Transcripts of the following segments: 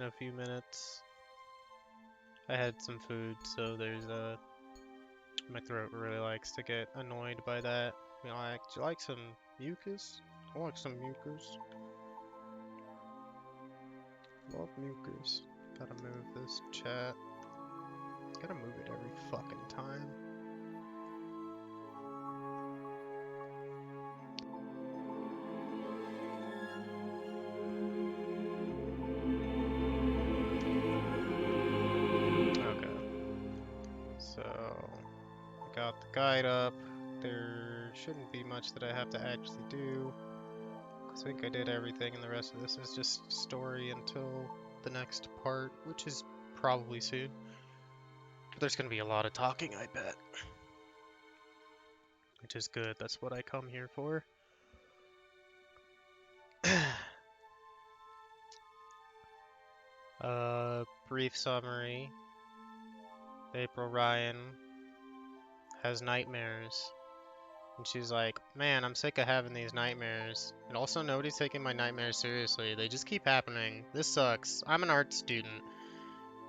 in a few minutes. I had some food, so there's my throat really likes to get annoyed by that. You know, do you like some mucus? I like some mucus. Love mucus. Gotta move this chat. Gotta move it every fucking time. Okay. So, I got the guide up. There shouldn't be much that I have to actually do. I think I did everything, and the rest of this is just story until the next part, which is probably soon. But there's gonna be a lot of talking, I bet. Which is good, that's what I come here for. Brief summary. April Ryan has nightmares. And she's like, man, I'm sick of having these nightmares. And also, nobody's taking my nightmares seriously. They just keep happening. This sucks. I'm an art student.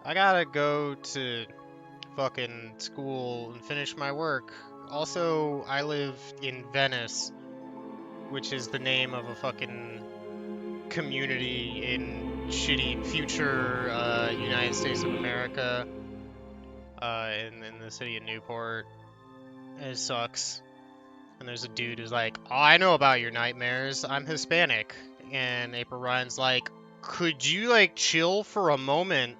I gotta go to fucking school and finish my work. Also, I live in Venice, which is the name of a fucking community in shitty future United States of America, in the city of Newport. And it sucks. And there's a dude who's like, oh, I know about your nightmares. I'm Hispanic. And April Ryan's like, could you, like, chill for a moment?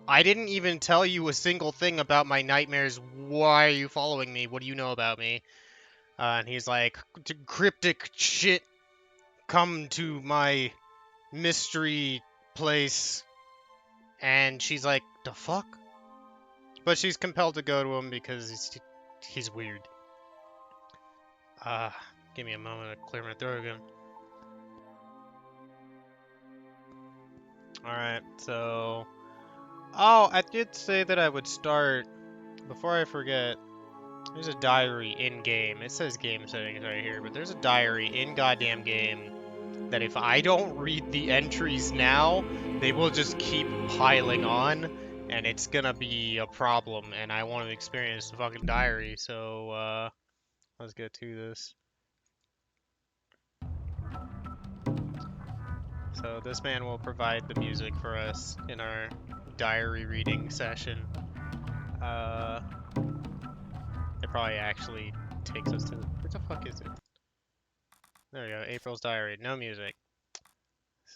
I didn't even tell you a single thing about my nightmares. Why are you following me? What do you know about me? And he's like, cryptic shit come to my mystery place. And she's like, the fuck? But she's compelled to go to him because he's weird. Give me a moment to clear my throat again. Alright, so... Oh, I did say that I would start... Before I forget, there's a diary in-game. It says game settings right here, but there's a diary in goddamn game that if I don't read the entries now, they will just keep piling on, and it's gonna be a problem, and I want to experience the fucking diary, so, let's get to this. So this man will provide the music for us in our diary reading session. It probably actually takes us to... Where the fuck is it? There we go, April's diary, no music.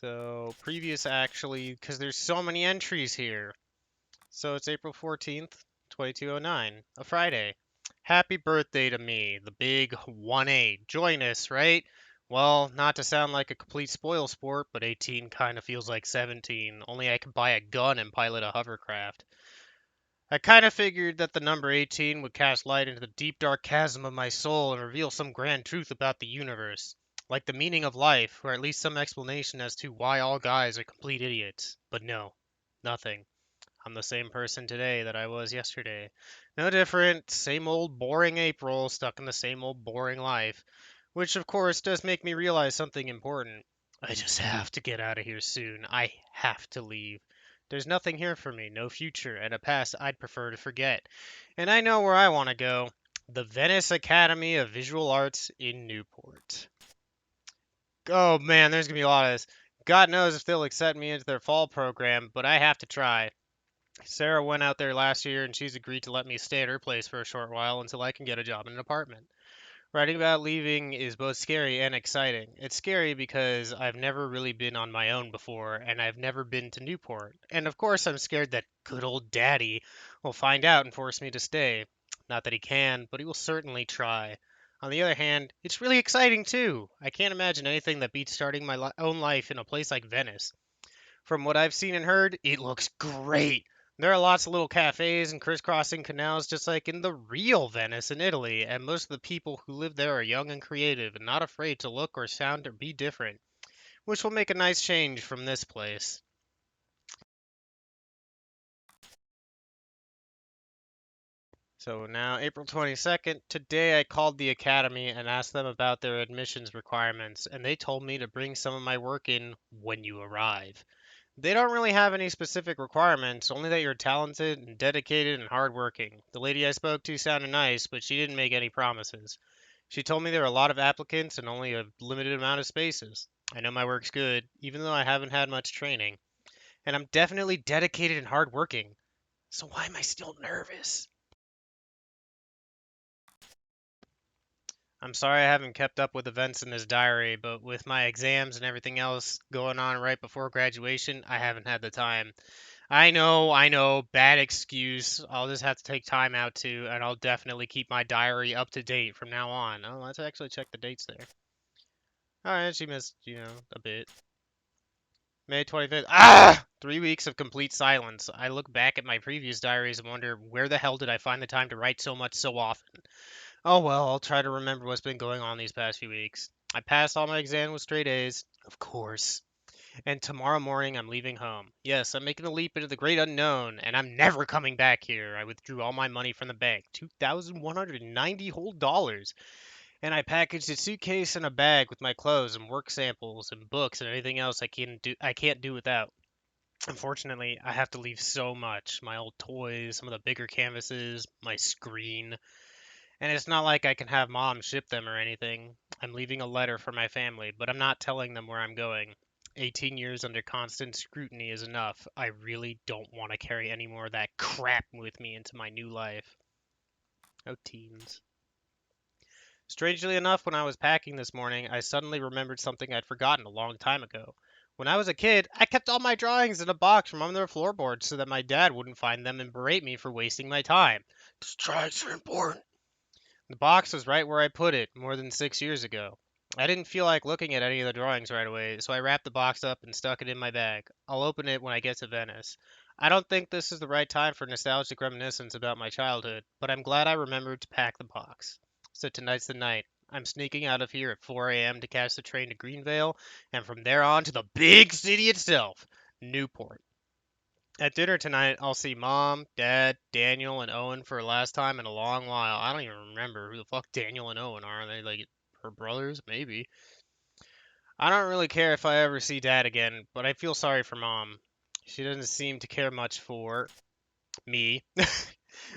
So, previous actually, because there's so many entries here. So it's April 14th, 2209, a Friday. Happy birthday to me, the big 1-8. Join us, right? Well, not to sound like a complete spoil sport, but 18 kind of feels like 17. Only I can buy a gun and pilot a hovercraft. I kind of figured that the number 18 would cast light into the deep dark chasm of my soul and reveal some grand truth about the universe. Like the meaning of life, or at least some explanation as to why all guys are complete idiots. But no, nothing. I'm the same person today that I was yesterday. No different, same old boring April, stuck in the same old boring life. Which, of course, does make me realize something important. I just have to get out of here soon. I have to leave. There's nothing here for me, no future, and a past I'd prefer to forget. And I know where I want to go. The Venice Academy of Visual Arts in Newport. Oh man, there's gonna be a lot of this. God knows if they'll accept me into their fall program, but I have to try. Sarah went out there last year and she's agreed to let me stay at her place for a short while until I can get a job in an apartment. Writing about leaving is both scary and exciting. It's scary because I've never really been on my own before, and I've never been to Newport. And of course, I'm scared that good old daddy will find out and force me to stay. Not that he can, but he will certainly try. On the other hand, it's really exciting too. I can't imagine anything that beats starting my own life in a place like Venice. From what I've seen and heard, it looks great. There are lots of little cafes and crisscrossing canals just like in the real Venice in Italy, and most of the people who live there are young and creative and not afraid to look or sound or be different, which will make a nice change from this place. So now, April 22nd, today I called the academy and asked them about their admissions requirements, and they told me to bring some of my work in when you arrive. They don't really have any specific requirements, only that you're talented and dedicated and hardworking. The lady I spoke to sounded nice, but she didn't make any promises. She told me there are a lot of applicants and only a limited amount of spaces. I know my work's good, even though I haven't had much training. And I'm definitely dedicated and hardworking. So why am I still nervous? I'm sorry I haven't kept up with events in this diary, but with my exams and everything else going on right before graduation, I haven't had the time. I know, bad excuse. I'll just have to take time out too, and I'll definitely keep my diary up to date from now on. Oh, let's actually check the dates there. Alright, she missed, a bit. May 25th. Ah! 3 weeks of complete silence. I look back at my previous diaries and wonder where the hell did I find the time to write so much so often? Oh well, I'll try to remember what's been going on these past few weeks. I passed all my exams with straight A's, of course. And tomorrow morning I'm leaving home. Yes, I'm making a leap into the great unknown, and I'm never coming back here. I withdrew all my money from the bank, 2,190 whole dollars, and I packaged a suitcase and a bag with my clothes and work samples and books and anything else I can't do without. Unfortunately, I have to leave so much. My old toys, some of the bigger canvases, my screen, and it's not like I can have mom ship them or anything. I'm leaving a letter for my family, but I'm not telling them where I'm going. 18 years under constant scrutiny is enough. I really don't want to carry any more of that crap with me into my new life. Oh, teens. Strangely enough, when I was packing this morning, I suddenly remembered something I'd forgotten a long time ago. When I was a kid, I kept all my drawings in a box from under the floorboards so that my dad wouldn't find them and berate me for wasting my time. These drawings are important. The box was right where I put it more than 6 years ago. I didn't feel like looking at any of the drawings right away, so I wrapped the box up and stuck it in my bag. I'll open it when I get to Venice. I don't think this is the right time for nostalgic reminiscence about my childhood, but I'm glad I remembered to pack the box. So tonight's the night. I'm sneaking out of here at 4 a.m. to catch the train to Greenvale, and from there on to the big city itself, Newport. At dinner tonight, I'll see Mom, Dad, Daniel, and Owen for the last time in a long while. I don't even remember who the fuck Daniel and Owen are. Are they like her brothers? Maybe. I don't really care if I ever see Dad again, but I feel sorry for Mom. She doesn't seem to care much for me,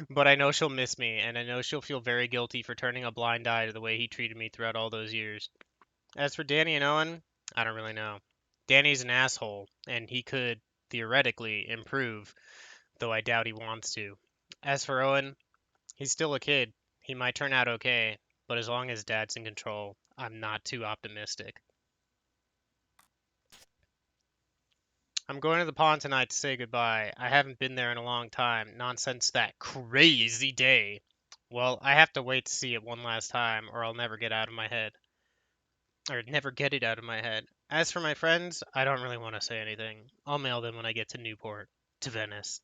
but I know she'll miss me, and I know she'll feel very guilty for turning a blind eye to the way he treated me throughout all those years. As for Danny and Owen, I don't really know. Danny's an asshole, and he could, theoretically, improve, though I doubt he wants to. As for Owen, he's still a kid. He might turn out okay, but as long as Dad's in control, I'm not too optimistic. I'm going to the pond tonight to say goodbye. I haven't been there in a long time, not since that crazy day. Well, I have to wait to see it one last time, or I'll never get out of my head. Or never get it out of my head. As for my friends, I don't really want to say anything. I'll mail them when I get to Newport, to Venice.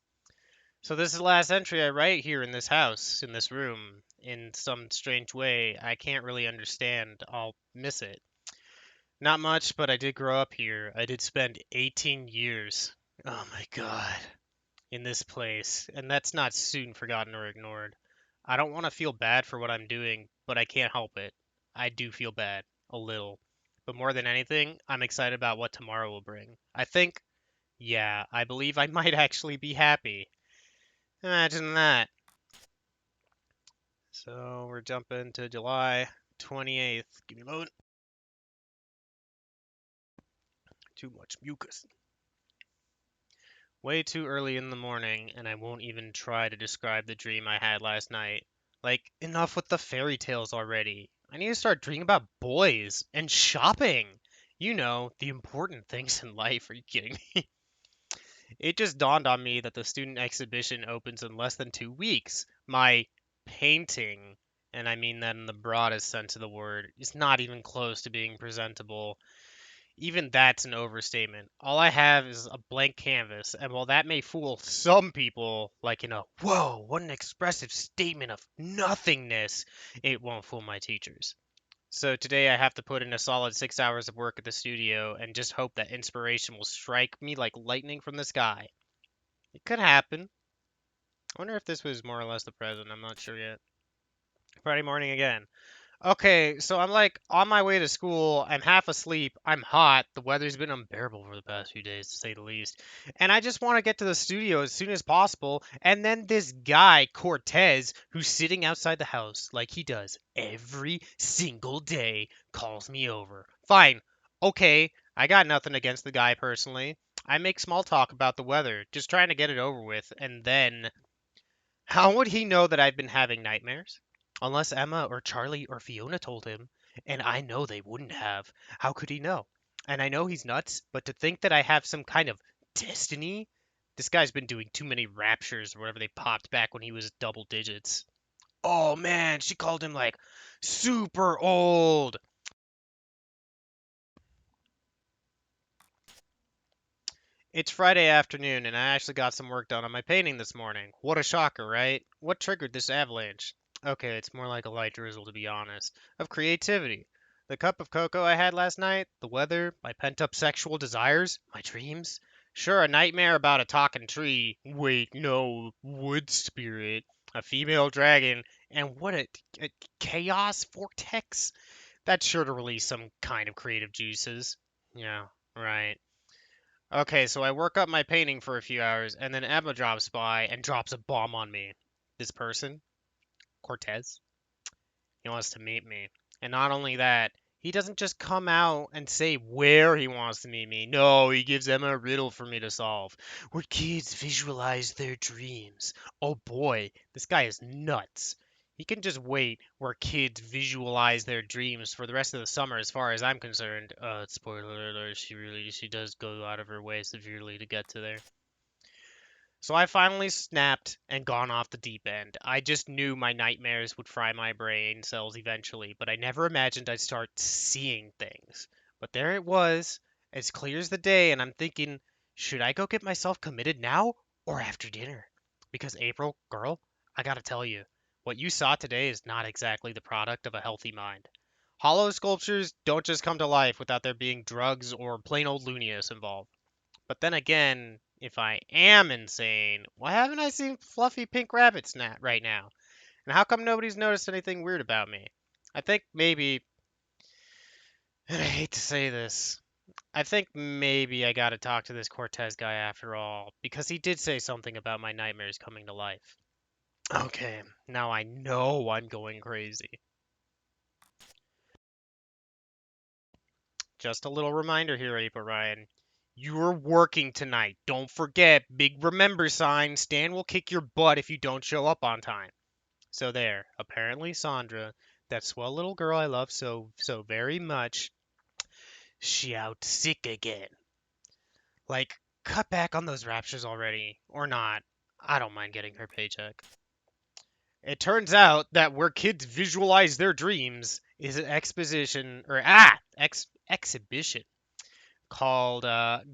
So this is the last entry I write here in this house, in this room. In some strange way, I can't really understand. I'll miss it. Not much, but I did grow up here. I did spend 18 years. Oh my god. In this place, and that's not soon forgotten or ignored. I don't want to feel bad for what I'm doing, but I can't help it. I do feel bad. A little. But more than anything, I'm excited about what tomorrow will bring. I believe I might actually be happy. Imagine that. So we're jumping to July 28th. Give me a moment. Too much mucus. Way too early in the morning, and I won't even try to describe the dream I had last night. Like, enough with the fairy tales already. I need to start dreaming about boys and shopping. You know, the important things in life. Are you kidding me? It just dawned on me that the student exhibition opens in less than 2 weeks. My painting, and I mean that in the broadest sense of the word, is not even close to being presentable. Even that's an overstatement. All I have is a blank canvas, and while that may fool some people, like in a whoa, what an expressive statement of nothingness, it won't fool my teachers. So today I have to put in a solid 6 hours of work at the studio and just hope that inspiration will strike me like lightning from the sky. It could happen. I wonder if this was more or less the present. I'm not sure yet. Friday morning again. Okay, so I'm like on my way to school. I'm half asleep. I'm hot. The weather's been unbearable for the past few days, to say the least. And I just want to get to the studio as soon as possible. And then this guy, Cortez, who's sitting outside the house like he does every single day, calls me over. Fine. Okay, I got nothing against the guy personally. I make small talk about the weather, just trying to get it over with. And then how would he know that I've been having nightmares? Unless Emma or Charlie or Fiona told him, and I know they wouldn't have. How could he know? And I know he's nuts, but to think that I have some kind of destiny? This guy's been doing too many raptures or whatever they popped back when he was double digits. Oh man, she called him like super old. It's Friday afternoon, and I actually got some work done on my painting this morning. What a shocker, right? What triggered this avalanche? Okay, it's more like a light drizzle, to be honest. Of creativity. The cup of cocoa I had last night, the weather, my pent up sexual desires, my dreams. Sure, a nightmare about a talking tree. Wait, no, wood spirit. A female dragon. And what a chaos vortex? That's sure to release some kind of creative juices. Yeah, right. Okay, so I work up my painting for a few hours, and then Emma drops by and drops a bomb on me. This person, Cortez, he wants to meet me. And not only that, he doesn't just come out and say where he wants to meet me. No, he gives Emma a riddle for me to solve. Where kids visualize their dreams. Oh boy, this guy is nuts. He can just wait where kids visualize their dreams for the rest of the summer as far as I'm concerned. Spoiler alert, she does go out of her way severely to get to there. So I finally snapped and gone off the deep end. I just knew my nightmares would fry my brain cells eventually, but I never imagined I'd start seeing things. But there it was, as clear as the day, and I'm thinking, should I go get myself committed now or after dinner? Because April, girl, I gotta tell you, what you saw today is not exactly the product of a healthy mind. Hollow sculptures don't just come to life without there being drugs or plain old looniest involved. But then again, if I am insane, why haven't I seen fluffy pink rabbits right now? And how come nobody's noticed anything weird about me? I think maybe, and I hate to say this, I think maybe I gotta talk to this Cortez guy after all, because he did say something about my nightmares coming to life. Okay, now I know I'm going crazy. Just a little reminder here, April Ryan. You're working tonight. Don't forget, big remember sign. Stan will kick your butt if you don't show up on time. So there. Apparently Sandra, that swell little girl I love so very much, she out sick again. Like, cut back on those raptures already. Or not. I don't mind getting her paycheck. It turns out that where kids visualize their dreams is an exhibition called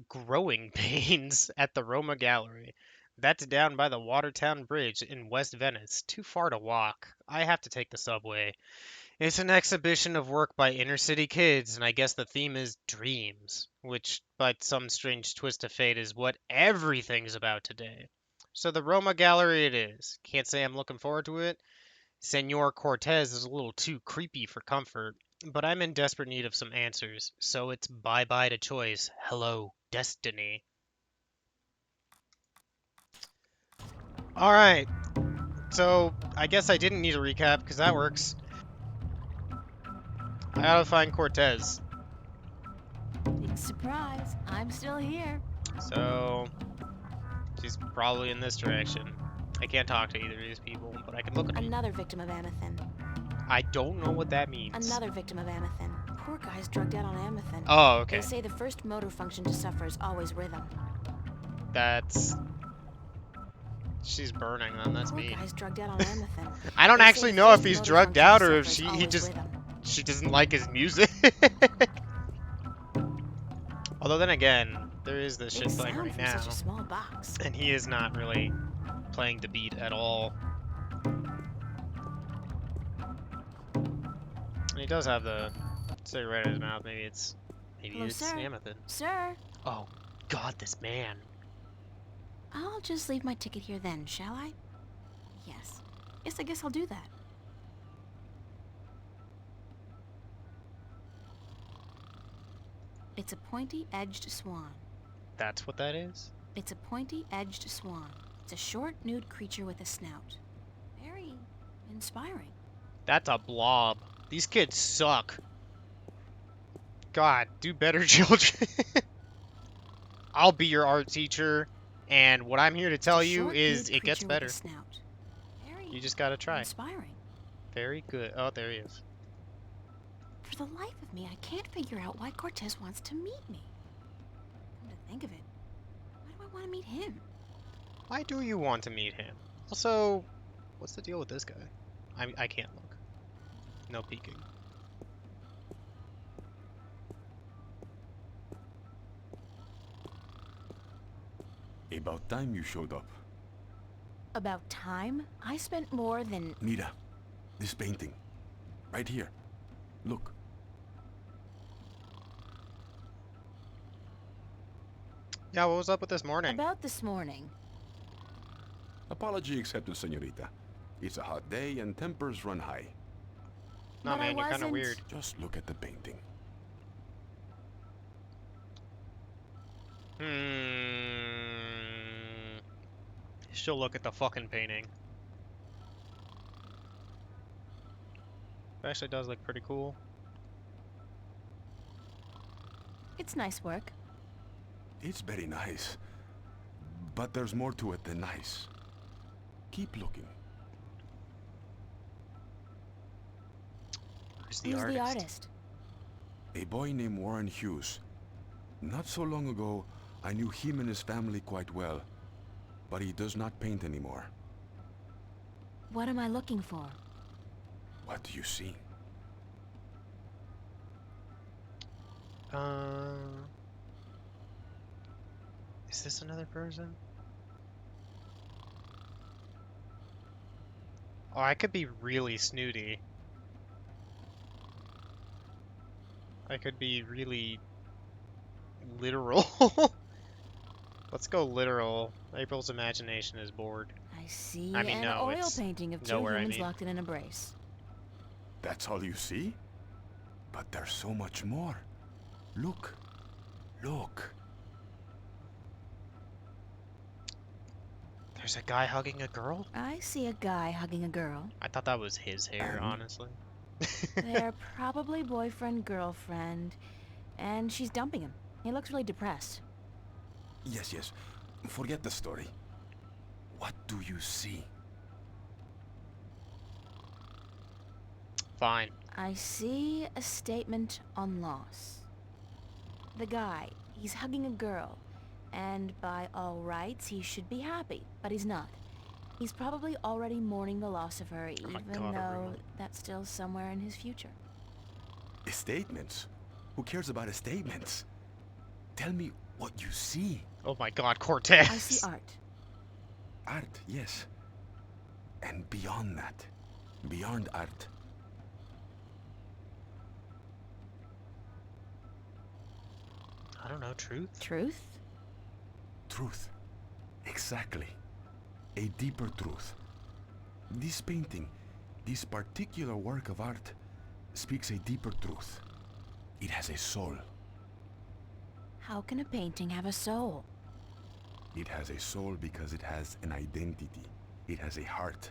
Growing Pains at the Roma Gallery. That's down by the Watertown Bridge in West Venice. Too far to walk. I have to take the subway. It's an exhibition of work by inner city kids, and I guess the theme is dreams, which, by some strange twist of fate, is what everything's about today. So the Roma Gallery it is. Can't say I'm looking forward to it. Senor Cortez is a little too creepy for comfort, but I'm in desperate need of some answers, so it's bye-bye to choice. Hello, destiny. Alright, so I guess I didn't need a recap, because that works. I gotta find Cortez. Big surprise. I'm still here. So, she's probably in this direction. I can't talk to either of these people, but I can look at them. Another victim of Amethyst. I don't know what that means. Another victim of Amethyst. Poor guy's drugged out on Amethyst. Oh, They okay. say the first motor function to suffer is always rhythm. That's... She's burning then, that's Poor mean. guy's drugged out on Amethyst. I don't They say actually the know if first he's motor drugged function out to or if suffer is he always just... rhythm. She doesn't like his music. Although then again, there is this Big shit playing sound right from now. such a small box. And he is not really playing the beat at all. And he does have the cigarette in his mouth. Maybe it's Hello, sir. Amethyst. Sir. Oh God, this man. I'll just leave my ticket here then, shall I? Yes. Yes, I guess I'll do that. It's a pointy-edged swan. That's what that is? It's a pointy-edged swan. It's a short, nude creature with a snout. Very inspiring. That's a blob. These kids suck. God, do better, children. I'll be your art teacher, and what I'm here to It's a tell you short, is nude it gets creature with a better. snout. Very You just gotta try. inspiring. Very good. Oh, there he is. For the life of me, I can't figure out why Cortez wants to meet me. Come to think of it, why do I want to meet him? Why do you want to meet him? Also, what's the deal with this guy? I can't look. No peeking. About time you showed up. About time? I spent more than... Mira, this painting. Right here. Look. Yeah, what was up with this morning? About this morning. Apology accepted, señorita. It's a hot day and tempers run high. No, But I man, you're kind of wasn't- weird. Just look at the painting. She'll look at the fucking painting. It actually does look pretty cool. It's nice work. It's very nice. But there's more to it than nice. Keep looking. Who's Who's the artist? A boy named Warren Hughes. Not so long ago, I knew him and his family quite well. But he does not paint anymore. What am I looking for? What do you see? Is this another person? Oh, I could be really snooty. I could be really literal. Let's go literal. April's imagination is bored. I see I mean, an no, oil it's painting of two nowhere, I humans mean. locked in an embrace. That's all you see? But there's so much more. Look. Look. There's a guy hugging a girl? I see a guy hugging a girl. I thought that was his hair, honestly. They're probably boyfriend, girlfriend, and she's dumping him. He looks really depressed. Yes, yes. Forget the story. What do you see? Fine. I see a statement on loss. The guy, he's hugging a girl, and by all rights, he should be happy, but he's not. He's probably already mourning the loss of her, Oh my even God, though Aruna. that's still somewhere in his future. Statements? Who cares about statements? Tell me what you see. Oh my god, Cortez! I see art. Art, yes. And beyond that. Beyond art. I don't know, truth? Truth? Truth. Exactly. A deeper truth. This painting, this particular work of art, speaks a deeper truth. It has a soul. How can a painting have a soul? It has a soul because it has an identity. It has a heart.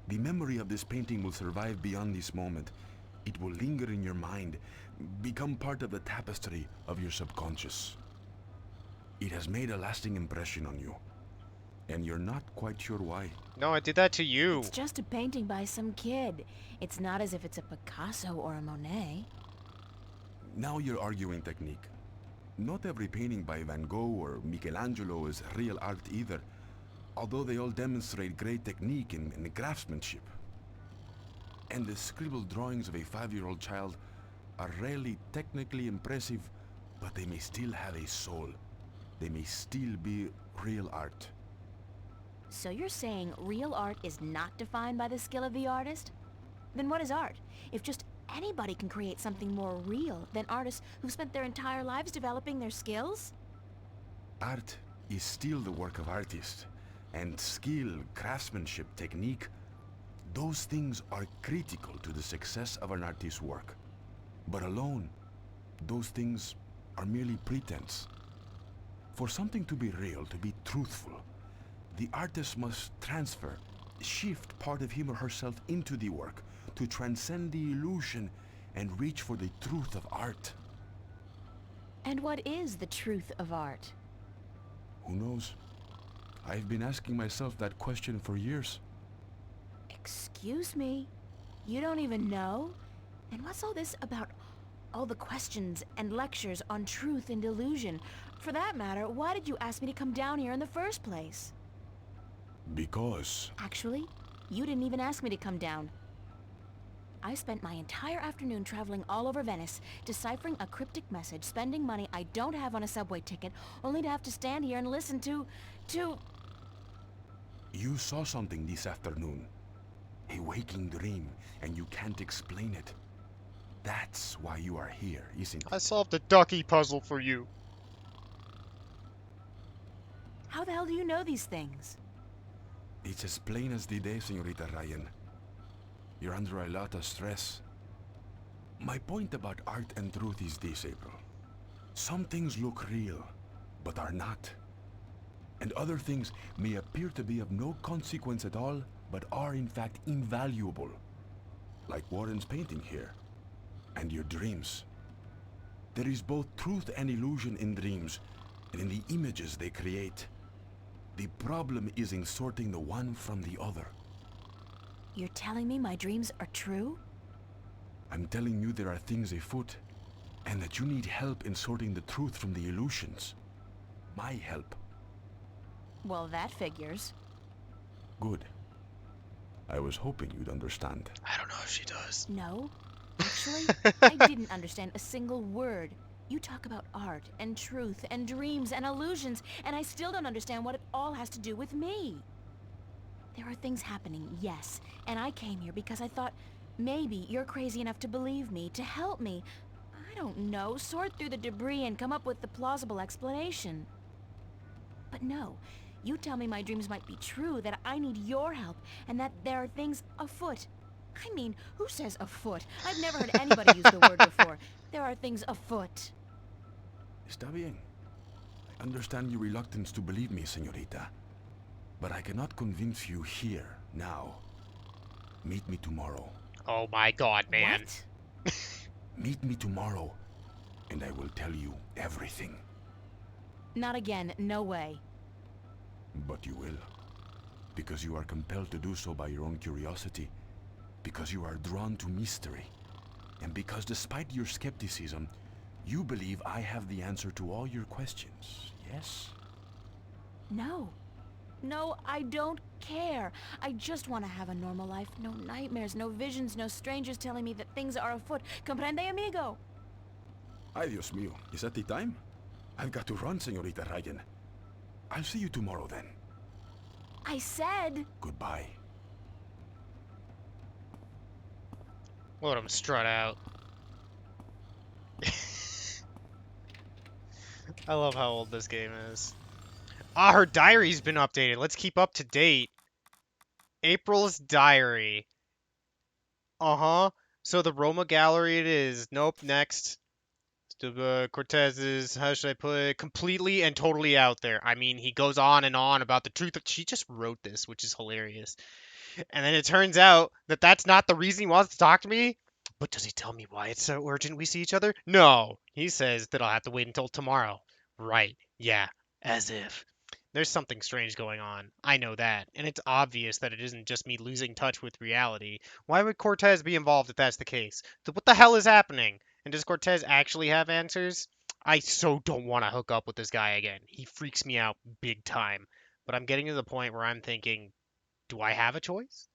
The memory of this painting will survive beyond this moment. It will linger in your mind, become part of the tapestry of your subconscious. It has made a lasting impression on you. And you're not quite sure why. No, I did that to you. It's just a painting by some kid. It's not as if it's a Picasso or a Monet. Now you're arguing technique. Not every painting by Van Gogh or Michelangelo is real art either, although they all demonstrate great technique and craftsmanship. And the scribbled drawings of a 5-year-old child are rarely technically impressive, but they may still have a soul. They may still be real art. So you're saying real art is not defined by the skill of the artist? Then what is art? If just anybody can create something more real than artists who've spent their entire lives developing their skills? Art is still the work of artists, and skill, craftsmanship, technique, those things are critical to the success of an artist's work. But alone, those things are merely pretense. For something to be real, to be truthful, the artist must shift part of him or herself into the work to transcend the illusion and reach for the truth of art. And what is the truth of art? Who knows? I've been asking myself that question for years. Excuse me? You don't even know? And what's all this about all the questions and lectures on truth and illusion? For that matter, why did you ask me to come down here in the first place? Because... Actually, you didn't even ask me to come down. I spent my entire afternoon traveling all over Venice, deciphering a cryptic message, spending money I don't have on a subway ticket, only to have to stand here and listen to... You saw something this afternoon. A waking dream, and you can't explain it. That's why you are here, isn't it? I solved the ducky puzzle for you. How the hell do you know these things? It's as plain as the day, Señorita Ryan. You're under a lot of stress. My point about art and truth is this, April. Some things look real, but are not. And other things may appear to be of no consequence at all, but are in fact invaluable. Like Warren's painting here, and your dreams. There is both truth and illusion in dreams, and in the images they create. The problem is in sorting the one from the other. You're telling me my dreams are true? I'm telling you there are things afoot, and that you need help in sorting the truth from the illusions. My help. Well, that figures. Good. I was hoping you'd understand. I don't know if she does. No. Actually, I didn't understand a single word. You talk about art and truth and dreams and illusions, and I still don't understand what it all has to do with me. There are things happening, yes, and I came here because I thought maybe you're crazy enough to believe me, to help me. I don't know, sort through the debris and come up with the plausible explanation. But no, you tell me my dreams might be true, that I need your help, and that there are things afoot. I mean, who says afoot? I've never heard anybody use the word before. There are things afoot. Está bien. I understand your reluctance to believe me, señorita. But I cannot convince you here, now. Meet me tomorrow. Oh my god, man. What? Meet me tomorrow, and I will tell you everything. Not again, no way. But you will. Because you are compelled to do so by your own curiosity. Because you are drawn to mystery. And because despite your skepticism, you believe I have the answer to all your questions, yes? No. No, I don't care. I just want to have a normal life. No nightmares, no visions, no strangers telling me that things are afoot. Comprende, amigo? Ay, Dios mío. Is that the time? I've got to run, señorita Ryan. I'll see you tomorrow then. I said... Goodbye. Let him strut out. I love how old this game is. Ah, her diary's been updated. Let's keep up to date. April's diary. Uh-huh. So the Roma gallery it is. Nope, next. Cortez is, how should I put it, completely and totally out there. I mean, he goes on and on about the truth. She just wrote this, which is hilarious. And then it turns out that that's not the reason he wants to talk to me. But does he tell me why it's so urgent we see each other? No. He says that I'll have to wait until tomorrow. Right. Yeah. As if. There's something strange going on. I know that. And it's obvious that it isn't just me losing touch with reality. Why would Cortez be involved if that's the case? What the hell is happening? And does Cortez actually have answers? I so don't want to hook up with this guy again. He freaks me out big time. But I'm getting to the point where I'm thinking, do I have a choice?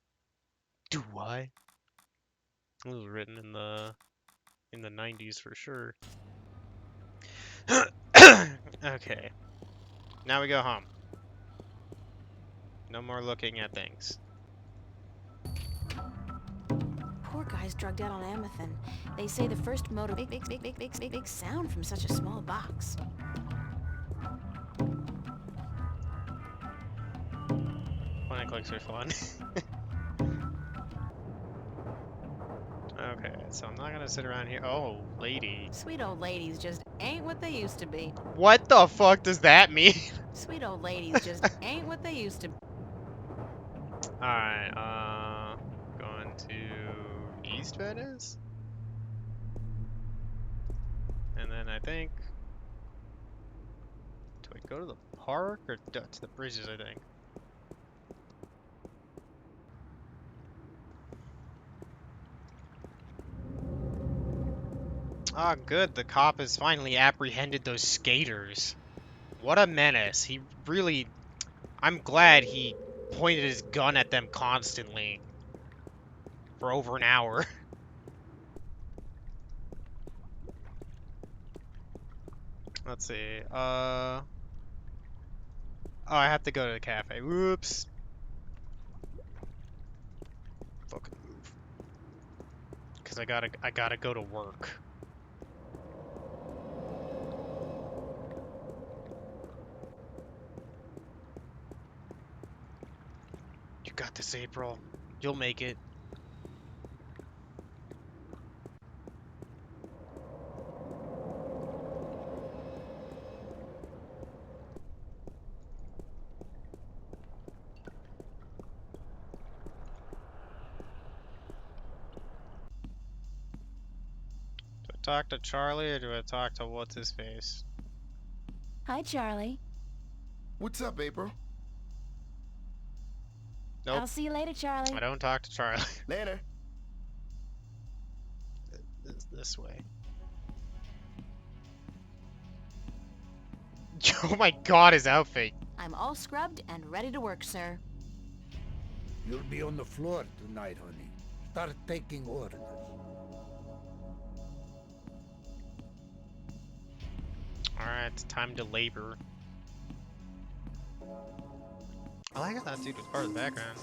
Do I? It was written in the 90s for sure. Okay. Now we go home. No more looking at things. Poor guy's drugged out on Amethyst. They say the first motor makes big sound from such a small box. Point and clicks are fun. Okay, so I'm not gonna sit around here. Oh, lady. Sweet old lady's just ain't what they used to be. What the fuck does that mean? Sweet old ladies just ain't what they used to be. Alright, going to East Venice? And then I think, do I go to the park or to the bridges, I think? Ah, good, the cop has finally apprehended those skaters. What a menace. He really, I'm glad he pointed his gun at them constantly for over an hour. Let's see, oh, I have to go to the cafe. Whoops. Fucking move. Cause I gotta go to work. You got this, April. You'll make it. Do I talk to Charlie or do I talk to what's his face? Hi, Charlie. What's up, April? Nope, I'll see you later, Charlie. I don't talk to Charlie. Later. This way. Oh my god, his outfit. I'm all scrubbed and ready to work, sir. You'll be on the floor tonight, honey. Start taking orders. Alright, it's time to labor. I like how that dude was part of the background.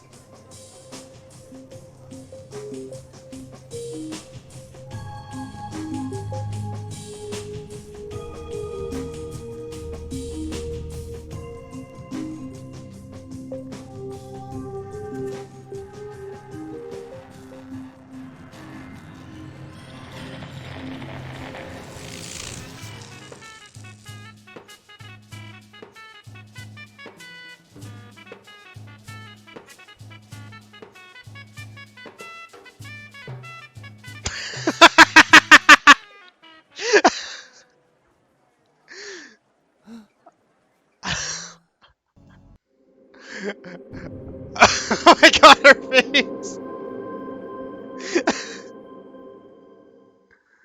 Oh my god, her face!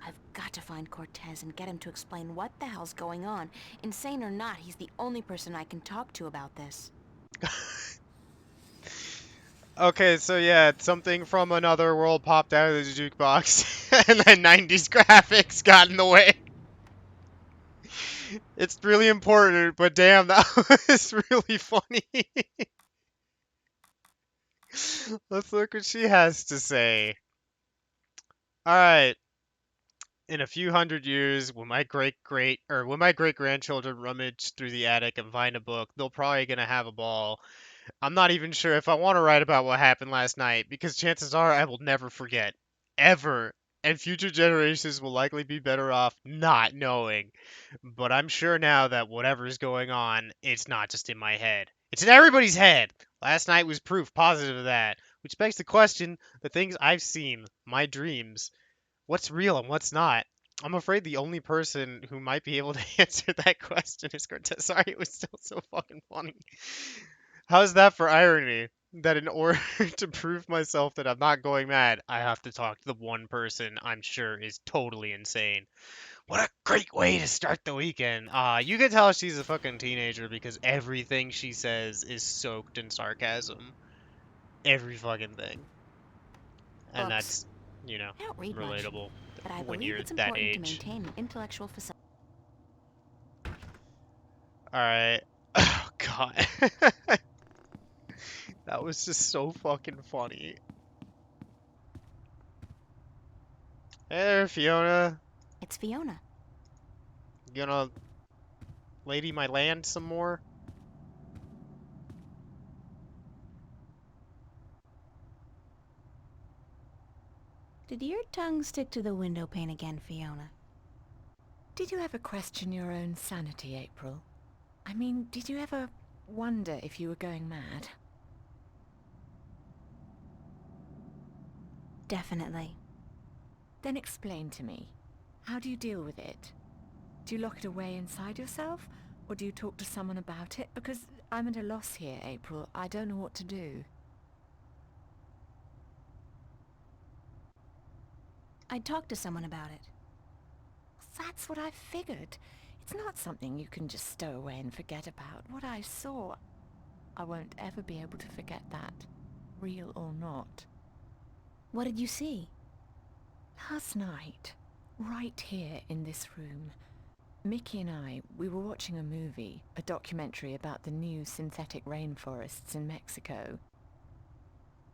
I've got to find Cortez and get him to explain what the hell's going on. Insane or not, he's the only person I can talk to about this. Okay, so yeah, something from another world popped out of the jukebox, and then 90s graphics got in the way. It's really important, but damn, that was really funny. Let's look what she has to say. Alright. In a few hundred years, when my great grandchildren rummage through the attic and find a book, they're probably gonna have a ball. I'm not even sure if I want to write about what happened last night, because chances are I will never forget. Ever. And future generations will likely be better off not knowing. But I'm sure now that whatever's going on, it's not just in my head. It's in everybody's head! Last night was proof positive of that. Which begs the question, the things I've seen, my dreams, what's real and what's not? I'm afraid the only person who might be able to answer that question is Cortez. Sorry, it was still so fucking funny. How's that for irony? That in order to prove myself that I'm not going mad, I have to talk to the one person I'm sure is totally insane. What a great way to start the weekend. You can tell she's a fucking teenager because everything she says is soaked in sarcasm. Every fucking thing. And Books. that's, you know, I don't read much, relatable but I when believe you're it's that important to age. maintain an intellectual facade. Alright. Oh, God. That was just so fucking funny. Hey there, Fiona. It's Fiona. You gonna lady my land some more? Did your tongue stick to the window pane again, Fiona? Did you ever question your own sanity, April? I mean, did you ever wonder if you were going mad? Definitely. Then explain to me. How do you deal with it? Do you lock it away inside yourself? Or do you talk to someone about it? Because I'm at a loss here, April. I don't know what to do. I'd talk to someone about it. That's what I figured. It's not something you can just stow away and forget about. What I saw, I won't ever be able to forget that, real or not. What did you see? Last night, right here in this room, Mickey and I, we were watching a movie, a documentary about the new synthetic rainforests in Mexico.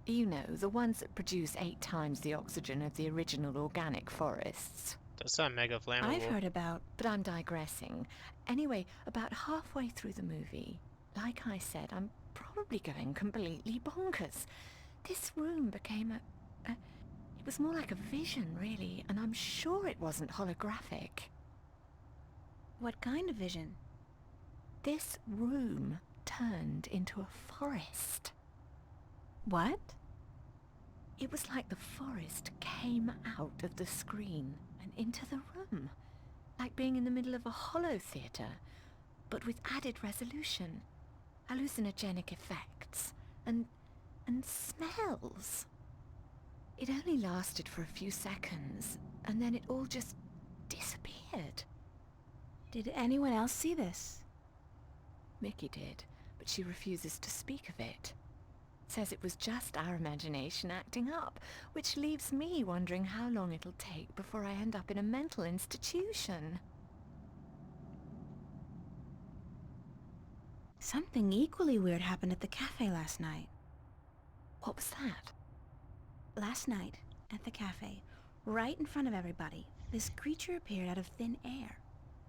You know, the ones that produce 8 times the oxygen of the original organic forests. Does sound mega flammable. I've heard about... But I'm digressing. Anyway, about halfway through the movie, like I said, I'm probably going completely bonkers. This room became it was more like a vision, really, and I'm sure it wasn't holographic. What kind of vision? This room turned into a forest. What? It was like the forest came out of the screen and into the room, like being in the middle of a hollow theatre, but with added resolution, hallucinogenic effects, and smells. It only lasted for a few seconds, and then it all just disappeared. Did anyone else see this? Mickey did, but she refuses to speak of it. Says it was just our imagination acting up, which leaves me wondering how long it'll take before I end up in a mental institution. Something equally weird happened at the cafe last night. What was that? Last night, at the cafe, right in front of everybody, this creature appeared out of thin air.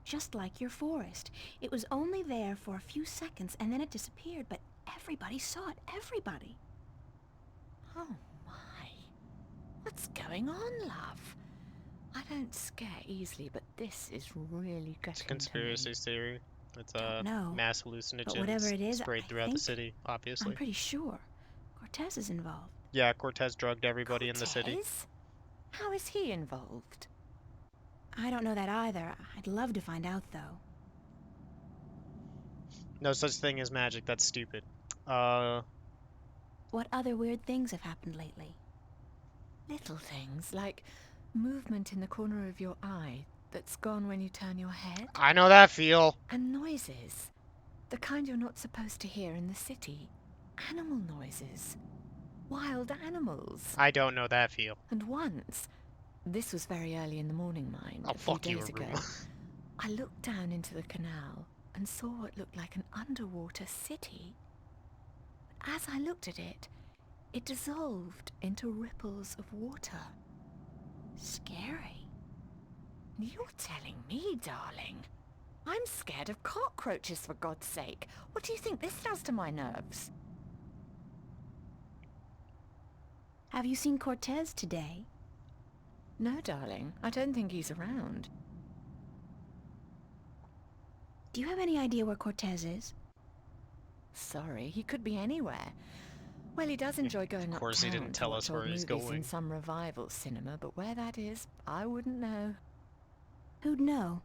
Just like your forest. It was only there for a few seconds and then it disappeared, but everybody saw it. Everybody. Oh my. What's going on, love? I don't scare easily, but this is really getting It's a conspiracy theory. It's a know, mass but hallucinogens whatever it is, sprayed I throughout the think- city, obviously. I'm pretty sure Cortez is involved. Yeah, Cortez drugged everybody in the city. Cortez? How is he involved? I don't know that either. I'd love to find out, though. No such thing as magic, that's stupid. What other weird things have happened lately? Little things, like movement in the corner of your eye that's gone when you turn your head. I know that feel. And noises. The kind you're not supposed to hear in the city. Animal noises. Wild animals. I don't know that feel. And once, this was very early in the morning, mind, Oh, a few fuck you, days ago, Aruma. I looked down into the canal and saw what looked like an underwater city. But as I looked at it, it dissolved into ripples of water. Scary. You're telling me, darling? I'm scared of cockroaches, for God's sake. What do you think this does to my nerves? Have you seen Cortez today? No, darling. I don't think he's around. Do you have any idea where Cortez is? Sorry, he could be anywhere. Well, he does enjoy going Of course he uptown didn't to tell watch us old where he's movies going. in some revival cinema, but where that is, I wouldn't know. Who'd know?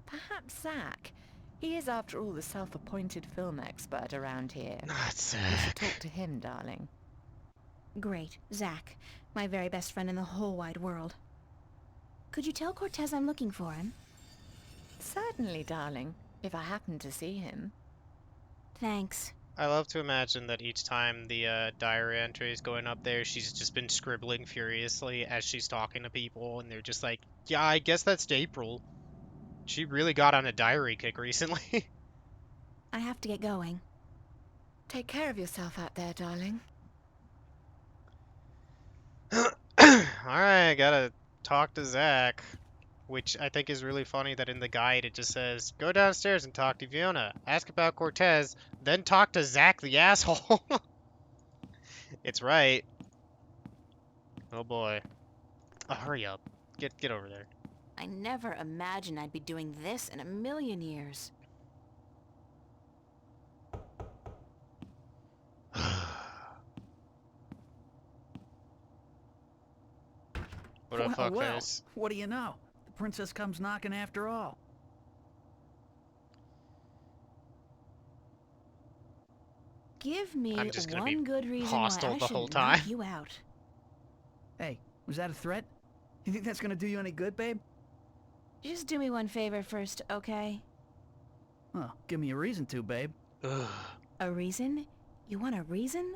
Perhaps Zach. He is, after all, the self-appointed film expert around here. Not You should Zach. talk to him, darling. Great. Zach. My very best friend in the whole wide world. Could you tell Cortez I'm looking for him? Certainly, darling, if I happen to see him. Thanks. I love to imagine that each time the diary entry is going up there, she's just been scribbling furiously as she's talking to people, and they're just like, yeah, I guess that's April. She really got on a diary kick recently. I have to get going. Take care of yourself out there, darling. Alright, gotta talk to Zach. Which I think is really funny that in the guide it just says, go downstairs and talk to Fiona, ask about Cortez, then talk to Zach the asshole. It's right. Oh boy. Oh, hurry up. Get over there. I never imagined I'd be doing this in a million years. What a Well, well, fuckface. what do you know? The princess comes knocking after all. Give I'm me just gonna be one good reason why hostile I the whole should time. knock you out. Hey, was that a threat? You think that's gonna do you any good, babe? Just do me one favor first, okay? Well, give me a reason to, babe. Ugh. A reason? You want a reason?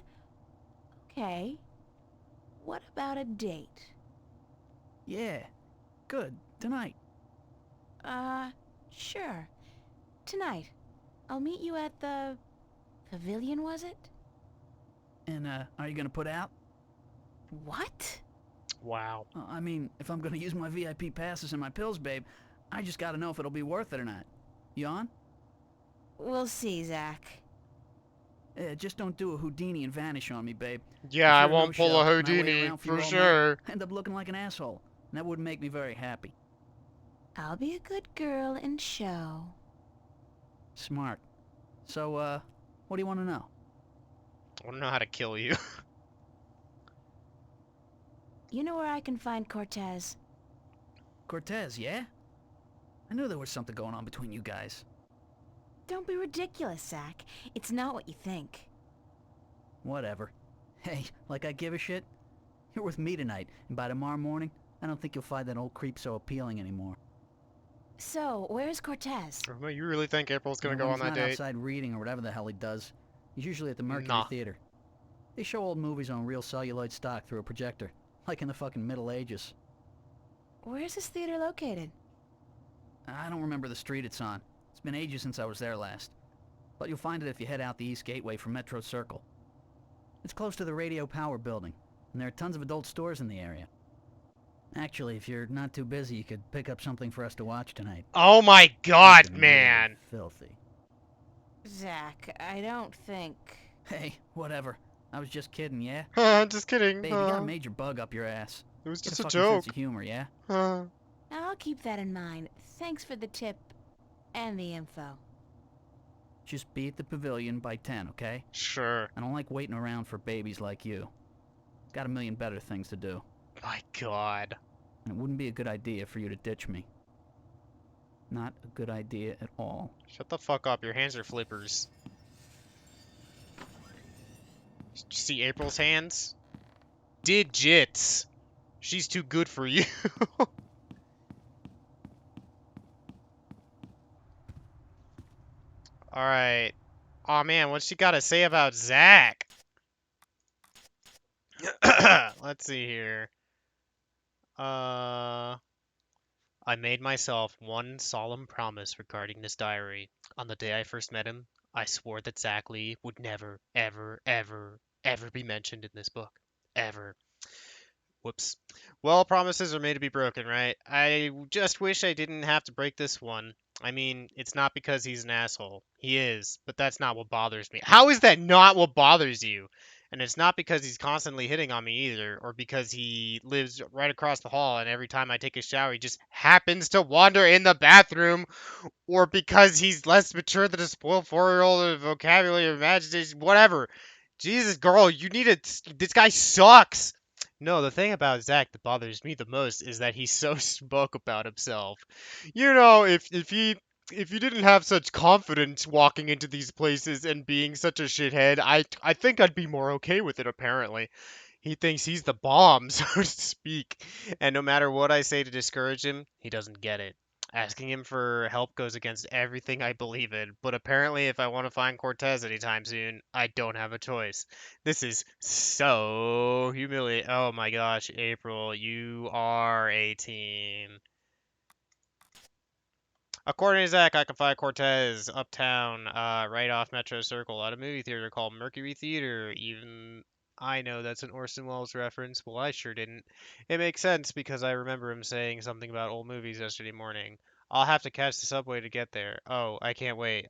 Okay. What about a date? Yeah, good. Tonight. Sure. Tonight. I'll meet you at the... pavilion, was it? And, are you gonna put out? What? Wow. I mean, if I'm gonna use my VIP passes and my pills, babe, I just gotta know if it'll be worth it or not. You on? We'll see, Zach. Just don't do a Houdini and vanish on me, babe. Yeah, If I you're a won't pull a no-show and I wait Houdini, around for for you all night, sure. I end up looking like an asshole. And that wouldn't make me very happy. I'll be a good girl and show. Smart. So, what do you want to know? I don't know how to kill you. You know where I can find Cortez? Cortez, yeah? I knew there was something going on between you guys. Don't be ridiculous, Zach. It's not what you think. Whatever. Hey, like I give a shit? You're with me tonight, and by tomorrow morning, I don't think you'll find that old creep so appealing anymore. So, where's Cortez? You really think April's gonna You know, go when on he's that not date? outside reading or whatever the hell he does. He's usually at the Mercury Nah. Theater. They show old movies on real celluloid stock through a projector, like in the fucking Middle Ages. Where's this theater located? I don't remember the street it's on. It's been ages since I was there last. But you'll find it if you head out the East Gateway from Metro Circle. It's close to the Radio Power building, and there are tons of adult stores in the area. Actually, if you're not too busy, you could pick up something for us to watch tonight. Oh my god, Something really man! filthy. Zach, I don't think... Hey, whatever. I was just kidding, yeah? Just kidding. Babe, you got a major bug up your ass. It was Get just a a fucking joke. sense of humor, yeah? I'll keep that in mind. Thanks for the tip and the info. Just be at the pavilion by 10, okay? Sure. I don't like waiting around for babies like you. Got a million better things to do. My god. And it wouldn't be a good idea for you to ditch me. Not a good idea at all. Shut the fuck up, your hands are flippers. Did you see April's hands? Digits! She's too good for you. Alright. Aw man, what's she gotta say about Zach? Let's see here. I made myself one solemn promise regarding this diary. On the day I first met him, I swore that Zach Lee would never, ever, ever, ever be mentioned in this book. Ever. Whoops. Well, promises are made to be broken, right? I just wish I didn't have to break this one. I mean, it's not because he's an asshole. He is, but that's not what bothers me. How is that not what bothers you? And it's not because he's constantly hitting on me either, or because he lives right across the hall and every time I take a shower he just happens to wander in the bathroom, or because he's less mature than a spoiled 4-year-old with vocabulary or imagination, whatever. Jesus, girl, you need to. This guy sucks. No, the thing about Zach that bothers me the most is that he's so spoke about himself. You know, if he didn't have such confidence walking into these places and being such a shithead, I think I'd be more okay with it. Apparently, he thinks he's the bomb, so to speak. And no matter what I say to discourage him, he doesn't get it. Asking him for help goes against everything I believe in, but apparently if I want to find Cortez anytime soon, I don't have a choice. This is so humiliating. Oh my gosh, April, you are 18. According to Zach, I can find Cortez uptown, right off Metro Circle at a movie theater called Mercury Theater. Even I know that's an Orson Welles reference. Well, I sure didn't. It makes sense because I remember him saying something about old movies yesterday morning. I'll have to catch the subway to get there. Oh, I can't wait.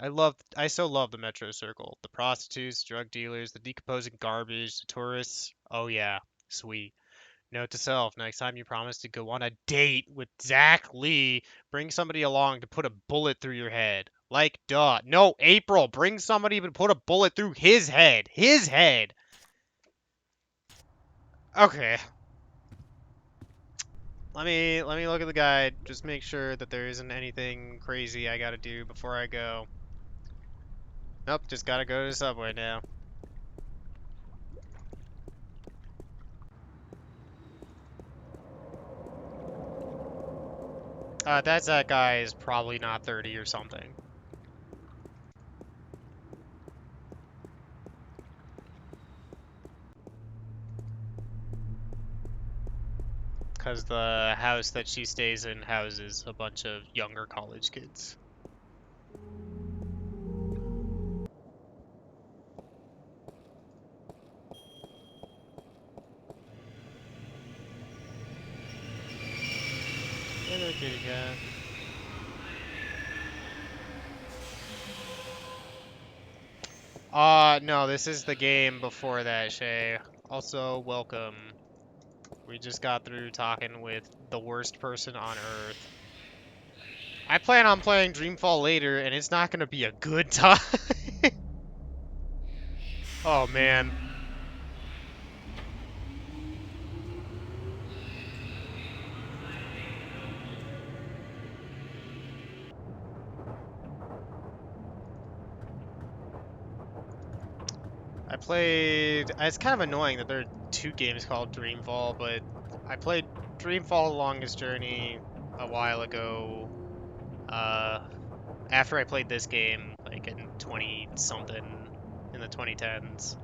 I so love the Metro Circle. The prostitutes, drug dealers, the decomposing garbage, the tourists. Oh yeah, sweet. Note to self, next time you promise to go on a date with Zach Lee, bring somebody along to put a bullet through your head. Like, duh. No, April, bring somebody to put a bullet through his head. His head. Okay. Let me look at the guide. Just make sure that there isn't anything crazy I gotta do before I go. Nope, just gotta go to the subway now. That guy is probably not 30 or something. Because the house that she stays in houses a bunch of younger college kids. Hello, kitty cat. No, this is the game before that, Shay. Also, welcome. We just got through talking with the worst person on Earth. I plan on playing Dreamfall later, and it's not gonna be a good time. Oh, man. I played... It's kind of annoying that there are two games called Dreamfall, but I played Dreamfall The Longest Journey a while ago. After I played this game, like in 20-something, in the 2010s.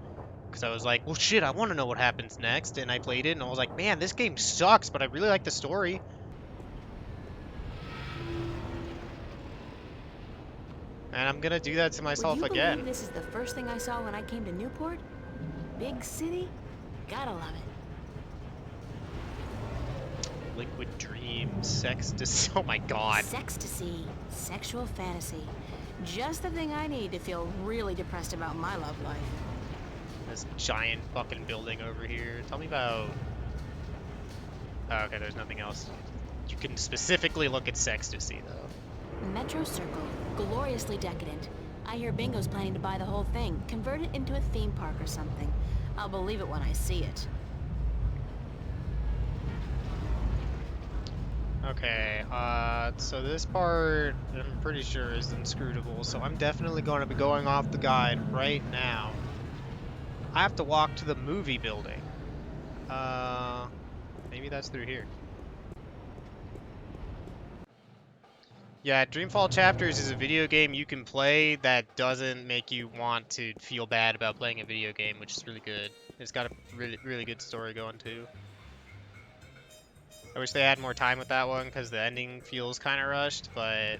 Because I was like, well, shit, I want to know what happens next. And I played it, and I was like, man, this game sucks, but I really like the story. And I'm gonna do that to myself Would you again. believe this is the first thing I saw when I came to Newport? Big city? Gotta love it. Liquid dreams, sex oh my god. Sextasy, sexual fantasy. Just the thing I need to feel really depressed about my love life. This giant fucking building over here. Tell me about... Oh, okay, there's nothing else. You can specifically look at Sextasy, though. Metro Circle, gloriously decadent. I hear Bingo's planning to buy the whole thing, convert it into a theme park or something. I'll believe it when I see it. Okay, so this part, I'm pretty sure is inscrutable, so I'm definitely going to be going off the guide right now. I have to walk to the movie building. Maybe that's through here. Yeah, Dreamfall Chapters is a video game you can play that doesn't make you want to feel bad about playing a video game, which is really good. It's got a really good story going too. I wish they had more time with that one because the ending feels kind of rushed, but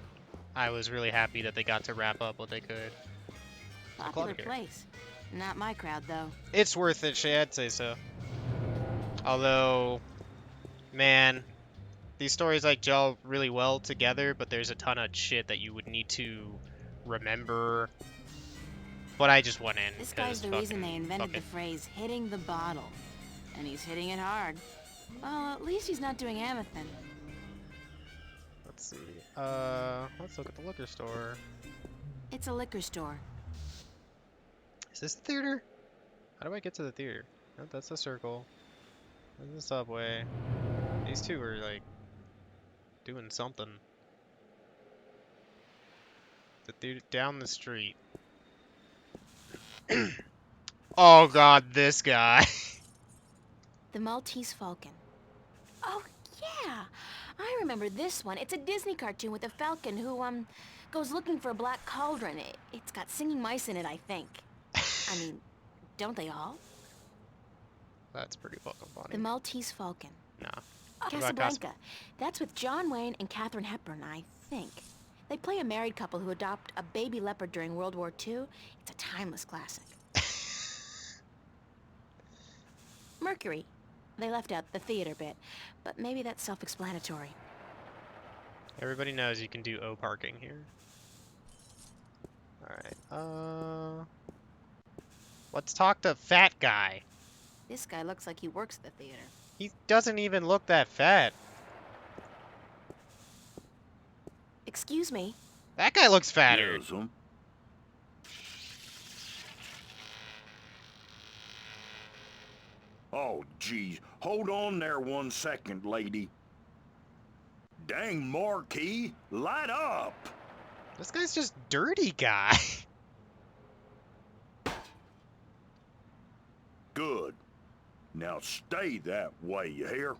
I was really happy that they got to wrap up what they could. Popular place. Not my crowd, though. It's worth it, Shay, I'd say so. Although, man, these stories like gel really well together, but there's a ton of shit that you would need to remember. But I just went in. This guy's the reason they invented the phrase hitting the bottle. And he's hitting it hard. Well, at least he's not doing Amethyst. Let's see. Let's look at the liquor store. It's a liquor store. Is this the theater? How do I get to the theater? Oh, that's the circle. There's the subway. These two are like doing something. The theater down the street. Oh god, this guy. The Maltese Falcon. Oh, yeah! I remember this one. It's a Disney cartoon with a falcon who, goes looking for a black cauldron. It's got singing mice in it, I think. I mean, don't they all? That's pretty fucking funny. The Maltese Falcon. Nah. Casablanca. That's with John Wayne and Katharine Hepburn, I think. They play a married couple who adopt a baby leopard during World War II. It's a timeless classic. Mercury. They left out the theater bit, but maybe that's self-explanatory. Everybody knows you can do O parking here. Alright, let's talk to Fat Guy. This guy looks like he works at the theater. He doesn't even look that fat. Excuse me. That guy looks fatter. Yes, Oh, geez. Hold on there 1 second, lady. Dang, Marquis, light up! This guy's just dirty guy. Good. Now stay that way, you hear?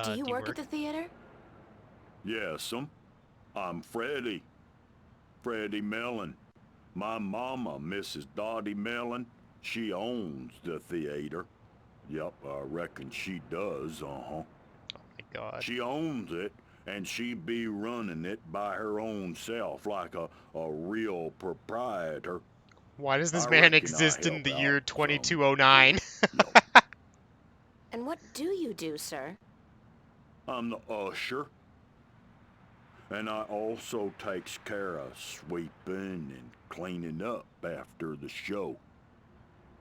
Do you work at the theater? Yes'm. I'm Freddie. Freddie Mellon. My mama, Mrs. Dottie Mellon, she owns the theater. Yep, I reckon she does, Oh my god. She owns it, and she be running it by her own self like a real proprietor. Why does this I man reckon I exist in help the out year some, 2209? Yep. And what do you do, sir? I'm the usher. And I also takes care of sweeping and cleaning up after the show.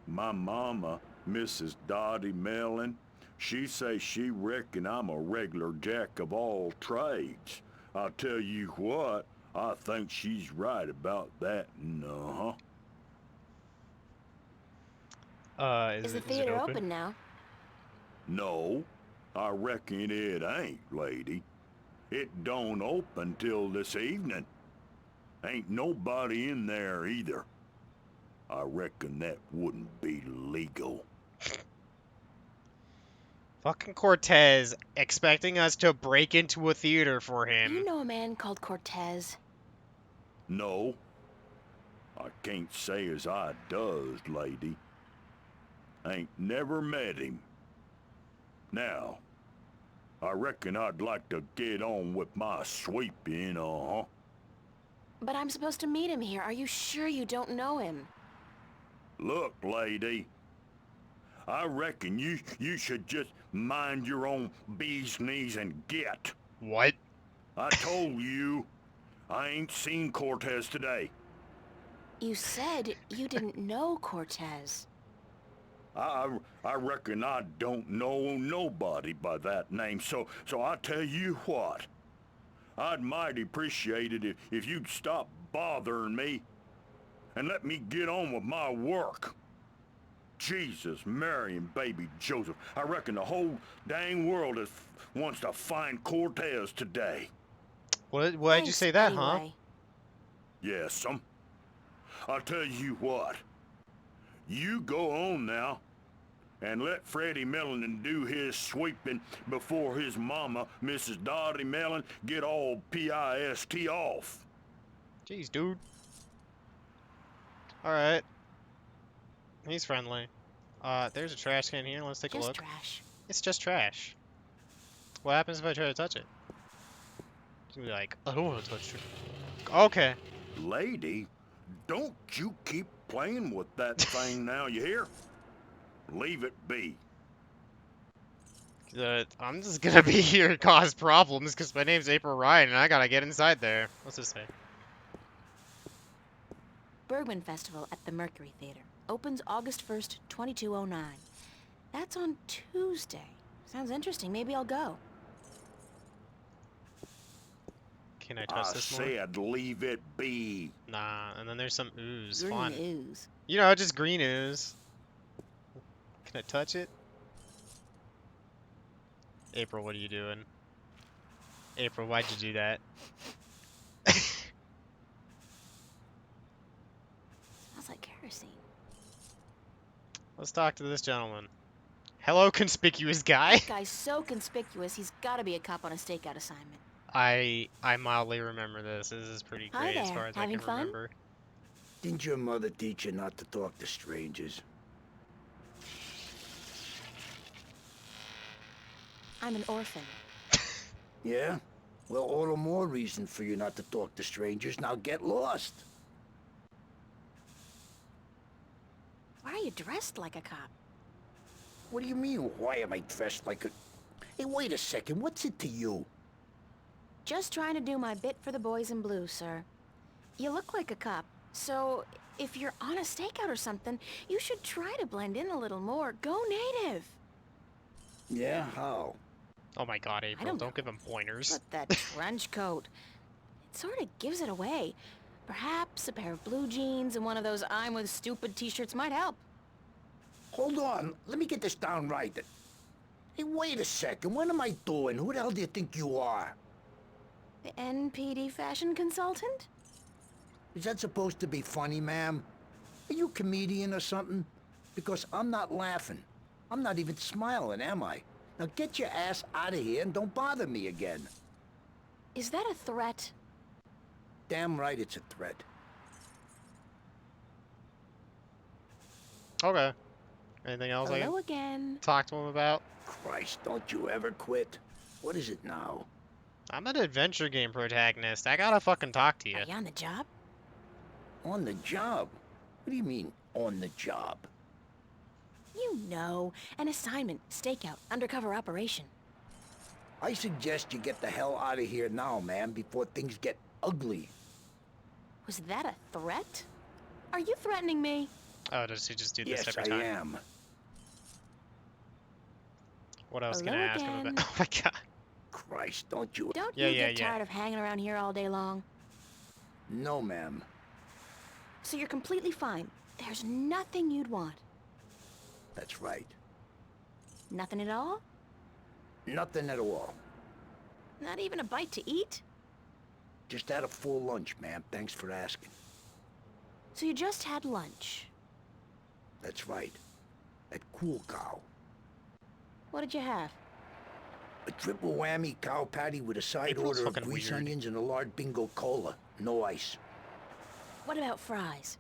My mama, Mrs. Dottie Mellon, she say she reckon I'm a regular jack of all trades. I'll tell you what, I think she's right about that, Is the theater open now? No, I reckon it ain't, lady. It don't open till this evening. Ain't nobody in there either. I reckon that wouldn't be legal. Fucking Cortez expecting us to break into a theater for Do him. you know a man called Cortez? No, I can't say as I does, lady. Ain't never met him. Now, I reckon I'd like to get on with my sweeping, But I'm supposed to meet him here. Are you sure you don't know him? Look, lady, I reckon you should just mind your own bee's knees and get. What? I told you, I ain't seen Cortez today. You said you didn't know Cortez. I reckon I don't know nobody by that name, so I tell you what. I'd mighty appreciate it if you'd stop bothering me and let me get on with my work. Jesus, Mary, and baby Joseph, I reckon the whole dang world wants to find Cortez today. Why'd you Thanks, say that, huh? anyway. Yes'm. I'll tell you what. You go on now and let Freddie Mellon do his sweeping before his mama, Mrs. Dottie Mellon, get all pissed off. Jeez, dude. Alright. He's friendly. There's a trash can here. Let's take a Just look. trash. It's just trash. What happens if I try to touch it? It's gonna be like, I don't want to touch it. Okay. Lady, don't you keep playing with that thing now, you hear? Leave it be. I'm just gonna be here to cause problems because my name's April Ryan and I gotta get inside there. What's this say? Bergman Festival at the Mercury Theater. Opens August 1st, 2209. That's on Tuesday. Sounds interesting. Maybe I'll go. Can I touch I this more? said leave it be. Nah, and then there's some ooze. Green Fun. ooze. You know, just green ooze. Can I touch it? April, what are you doing? April, why'd you do that? Smells like kerosene. Let's talk to this gentleman. Hello, conspicuous guy. That guy's so conspicuous, he's gotta be a cop on a stakeout assignment. I mildly remember this. This is pretty Hi great as there. far as Having I can fun? remember. Didn't your mother teach you not to talk to strangers? I'm an orphan. Yeah? Well, all the more reason for you not to talk to strangers. Now get lost. Why are you dressed like a cop? What do you mean, why am I dressed like a... Hey, wait a second, what's it to you? Just trying to do my bit for the boys in blue, sir. You look like a cop, So, if you're on a stakeout or something, you should try to blend in a little more. Go native. Yeah, how? Oh my god, April, don't don't know. give him pointers. But that trench coat, it sort of gives it away. Perhaps a pair of blue jeans and one of those I'm with stupid t-shirts might help. Hold on, let me get this down right. Hey, wait a second, what am I doing? Who the hell do you think you are? The NPD fashion consultant? Is that supposed to be funny, ma'am? Are you a comedian or something? Because I'm not laughing. I'm not even smiling, am I? Now get your ass out of here and don't bother me again. Is that a threat? Damn right it's a threat. Okay. Anything else I Hello can again. talk to him about? Christ, don't you ever quit. What is it now? I'm an adventure game protagonist. I gotta fucking talk to you. Are you on the job? On the job? What do you mean, on the job? You know, an assignment, stakeout, undercover operation. I suggest you get the hell out of here now, ma'am, before things get ugly. Was that a threat? Are you threatening me? Oh, does he just do this Yes, every I time? am. What else can I Hello ask him again. about? Oh my god. Christ, don't you... Don't Yeah, you yeah, get yeah. tired of hanging around here all day long? No, ma'am. So you're completely fine. There's nothing you'd want. That's right. Nothing at all? Nothing at all. Not even a bite to eat? Just had a full lunch, ma'am. Thanks for asking. So you just had lunch. That's right. At Cool Cow. What did you have? A triple whammy cow patty with a side April's order of fucking grease weird. onions and a large bingo cola. No ice. What about fries?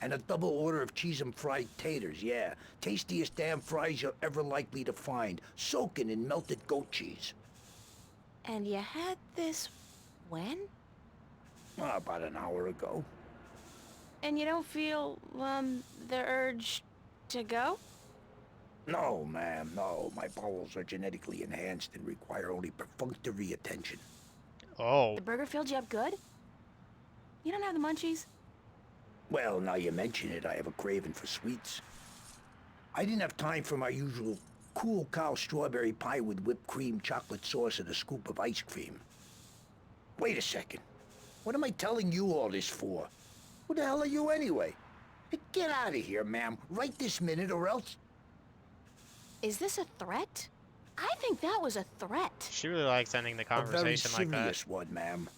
And a double order of cheese and fried taters, yeah. Tastiest damn fries you're ever likely to find. Soaking in melted goat cheese. And you had this when? About an hour ago. And you don't feel, the urge to go? No, ma'am, no. My bowels are genetically enhanced and require only perfunctory attention. Oh. The burger filled you up good? You don't have the munchies? Well, now you mention it, I have a craving for sweets. I didn't have time for my usual Cool Cow strawberry pie with whipped cream, chocolate sauce, and a scoop of ice cream. Wait a second. What am I telling you all this for? Who the hell are you anyway? Hey, get out of here, ma'am. Right this minute or else... Is this a threat? I think that was a threat. She really likes ending the A very conversation like that. serious one, ma'am.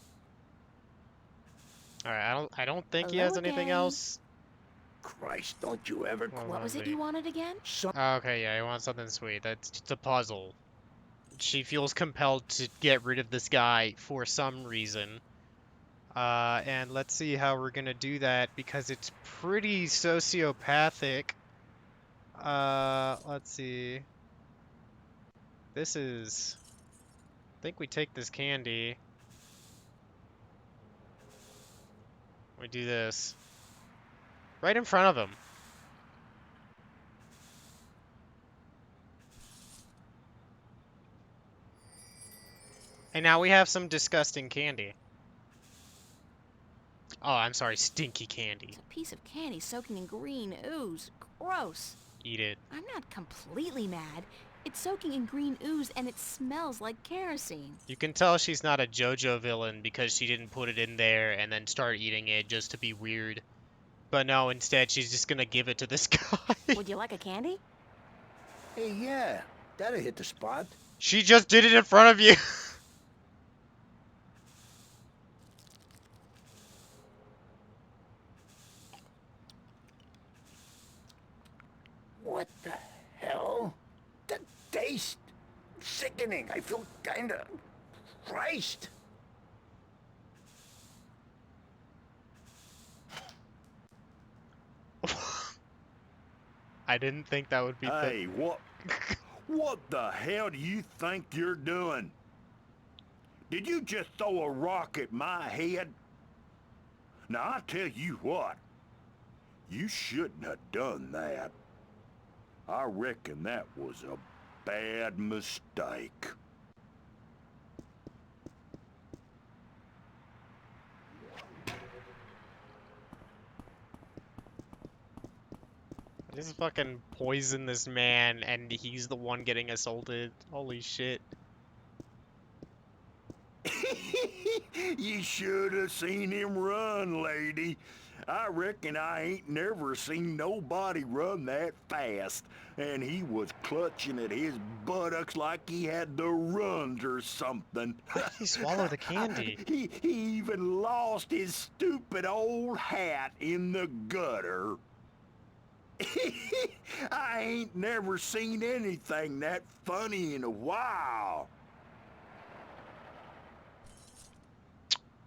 Alright, I don't think he Hello has anything again. else. Christ, don't you ever... Well, What was it lovely. you wanted again? Okay, yeah, he wants something sweet. That's just a puzzle. She feels compelled to get rid of this guy for some reason. And let's see how we're gonna do that because it's pretty sociopathic. Let's see. This is... I think we take this candy. We do this. Right in front of him. And now we have some disgusting candy. Oh, I'm sorry, stinky candy. It's a piece of candy soaking in green ooze. Gross. Eat it. I'm not completely mad. It's soaking in green ooze and it smells like kerosene. You can tell she's not a JoJo villain because she didn't put it in there and then start eating it just to be weird. But no, instead she's just gonna give it to this guy. Would you like a candy? Hey, yeah. That'll hit the spot. She just did it in front of you. What the hell? That taste... sickening. I feel kinda... Christ. I didn't think that would be Hey, what the hell do you think you're doing? Did you just throw a rock at my head? Now, I tell you what, you shouldn't have done that. I reckon that was a bad mistake. Just fucking poison this man, and he's the one getting assaulted. Holy shit. You should have seen him run, lady. I reckon I ain't never seen nobody run that fast. And he was clutching at his buttocks like he had the runs or something. Why did he swallow the candy? He even lost his stupid old hat in the gutter. I ain't never seen anything that funny in a while.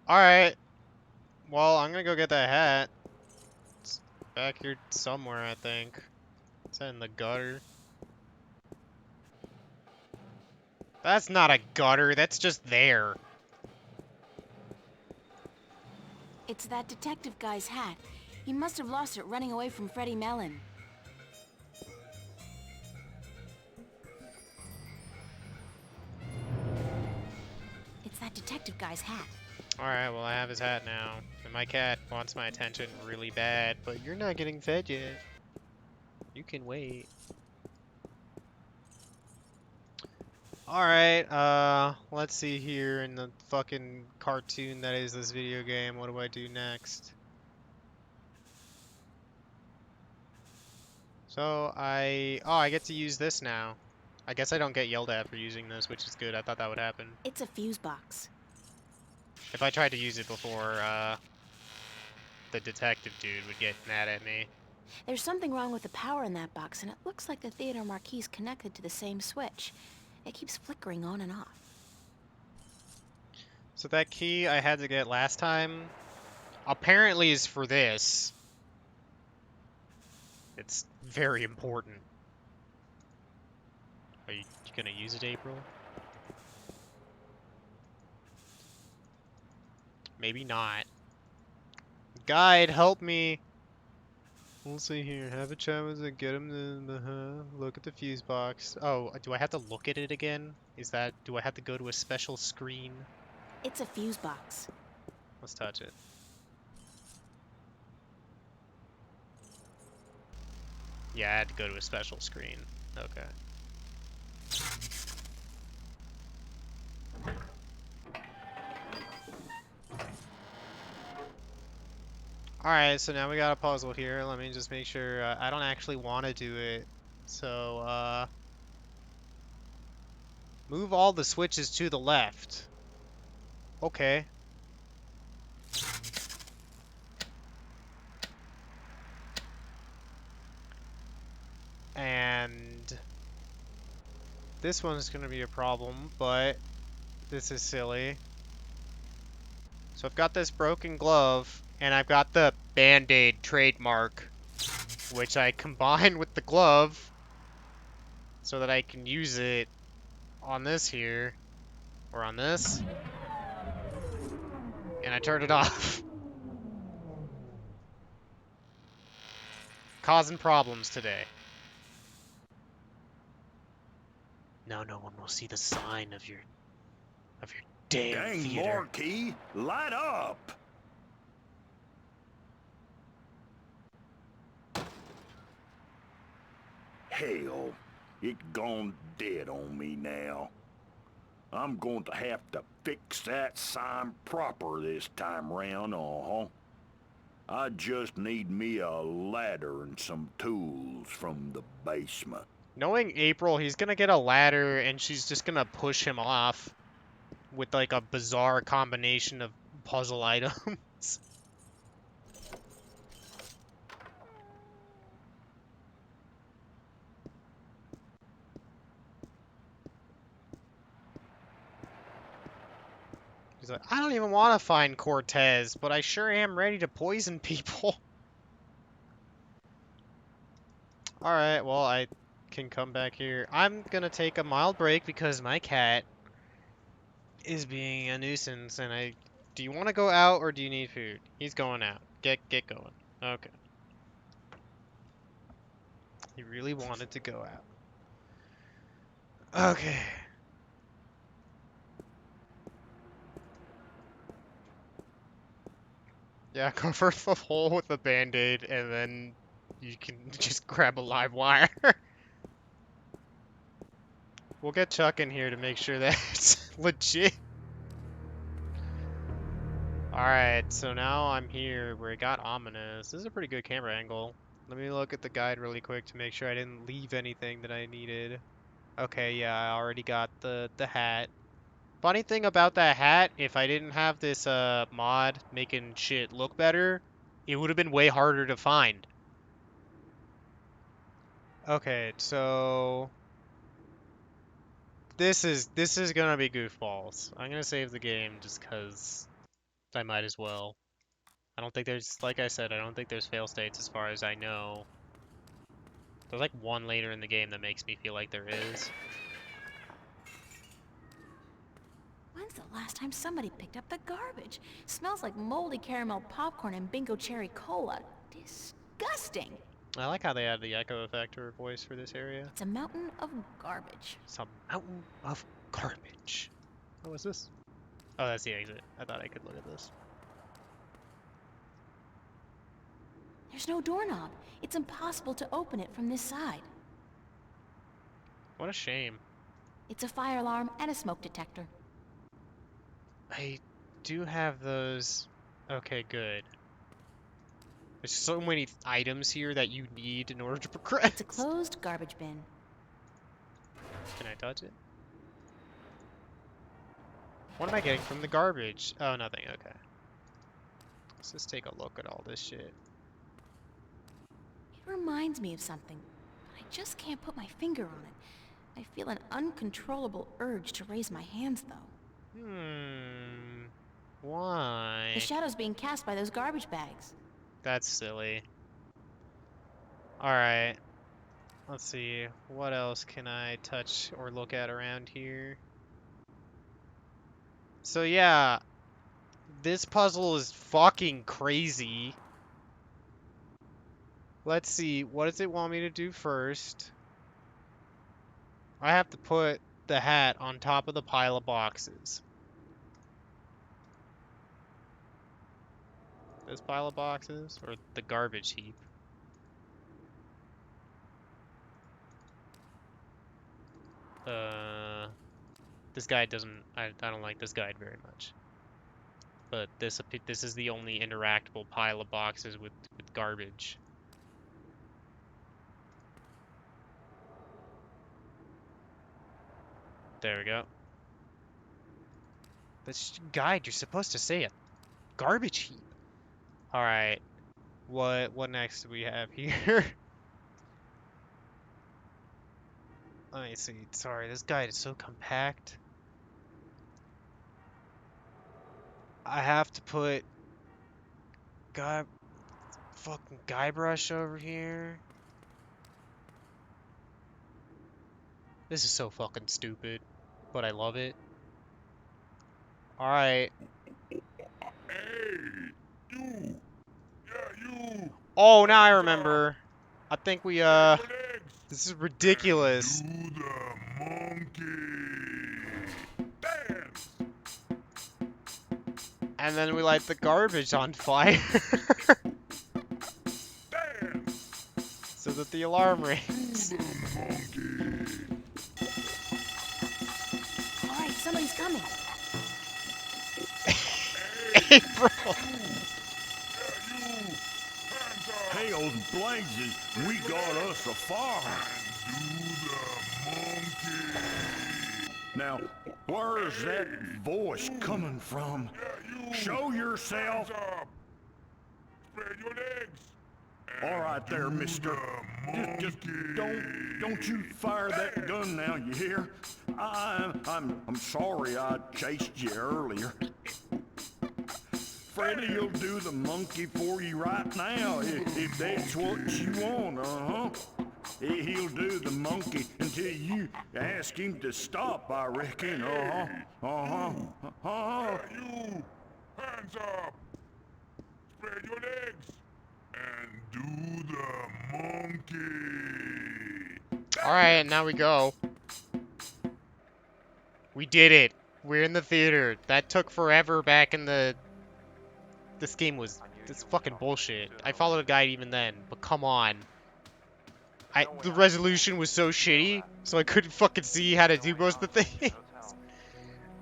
Alright. Well, I'm gonna go get that hat. It's back here somewhere, I think. It's in the gutter. That's not a gutter, that's just there. It's that detective guy's hat. He must have lost it running away from Freddie Mellon. It's that detective guy's hat. Alright, well I have his hat now. And my cat wants my attention really bad, but you're not getting fed yet. You can wait. Alright, let's see here in the fucking cartoon that is this video game. What do I do next? So I get to use this now. I guess I don't get yelled at for using this, which is good. I thought that would happen. It's a fuse box. If I tried to use it before, the detective dude would get mad at me. There's something wrong with the power in that box, and it looks like the theater marquee is connected to the same switch. It keeps flickering on and off. So that key I had to get last time apparently is for this. It's very important. Are you gonna use it, April? Maybe not. Guide, help me! We'll see here. Have a chat with it, get him to look at the fuse box. Oh, do I have to look at it again? Do I have to go to a special screen? It's a fuse box. Let's touch it. Yeah, I had to go to a special screen. Okay. Alright, so now we got a puzzle here. Let me just make sure. I don't actually want to do it. So, move all the switches to the left. Okay. And this one's going to be a problem, but this is silly. So I've got this broken glove, and I've got the Band-Aid trademark, which I combine with the glove so that I can use it on this here, or on this, and I turn it off. Causing problems today. Now no one will see the sign of your damn Dang, theater. Marquis, light up! Hell, it gone dead on me now. I'm going to have to fix that sign proper this time round, I just need me a ladder and some tools from the basement. Knowing April, he's gonna get a ladder and she's just gonna push him off with like a bizarre combination of puzzle items. He's like, I don't even want to find Cortez, but I sure am ready to poison people. Alright, well, I can come back here. I'm gonna take a mild break because my cat is being a nuisance, and do you want to go out or do you need food? He's going out. Get going. Okay. He really wanted to go out. Okay. Yeah, cover the hole with the band-aid and then you can just grab a live wire. We'll get Chuck in here to make sure that it's legit. Alright, so now I'm here where it got ominous. This is a pretty good camera angle. Let me look at the guide really quick to make sure I didn't leave anything that I needed. Okay, yeah, I already got the hat. Funny thing about that hat, if I didn't have this mod making shit look better, it would have been way harder to find. Okay, so this is gonna be goofballs. I'm gonna save the game just 'cause I might as well. I don't think there's, like I said, I don't think there's fail states as far as I know. There's like one later in the game that makes me feel like there is. When's the last time somebody picked up the garbage? Smells like moldy caramel popcorn and bingo cherry cola. Disgusting. I like how they add the echo effect to her voice for this area. It's a mountain of garbage. It's a mountain of garbage. What was this? Oh, that's the exit. I thought I could look at this. There's no doorknob. It's impossible to open it from this side. What a shame. It's a fire alarm and a smoke detector. I do have those. Okay, good. There's so many items here that you need in order to progress. It's a closed garbage bin. Can I touch it? What am I getting from the garbage? Oh, nothing. Okay. Let's just take a look at all this shit. It reminds me of something, but I just can't put my finger on it. I feel an uncontrollable urge to raise my hands, though. Why? The shadow's being cast by those garbage bags. That's silly. Alright. Let's see. What else can I touch or look at around here? So yeah. This puzzle is fucking crazy. Let's see. What does it want me to do first? I have to put the hat on top of the pile of boxes. This pile of boxes or the garbage heap? This guide doesn't, I don't like this guide very much. But this is the only interactable pile of boxes with garbage. There we go. This guide, you're supposed to say a garbage heap. Alright. What next do we have here? Let me see. Sorry, this guide is so compact. I have to put fucking Guybrush over here. This is so fucking stupid, but I love it. Alright. Hey, you. Yeah, you. Oh, now I remember. I think we, this is ridiculous. Do the monkey. Dance. And then we light the garbage on fire. Dance. So that the alarm rings. Alright, somebody's coming. April! Hails blazes, we got us a fire. Now, where's that voice coming from? Show yourself. Spread your legs. All right there, mister. Just don't you fire that gun now, you hear? I'm sorry I chased you earlier. Freddy'll do the monkey for you right now, if that's what you want, He'll do the monkey until you ask him to stop, I reckon, You, hands up, spread your legs, and do the monkey. Alright, now we go. We did it. We're in the theater. That took forever back in the... This game That's fucking bullshit. I followed a guide even then, but come on. The resolution was so shitty, so I couldn't fucking see how to do most of the things.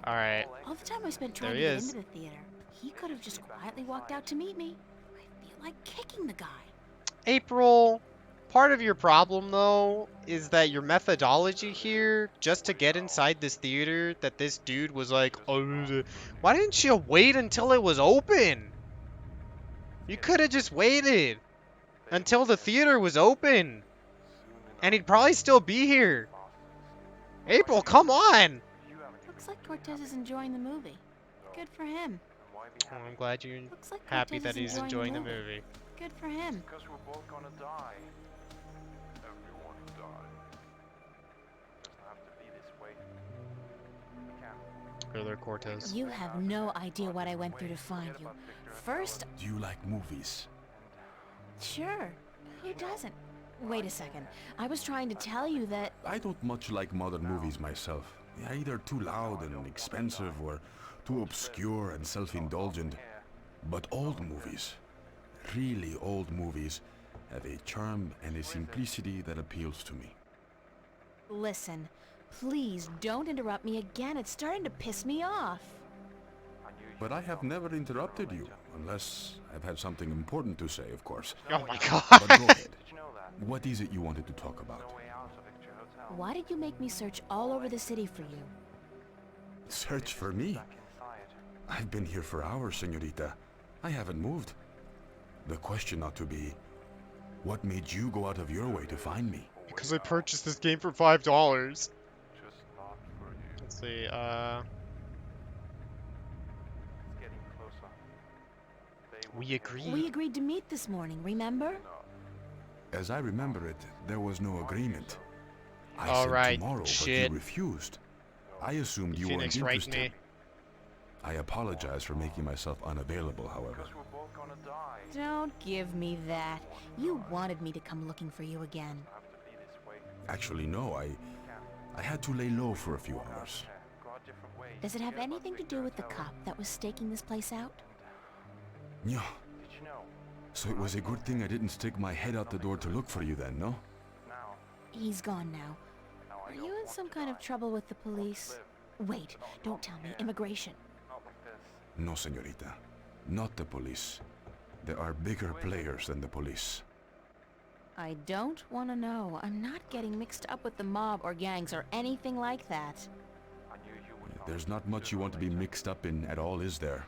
Alright, All the time I spent there trying to he get is. into the theater, he could have just quietly walked out to meet me. I feel like kicking the guy. April, part of your problem, though, is that your methodology here, just to get inside this theater, that this dude was like, oh, why didn't you wait until it was open? You could have just waited until the theater was open, and he'd probably still be here. April, come on! Looks like Cortez is enjoying the movie. Good for him. Oh, I'm glad you're Looks like happy Cortez that is he's enjoying the movie. Good for him. Because we're both gonna die. Everyone dies. Doesn't have to be this way. We can. Go there, Cortez. You have no idea what I went through to find you. First, Do you like movies? sure, who doesn't? Wait a second. I was trying to tell you that... I don't much like modern movies myself. They're either too loud and expensive or too obscure and self-indulgent. But old movies, really old movies, have a charm and a simplicity that appeals to me. Listen, please don't interrupt me again. It's starting to piss me off. But I have never interrupted you, unless I've had something important to say, of course. Oh my But god. go ahead. Did you know that? What is it you wanted to talk about? No way out of Victor Hotel. Why did you make me search all over the city for you? Search for me? Back inside. I've been here for hours, señorita. I haven't moved. The question ought to be, what made you go out of your way to find me? Because I purchased this game for $5. Just not for you. Let's see, It's getting closer. They will we get agreed. We agreed to meet this morning, remember? As I remember it, there was no agreement. I All said right, tomorrow, shit. but you refused. I assumed you Phoenix weren't right interested. me. I apologize for making myself unavailable, however. Because we're both gonna die. Don't give me that. You wanted me to come looking for you again. Have to be this way. Actually, no, I had to lay low for a few hours. Go a different way. Does it have Forget about anything to Victor do with the Hotel. cop that was staking this place out? Yeah, Did you know? so it was a good thing I didn't stick my head out the door to look for you then, no? Now, He's gone now. I Are don't you in want some to kind of die. trouble with the police? Wait, don't tell me. Immigration. Not like this. No, señorita. Not the police. There are bigger players than the police. I don't want to know. I'm not getting mixed up with the mob or gangs or anything like that. I knew you would not. There's not much you want to be mixed up in at all, is there?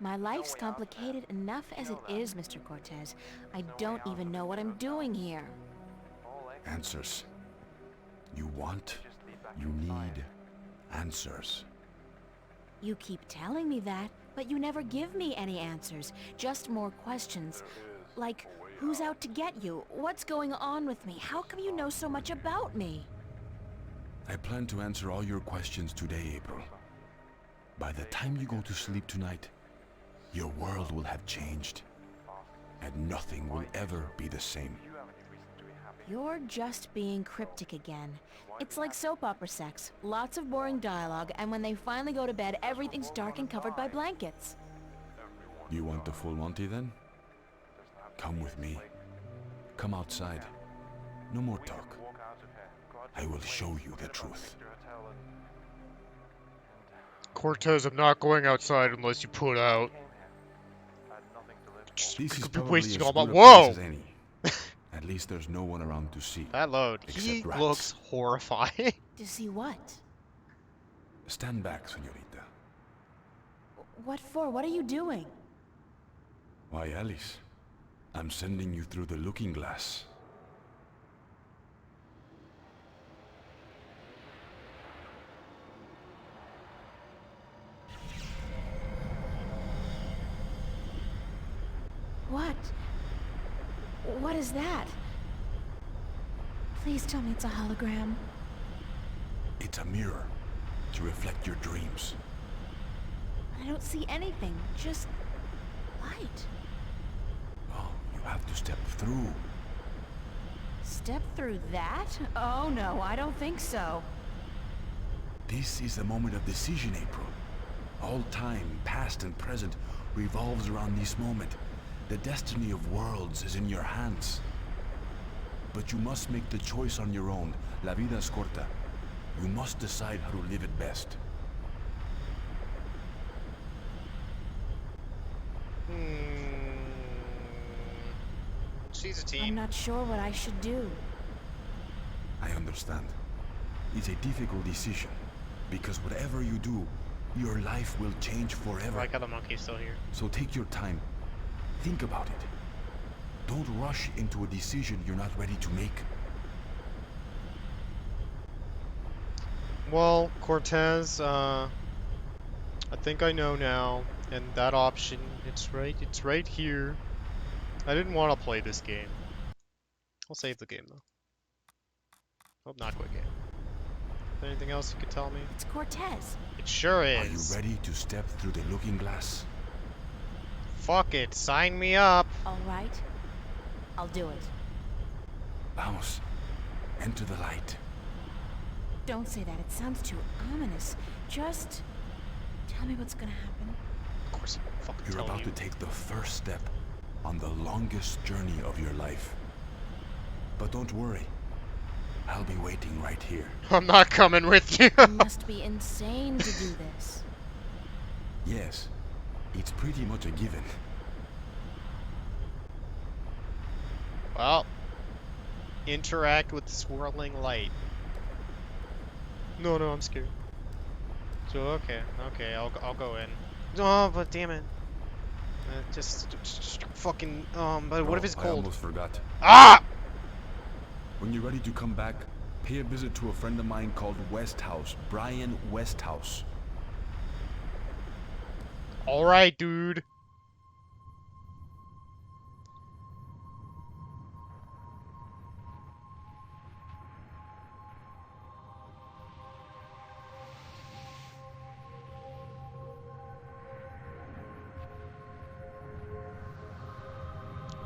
My life's complicated enough as it is, Mr. Cortez. I don't even know what I'm doing here. All exits Answers. You want, just lead back you inside. need answers. You keep telling me that, but you never give me any answers. Just more questions. Like, who's out to get you? What's going on with me? How come you know so much about me? I plan to answer all your questions today, April. By the time you go to sleep tonight, your world will have changed, and nothing will ever be the same. You have any reason to be happy? You're just being cryptic again. It's like soap opera sex. Lots of boring dialogue, and when they finally go to bed, everything's dark and covered by blankets. You want the full Monty then? Come with me. Come outside. No more talk. Walk out of here. Go a I different will way. show you the Forget about truth. Victor Hotel and Cortez, I'm not going outside unless you put out. came here. I had nothing to live for. Just, This we is could be probably wasting as all my. good a Whoa! place as any. At least there's no one around to see. That load. He Except rats. looks horrifying. To see what? Stand back, señorita. What for? What are you doing? Why, Alice? I'm sending you through the looking glass. What? What is that? Please tell me it's a hologram. It's a mirror to reflect your dreams. I don't see anything, just light. Oh, you have to step through. Step through that? Oh no, I don't think so. This is the moment of decision, April. All time, past and present, revolves around this moment. The destiny of worlds is in your hands. But you must make the choice on your own. La vida es corta. You must decide how to live it best. She's a I'm team. not sure what I should do. I understand. It's a difficult decision. Because whatever you do, your life will change I forever. like how the monkey's still here. So take your time. Think about it. Don't rush into a decision you're not ready to make. Well, Cortez, I think I know now. And that option, it's right here. I didn't want to play this game. I'll save the game though. Hope not quit game. Is there anything else you could tell me? It's Cortez. It sure Are you is. ready to step through the looking glass? Fuck it, sign me up. All right. I'll do it. Vamos. Enter the light. Don't say that. It sounds too ominous. Just tell me what's gonna happen. Of course, I'm fucking You're telling about you. to take the first step on the longest journey of your life. But don't worry. I'll be waiting right here. I'm not coming with you. You must be insane to do this. Yes, it's pretty much a given. Well, interact with the swirling light. No, I'm scared. So okay, I'll go in. Oh, but damn it. Just fucking but what if it's I cold? almost forgot. Ah! When you're ready to come back, pay a visit to a friend of mine called Westhouse, Brian Westhouse. All right, dude.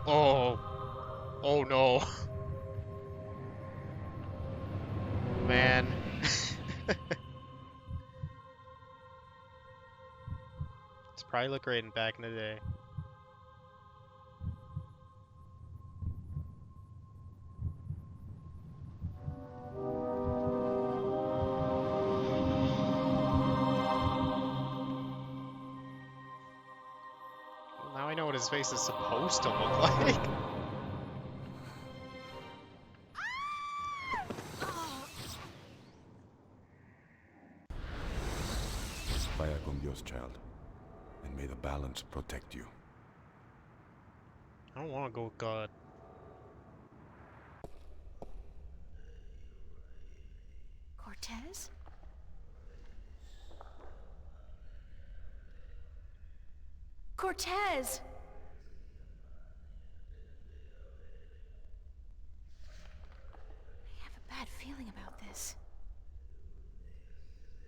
Oh. Oh no. Man. It's probably looked great back in the day. Well, now I know what his face is supposed to look like. Vaya con Dios, child. And may the balance protect you. I don't want to go with God. Cortez? Cortez! I have a bad feeling about this.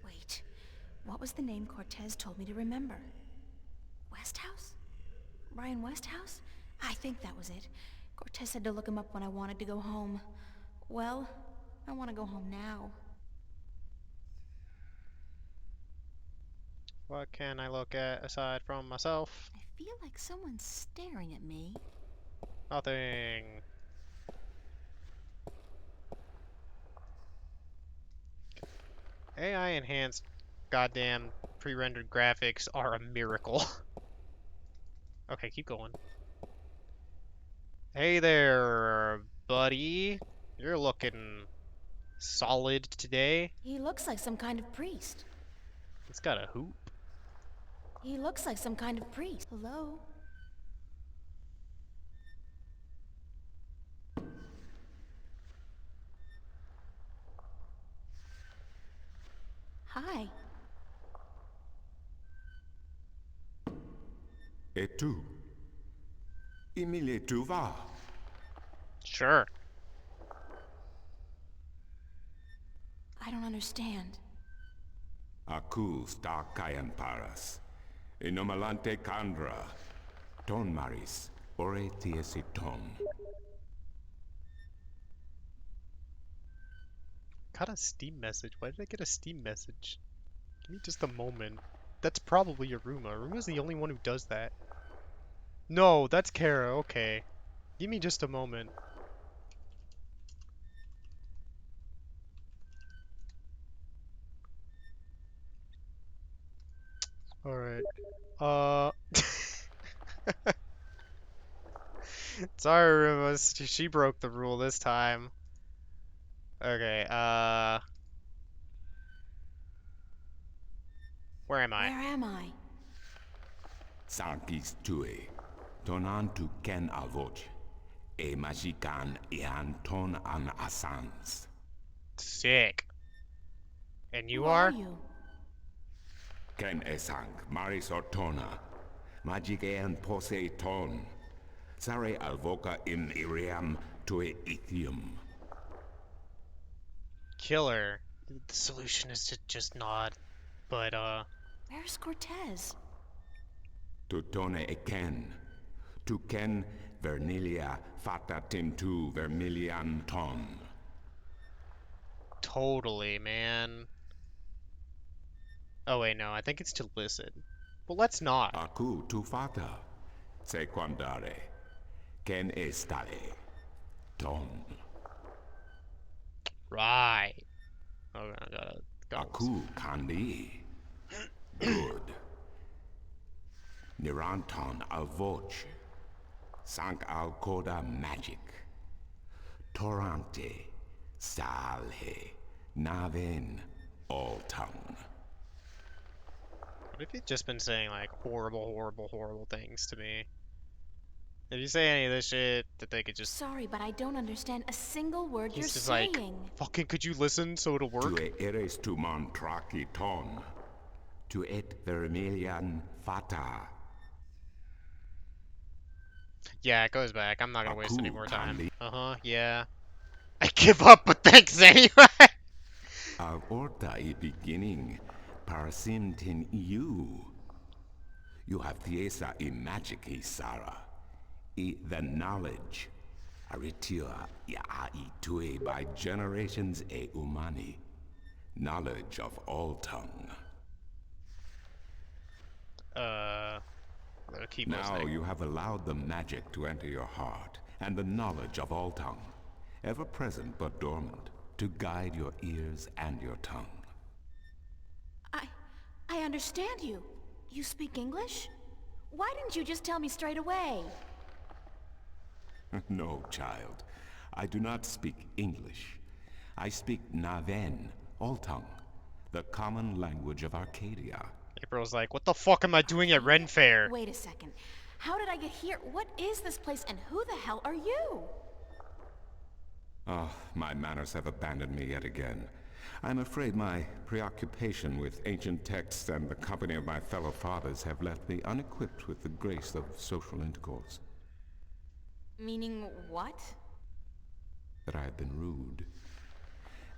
Wait, what was the name Cortez told me to remember? Westhouse? Brian Westhouse? I think that was it. Cortez said to look him up when I wanted to go home. Well, I want to go home now. What can I look at aside from myself? I feel like someone's staring at me. Nothing. AI enhanced goddamn pre-rendered graphics are a miracle. Okay, keep going. Hey there, buddy. You're looking solid today. He looks like some kind of priest. It's got a hoop. He looks like some kind of priest. Hello? Hi. Et tu? Emile, tu vas? Sure. I don't understand. Acus ta cayan paras. Inomalante candra. Ton maris. Ore tiesiton. Got a Steam message. Why did I get a Steam message? Give me just a moment. That's probably Aruma. Aruma's the only one who does that. No, that's Kara. Okay. Give me just a moment. Alright. Uh... Sorry, Rimas. She broke the rule this time. Okay, where am I? Where am I? Sarkis tue. Tonan tu ken avoch. E majikan ian ton an asans. Sick. And you Who are are? you? Ken esang maris ortona. Magic ean pose ton. Sare alvoca im iriam tue ithium. Killer. The solution is to just nod. But, Where's Cortez? Tu tone e ken. Tu ken vernilia fata tintu vermilian ton. totally, man. Oh, wait, no. I think it's to listen. Well, let's not. Aku tu fata. Se quandare. Ken estare. Ton. Right. Oh, I gotta go. Aku kandi. Good. Niranton avoch. Sank al koda magic. Torante. Salhe. Naven. All tongue. What if you've just been saying, like, horrible, horrible, horrible things to me? If you say any of this shit, that they could just... Sorry, but I don't understand a single word you're He's just saying. like, fucking could you listen so it'll work? Tu eres tu mantraki ton. Tu et vermilian fata. Yeah, it goes back. I'm not gonna waste any Aku more time. kandi. Uh-huh, yeah. I give up, but thanks anyway! Al orta I beginning. Parasim tin you. You have thiesa I magic I Sara. I the knowledge. Aritua ya I tue by generations e umani. Knowledge of all tongue. Keep Now listening. you have allowed the magic to enter your heart, and the knowledge of all tongue, ever present but dormant, to guide your ears and your tongue. I understand you. You speak English? Why didn't you just tell me straight away? No, child. I do not speak English. I speak Naven, all tongue, the common language of Arcadia. April's like, what the fuck am I doing at Ren Fair? Wait a second. How did I get here? What is this place and who the hell are you? Oh, my manners have abandoned me yet again. I'm afraid my preoccupation with ancient texts and the company of my fellow fathers have left me unequipped with the grace of social intercourse. Meaning what? That I have been rude.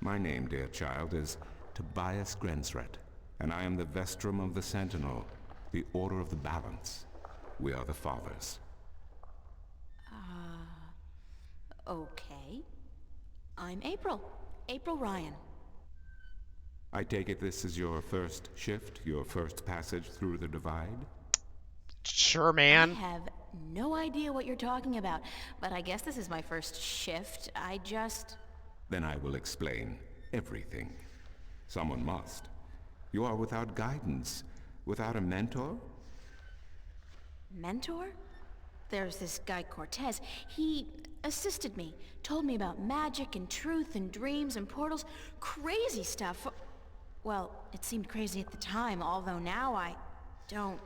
My name, dear child, is Tobias Grensret, and I am the Vestrum of the Sentinel, the Order of the Balance. We are the Fathers. Okay. I'm April. April Ryan. I take it this is your first shift, your first passage through the divide? Sure, I man. have no idea what you're talking about, but I guess this is my first shift. Then I will explain everything. Someone must. You are without guidance, without a mentor? Mentor? There's this guy Cortez. He assisted me, told me about magic and truth and dreams and portals. Crazy stuff. Well, it seemed crazy at the time, although now I don't...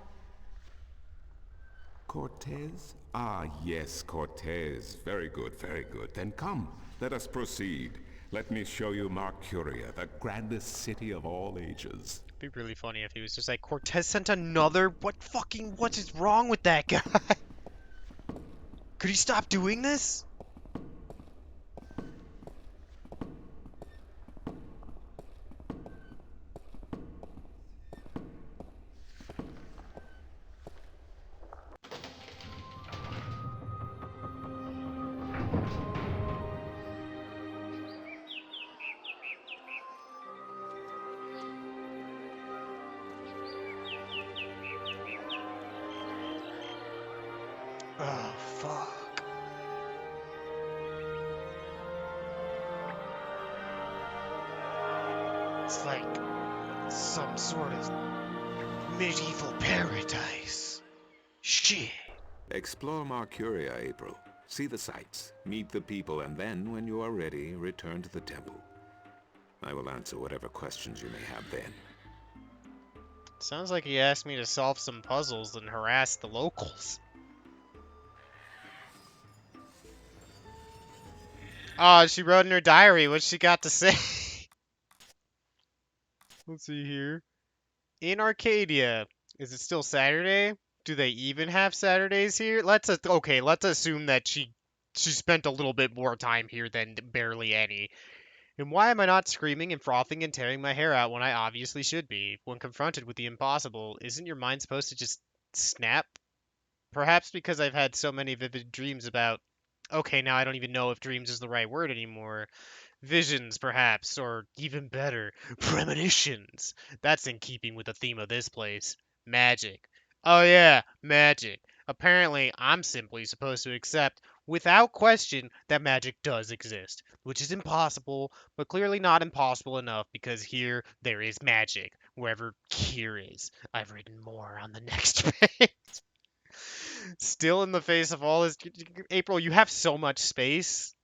Cortez? Ah, yes, Cortez. Very good, very good. Then come, let us proceed. Let me show you Mercuria, the grandest city of all ages. It'd be really funny if he was just like, Cortez sent another? What is wrong with that guy? Could he stop doing this? It's like some sort of medieval paradise. Shit. Explore Marcuria, April. See the sights, meet the people, and then, when you are ready, return to the temple. I will answer whatever questions you may have then. Sounds like he asked me to solve some puzzles and harass the locals. Oh, she wrote in her diary what she got to say. Let's see here. In Arcadia, is it still Saturday? Do they even have Saturdays here? Let's assume that she spent a little bit more time here than barely any. And why am I not screaming and frothing and tearing my hair out when I obviously should be? When confronted with the impossible, isn't your mind supposed to just snap? Perhaps because I've had so many vivid dreams about... Okay, now I don't even know if dreams is the right word anymore. Visions, perhaps, or even better, premonitions. That's in keeping with the theme of this place. Magic. Oh yeah, magic. Apparently, I'm simply supposed to accept, without question, that magic does exist, which is impossible, but clearly not impossible enough because here there is magic, wherever here is. I've written more on the next page. Still in the face of all this, April, you have so much space.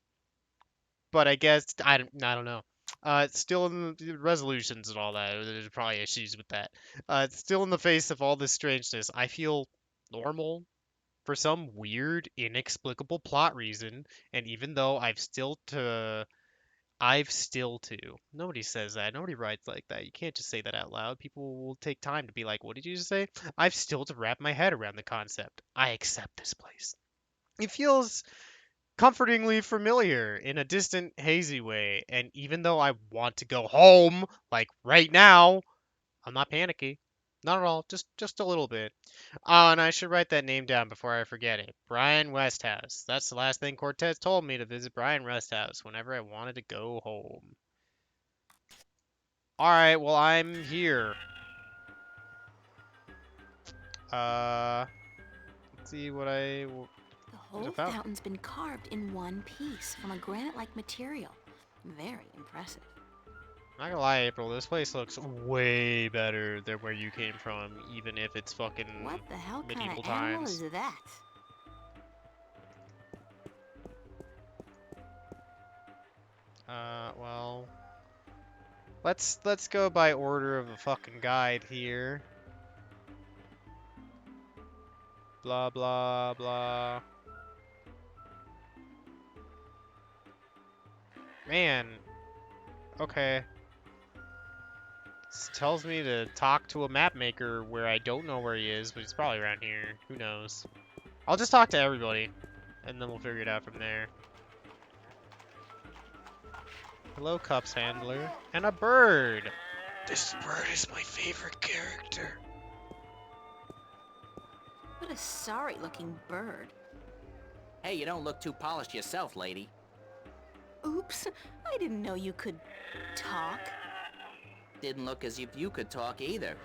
But I guess I don't know. It's still in the resolutions and all that. There's probably issues with that. It's still in the face of all this strangeness. I feel normal for some weird, inexplicable plot reason. And even though I've still to. Nobody says that. Nobody writes like that. You can't just say that out loud. People will take time to be like, what did you just say? I've still to wrap my head around the concept. I accept this place. It feels comfortingly familiar in a distant, hazy way, and even though I want to go home, like right now, I'm not panicky. Not at all, just a little bit. Oh, and I should write that name down before I forget it. Brian Westhouse. That's the last thing Cortez told me, to visit Brian Westhouse whenever I wanted to go home. Alright, well, I'm here. Let's see what The there's a whole fountain. fountain's been carved in one piece from a granite-like material. Very impressive. Not gonna lie, April, this place looks way better than where you came from, even if it's fucking What the hell kind medieval of animal times. is that? Well, let's go by order of the fucking guide here. Blah blah blah. Man, okay. This tells me to talk to a map maker where I don't know where he is, but he's probably around here. Who knows? I'll just talk to everybody, and then we'll figure it out from there. Hello, Cups Handler. And a bird! This bird is my favorite character. What a sorry-looking bird. Hey, you don't look too polished yourself, lady. Oops, I didn't know you could talk. Didn't look as if you could talk either.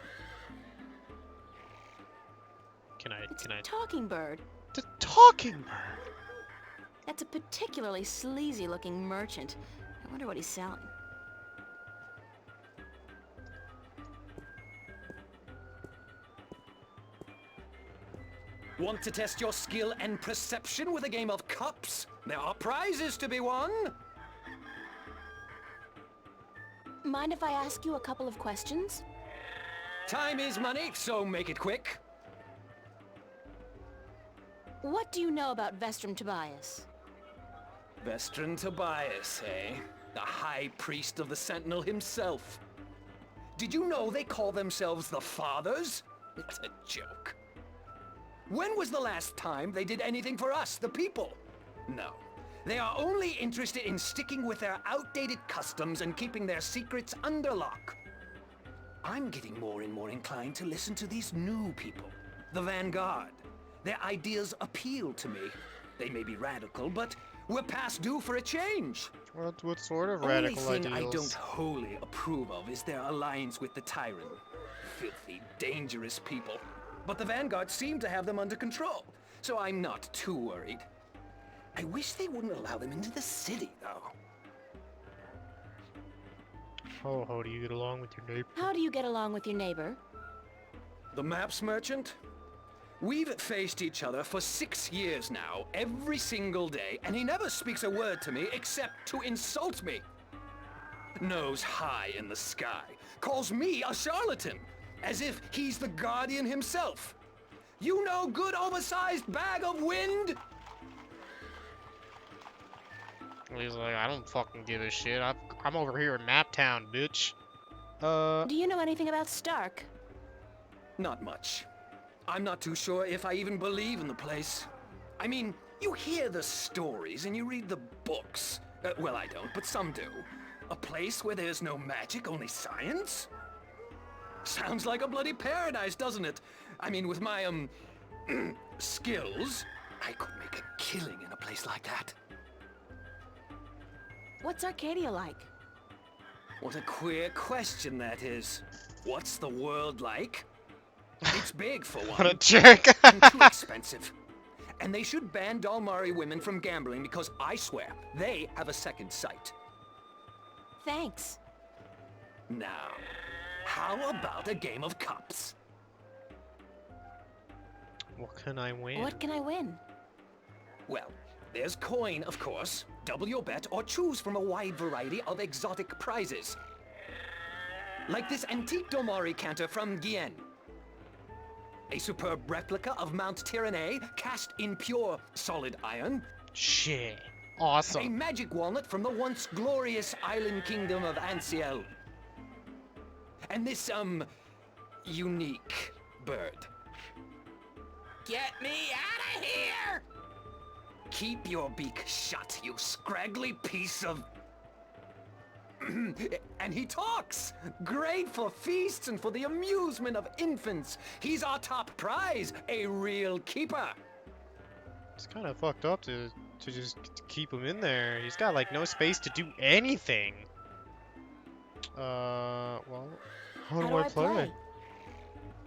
Can I? Talking bird. The talking bird! That's a particularly sleazy-looking merchant. I wonder what he's selling. Want to test your skill and perception with a game of cups? There are prizes to be won. Mind if I ask you a couple of questions? Time is money, so make it quick. What do you know about Vestrum Tobias? Vestron Tobias, eh? The High Priest of the Sentinel himself. Did you know they call themselves the Fathers? It's a joke. When was the last time they did anything for us, the people? No. They are only interested in sticking with their outdated customs and keeping their secrets under lock. I'm getting more and more inclined to listen to these new people, the Vanguard. Their ideas appeal to me. They may be radical, but we're past due for a change. What sort of radical Only thing ideals? I don't wholly approve of is their alliance with the Tyrant. Filthy, dangerous people. But the Vanguard seem to have them under control, so I'm not too worried. I wish they wouldn't allow them into the city, though. How do you get along with your neighbor? How do you get along with your neighbor? The maps merchant? We've faced each other for 6 years now, every single day, and he never speaks a word to me except to insult me. Nose high in the sky, calls me a charlatan, as if he's the guardian himself. You no good oversized bag of wind? He's like, I don't fucking give a shit. I'm over here in Map Town, bitch. Do you know anything about Stark? Not much. I'm not too sure if I even believe in the place. I mean, you hear the stories and you read the books. Well, I don't, but some do. A place where there's no magic, only science? Sounds like a bloody paradise, doesn't it? I mean, with my, skills, I could make a killing in a place like that. What's Arcadia like? What a queer question that is. What's the world like? It's big, for one. What a jerk. And too expensive. And they should ban Dalmari women from gambling because I swear, they have a second sight. Thanks. Now, how about a game of cups? What can I win? What can I win? Well, there's coin, of course. Double your bet or choose from a wide variety of exotic prizes. Like this antique Domari canter from Guyenne. A superb replica of Mount Tyranny cast in pure solid iron. Shit. A Awesome. magic walnut from the once glorious island kingdom of Anciel. And this, unique bird. Get me out of here! Keep your beak shut, you scraggly piece of... And he talks! Great for feasts and for the amusement of infants. He's our top prize, a real keeper. It's kind of fucked up to just keep him in there. He's got like no space to do anything. Well, how do I play?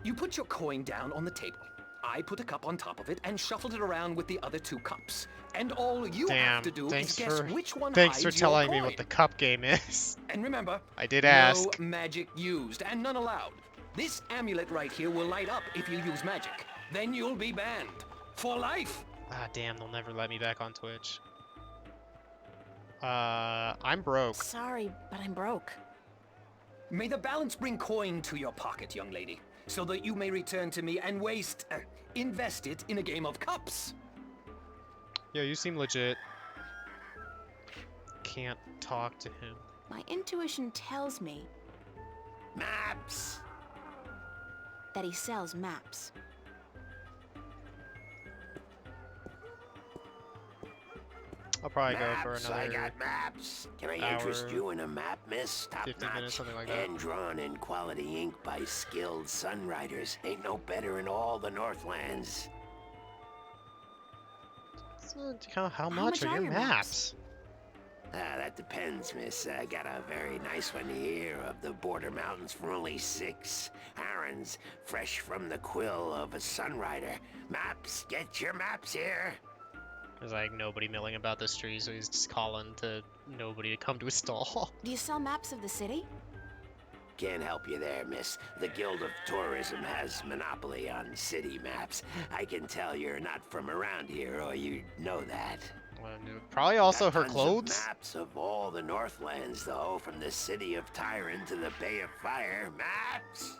You put your coin down on the table. I put a cup on top of it and shuffled it around with the other two cups. And all you have to do is guess which one Thanks hides for telling your me coin. what the cup game is. And remember, I did no ask. magic used and none allowed. This amulet right here will light up if you use magic. Then you'll be banned. For life. Ah, damn, they'll never let me back on Twitch. I'm broke. Sorry, but I'm broke. May the balance bring coin to your pocket, young lady, so that you may return to me and invest it in a game of cups. Yeah, you seem legit. Can't talk to him. My intuition tells me Maps! that he sells maps. I'll probably go for Maps, another I got maps. Can I hour, interest you in a map, miss? Top 50 notch. minutes, something like that. Hand drawn in quality ink by skilled sunwriters. Ain't no better in all the Northlands. How much are your maps? That depends, miss. I got a very nice one here of the border mountains for only 6. Aaron's fresh from the quill of a sunwriter. Maps, get your maps here. There's like nobody milling about this tree, so he's just calling to nobody to come to his stall. Do you sell maps of the city? Can't help you there, miss. The Guild of Tourism has monopoly on city maps. I can tell you're not from around here, or you'd know that. Probably also Got her tons clothes. Of maps of all the Northlands, though, from the city of Tyron to the Bay of Fire. Maps!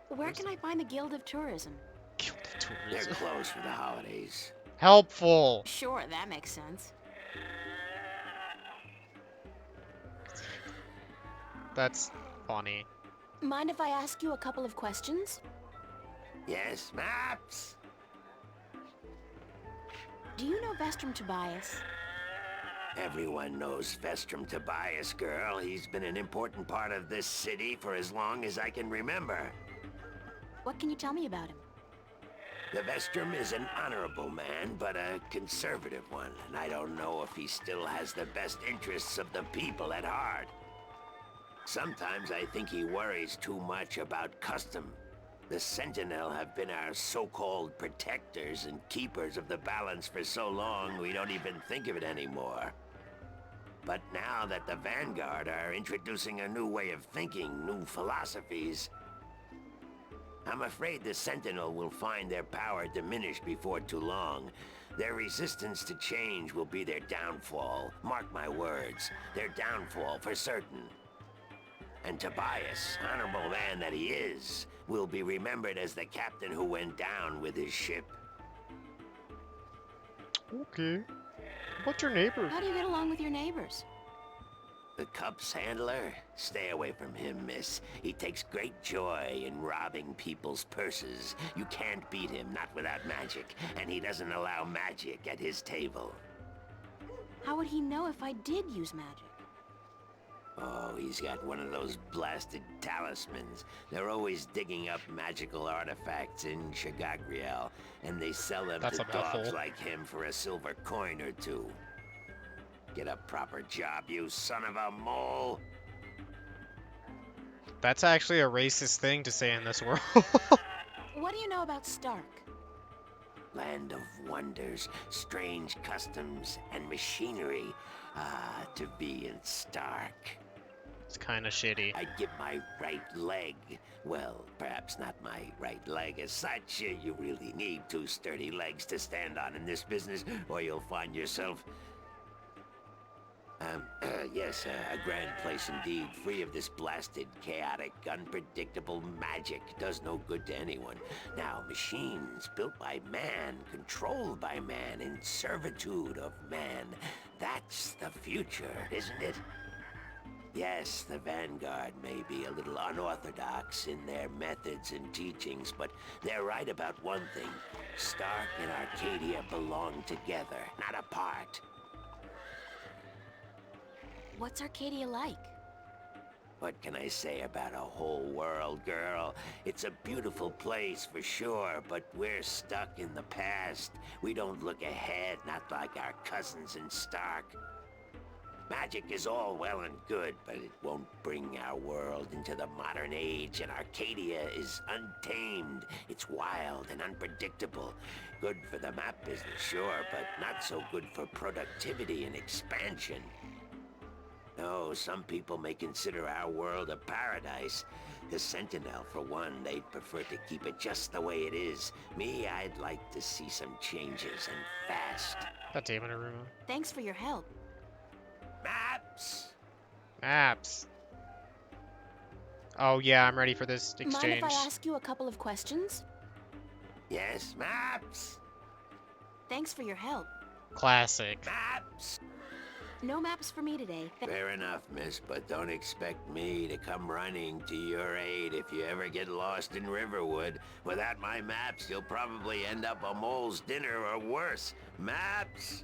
Where can I find the Guild of Tourism? Guild of They're Tourism. closed for the holidays. Helpful. Sure, that makes sense. That's funny. Mind if I ask you a couple of questions? Yes, maps! Do you know Vestrum Tobias? Everyone knows Vestrum Tobias, girl. He's been an important part of this city for as long as I can remember. What can you tell me about him? The Vestrum is an honorable man, but a conservative one, and I don't know if he still has the best interests of the people at heart. Sometimes I think he worries too much about custom. The Sentinel have been our so-called protectors and keepers of the balance for so long we don't even think of it anymore. But now that the Vanguard are introducing a new way of thinking, new philosophies, I'm afraid the Sentinel will find their power diminish before too long. Their resistance to change will be their downfall. Mark my words, their downfall for certain. And Tobias, honorable man that he is, will be remembered as the captain who went down with his ship. Okay. What's your neighbor? How do you get along with your neighbors? The Cups handler? Stay away from him, miss. He takes great joy in robbing people's purses. You can't beat him, not without magic. And he doesn't allow magic at his table. How would he know if I did use magic? Oh, he's got one of those blasted talismans. They're always digging up magical artifacts in Shagagriel, and they sell them That's to a mouthful. dogs like him for a silver coin or two. Get a proper job, you son of a mole! That's actually a racist thing to say in this world. What do you know about Stark? Land of wonders, strange customs, and machinery. Ah, to be in Stark. It's kind of shitty. I'd give my right leg. Well, perhaps not my right leg as such. You really need two sturdy legs to stand on in this business, or you'll find yourself... yes, a grand place indeed, free of this blasted, chaotic, unpredictable magic. Does no good to anyone. Now, machines built by man, controlled by man, in servitude of man. That's the future, isn't it? Yes, the Vanguard may be a little unorthodox in their methods and teachings, but they're right about one thing. Stark and Arcadia belong together, not apart. What's Arcadia like? What can I say about a whole world, girl? It's a beautiful place for sure, but we're stuck in the past. We don't look ahead, not like our cousins in Stark. Magic is all well and good, but it won't bring our world into the modern age, and Arcadia is untamed. It's wild and unpredictable. Good for the map business, sure, but not so good for productivity and expansion. No, some people may consider our world a paradise. The Sentinel, for one, they'd prefer to keep it just the way it is. Me, I'd like to see some changes, and fast. God damn it, Aruma. Thanks for your help. Maps! Maps. Oh yeah, I'm ready for this Mind exchange. if I ask you a couple of questions? Yes, maps! Thanks for your help. Classic. Maps! No maps for me today. Fair enough, miss, but don't expect me to come running to your aid if you ever get lost in Riverwood. Without my maps, you'll probably end up a mole's dinner or worse. Maps!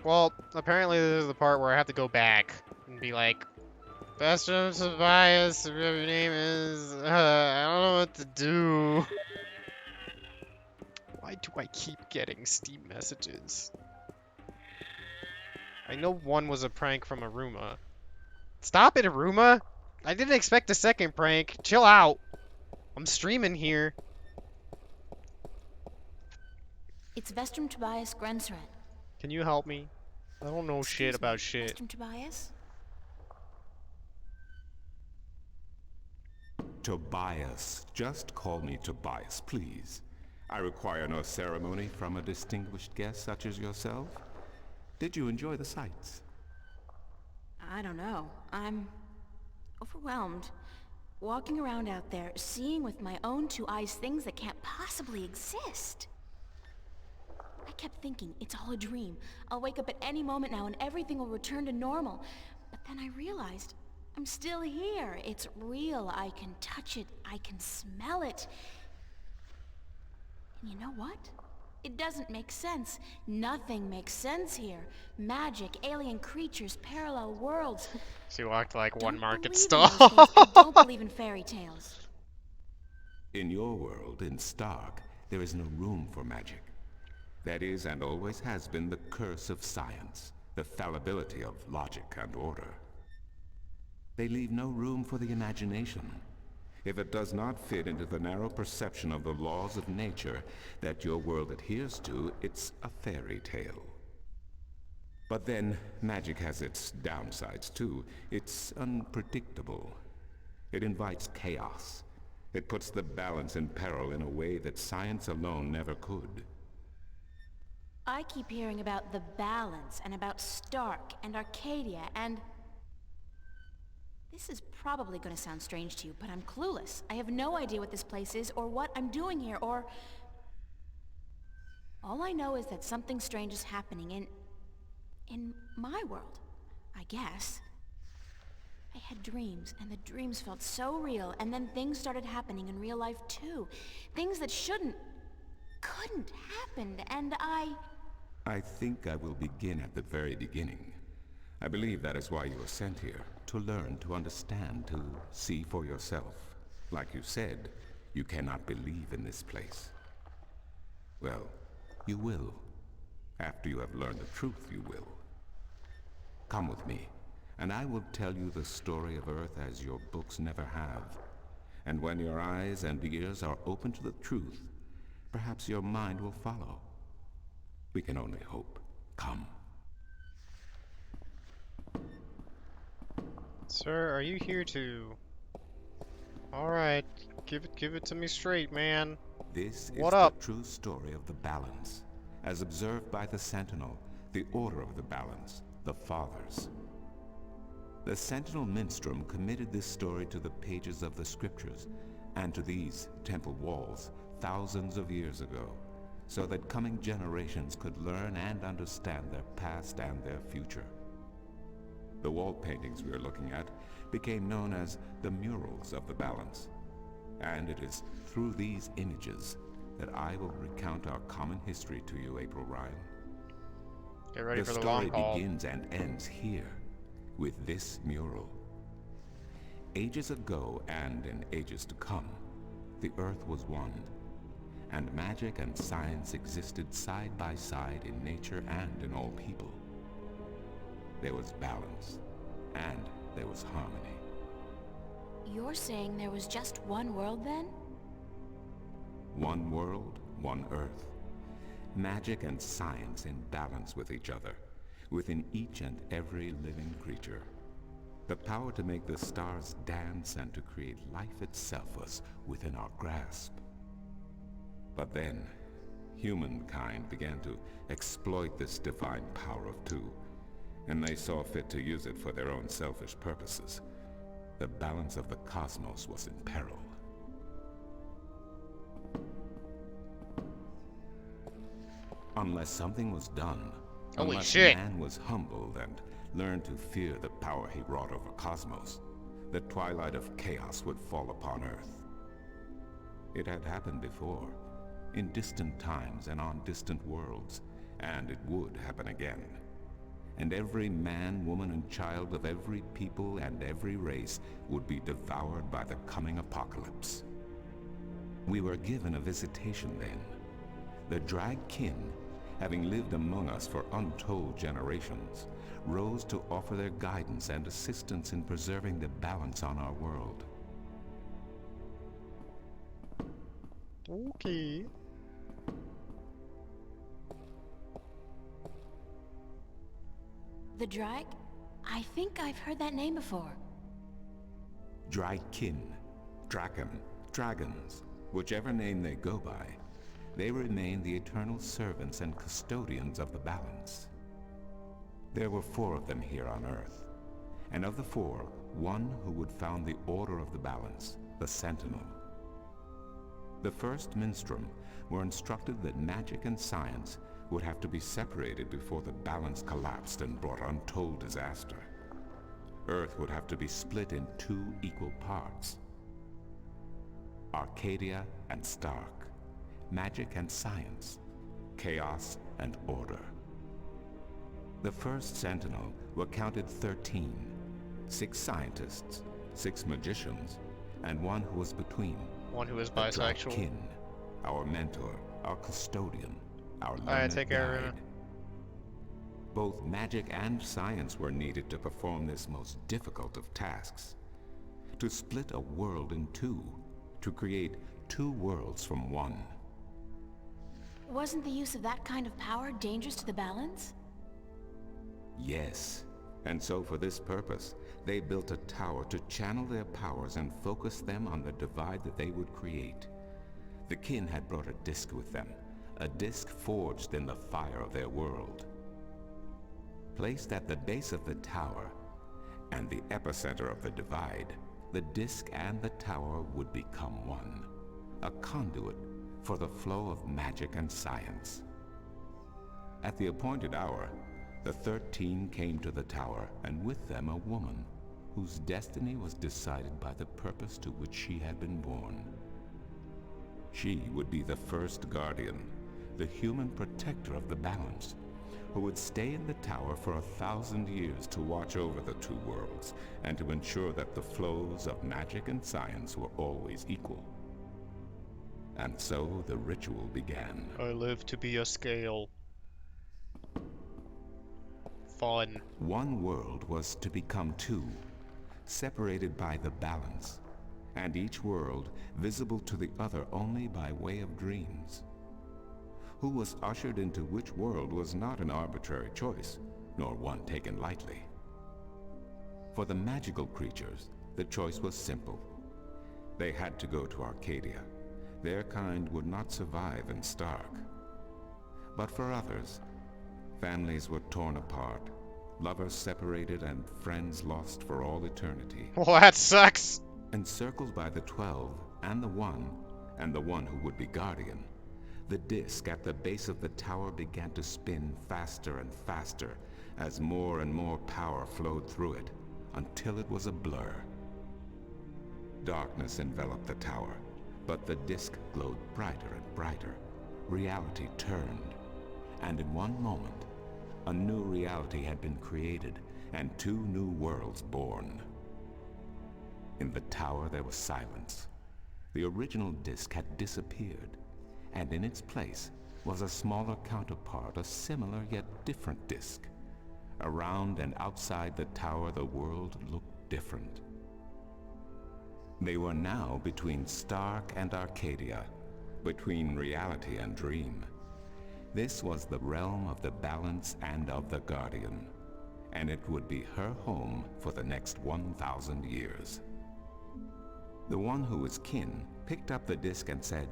Well, apparently this is the part where I have to go back and be like, Best of Tobias, whatever your name is, I don't know what to do. Why do I keep getting Steam messages? I know one was a prank from Aruma. Stop it, Aruma! I didn't expect a second prank. Chill out. I'm streaming here. It's Vestrum Tobias Grensred. Can you help me? I don't know shit about shit. Vestrum Tobias? Tobias. Just call me Tobias, please. I require no ceremony from a distinguished guest such as yourself. Did you enjoy the sights? I don't know. I'm overwhelmed. Walking around out there, seeing with my own two eyes things that can't possibly exist. I kept thinking, it's all a dream. I'll wake up at any moment now and everything will return to normal. But then I realized, I'm still here. It's real. I can touch it. I can smell it. And you know what? It doesn't make sense. Nothing makes sense here. Magic, alien creatures, parallel worlds. She walked like one Don't market believe in stall. those things. I don't believe in fairy tales. In your world, in Stark, there is no room for magic. That is, and always has been, the curse of science, the fallibility of logic and order. They leave no room for the imagination. If it does not fit into the narrow perception of the laws of nature that your world adheres to, it's a fairy tale. But then, magic has its downsides too. It's unpredictable. It invites chaos. It puts the balance in peril in a way that science alone never could. I keep hearing about the balance and about Stark and Arcadia and... This is probably gonna sound strange to you, but I'm clueless. I have no idea what this place is or what I'm doing here or... All I know is that something strange is happening in my world, I guess. I had dreams, and the dreams felt so real, and then things started happening in real life too. Things that couldn't happen, and I think I will begin at the very beginning. I believe that is why you were sent here, to learn, to understand, to see for yourself. Like you said, you cannot believe in this place. Well, you will. After you have learned the truth, you will. Come with me, and I will tell you the story of Earth as your books never have. And when your eyes and ears are open to the truth, perhaps your mind will follow. We can only hope. Come. Sir, are you here to... Alright, give it to me straight, man. This What is up? the true story of the balance, as observed by the Sentinel, the Order of the Balance, the Fathers. The Sentinel Minstrom committed this story to the pages of the scriptures, and to these temple walls, thousands of years ago, so that coming generations could learn and understand their past and their future. The wall paintings we are looking at became known as the murals of the balance, and it is through these images that I will recount our common history to you, April Ryan. Get ready for the story long haul. begins and ends here, with this mural. Ages ago and in ages to come, the Earth was one, and magic and science existed side by side in nature and in all people. There was balance, and there was harmony. you're saying there was just one world then? One world, one Earth. Magic and science in balance with each other, within each and every living creature. The power to make the stars dance and to create life itself was within our grasp. But then, humankind began to exploit this divine power of two, and they saw fit to use it for their own selfish purposes. The balance of the cosmos was in peril. Unless something was done, Holy unless shit. man was humbled and learned to fear the power he wrought over cosmos, the twilight of chaos would fall upon Earth. It had happened before, in distant times and on distant worlds, and it would happen again. And every man, woman, and child of every people and every race would be devoured by the coming apocalypse. We were given a visitation then. The Drag Kin, having lived among us for untold generations, rose to offer their guidance and assistance in preserving the balance on our world. Okay. The Drag? I think I've heard that name before. Drag Kin, Draken, Dragons, whichever name they go by, they remain the eternal servants and custodians of the balance. There were 4 of them here on Earth, and of the 4, one who would found the Order of the Balance, the Sentinel. The first Minstrom were instructed that magic and science would have to be separated before the balance collapsed and brought untold disaster. Earth would have to be split in 2 equal parts. Arcadia and Stark, magic and science, chaos and order. The first Sentinel were counted 13, 6 scientists, 6 magicians, and one who was between. One who is The bisexual. Kin, our mentor, our custodian, our Alright, learned take care, guide. Both magic and science were needed to perform this most difficult of tasks. To split a world in two, to create two worlds from one. Wasn't the use of that kind of power dangerous to the balance? Yes, and so for this purpose, they built a tower to channel their powers and focus them on the divide that they would create. The kin had brought a disk with them, a disk forged in the fire of their world. Placed at the base of the tower and the epicenter of the divide, the disk and the tower would become one, a conduit for the flow of magic and science. At the appointed hour, the 13 came to the tower, and with them a woman whose destiny was decided by the purpose to which she had been born. She would be the first guardian, the human protector of the balance, who would stay in the tower for 1,000 years to watch over the two worlds and to ensure that the flows of magic and science were always equal. And so the ritual began. I live to be a scale. Fun. One world was to become two, separated by the balance, and each world visible to the other only by way of dreams. Who was ushered into which world was not an arbitrary choice, nor one taken lightly. For the magical creatures, the choice was simple. They had to go to Arcadia. Their kind would not survive in Stark. But for others, families were torn apart, lovers separated, and friends lost for all eternity. Well, that sucks! Encircled by the 12 and the one who would be guardian, the disk at the base of the tower began to spin faster and faster as more and more power flowed through it, until it was a blur. Darkness enveloped the tower, but the disk glowed brighter and brighter. Reality turned, and in one moment, a new reality had been created and two new worlds born. In the tower there was silence. The original disk had disappeared, and in its place was a smaller counterpart, a similar yet different disk. Around and outside the tower, the world looked different. They were now between Stark and Arcadia, between reality and dream. This was the realm of the balance and of the Guardian, and it would be her home for the next 1,000 years. The one who was kin picked up the disk and said,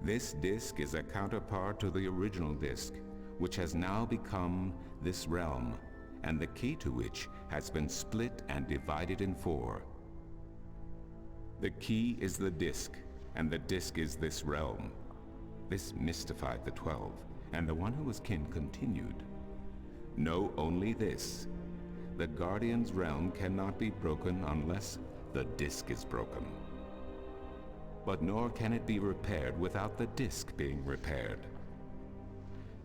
"This disk is a counterpart to the original disk, which has now become this realm, and the key to which has been split and divided in 4. The key is the disk, and the disk is this realm." This mystified the 12, and the one who was kin continued, "Know only this. The Guardian's realm cannot be broken unless the disk is broken. But nor can it be repaired without the disk being repaired.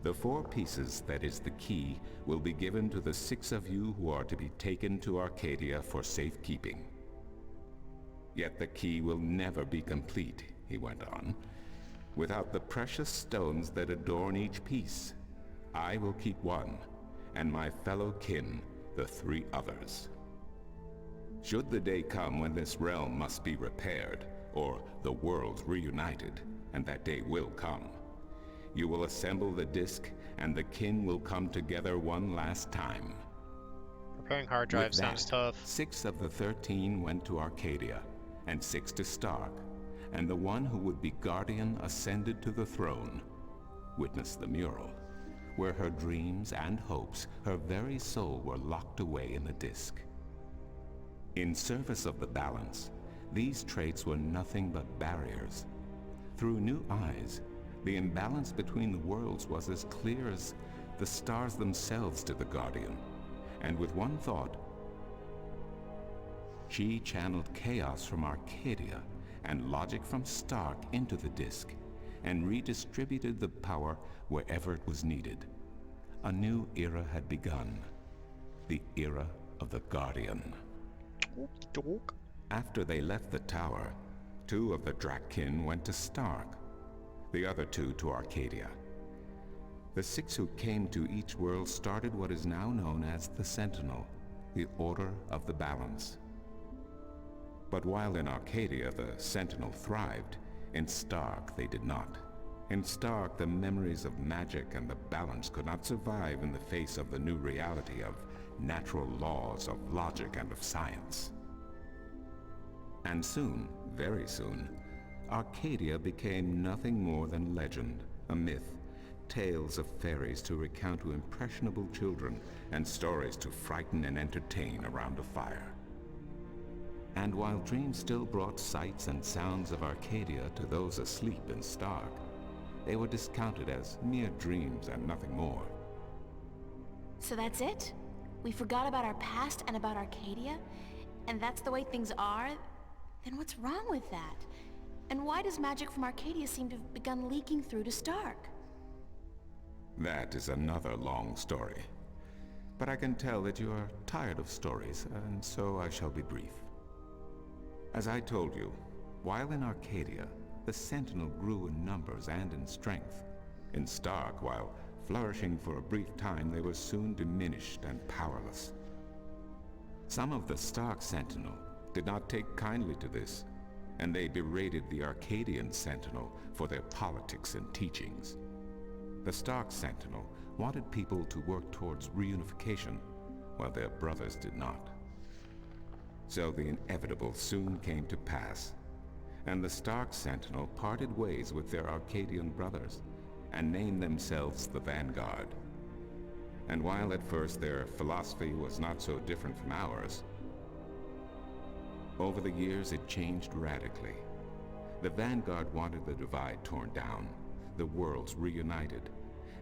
The 4 pieces, that is the key, will be given to the 6 of you who are to be taken to Arcadia for safekeeping. Yet the key will never be complete," he went on, "without the precious stones that adorn each piece. I will keep 1, and my fellow kin the 3 others. Should the day come when this realm must be repaired, or the worlds reunited, and that day will come, you will assemble the disk, and the kin will come together one last time." Repairing hard drive sounds tough. 6 of the 13 went to Arcadia, and 6 to Stark, and the one who would be Guardian ascended to the throne. Witness the mural, where her dreams and hopes, her very soul, were locked away in the disk. In service of the balance, these traits were nothing but barriers. Through new eyes, the imbalance between the worlds was as clear as the stars themselves to the Guardian, and with one thought, she channeled chaos from Arcadia and logic from Stark into the disk, and redistributed the power wherever it was needed. A new era had begun, the era of the Guardian. After they left the tower, 2 of the Drakkyn went to Stark, the other 2 to Arcadia. The 6 who came to each world started what is now known as the Sentinel, the Order of the Balance. But while in Arcadia the Sentinel thrived, in Stark they did not. In Stark, the memories of magic and the balance could not survive in the face of the new reality of natural laws, of logic, and of science. And soon, very soon, Arcadia became nothing more than legend, a myth, tales of fairies to recount to impressionable children, and stories to frighten and entertain around a fire. And while dreams still brought sights and sounds of Arcadia to those asleep in Stark, they were discounted as mere dreams and nothing more. So that's it? We forgot about our past and about Arcadia? And that's the way things are? Then what's wrong with that? And why does magic from Arcadia seem to have begun leaking through to Stark? That is another long story. But I can tell that you are tired of stories, and so I shall be brief. As I told you, while in Arcadia, the Sentinel grew in numbers and in strength. In Stark, while flourishing for a brief time, they were soon diminished and powerless. Some of the Stark Sentinel did not take kindly to this, and they berated the Arcadian Sentinel for their politics and teachings. The Stark Sentinel wanted people to work towards reunification, while their brothers did not. So the inevitable soon came to pass, and the Stark Sentinel parted ways with their Arcadian brothers and named themselves the Vanguard. And while at first their philosophy was not so different from ours, over the years it changed radically. The Vanguard wanted the divide torn down, the worlds reunited,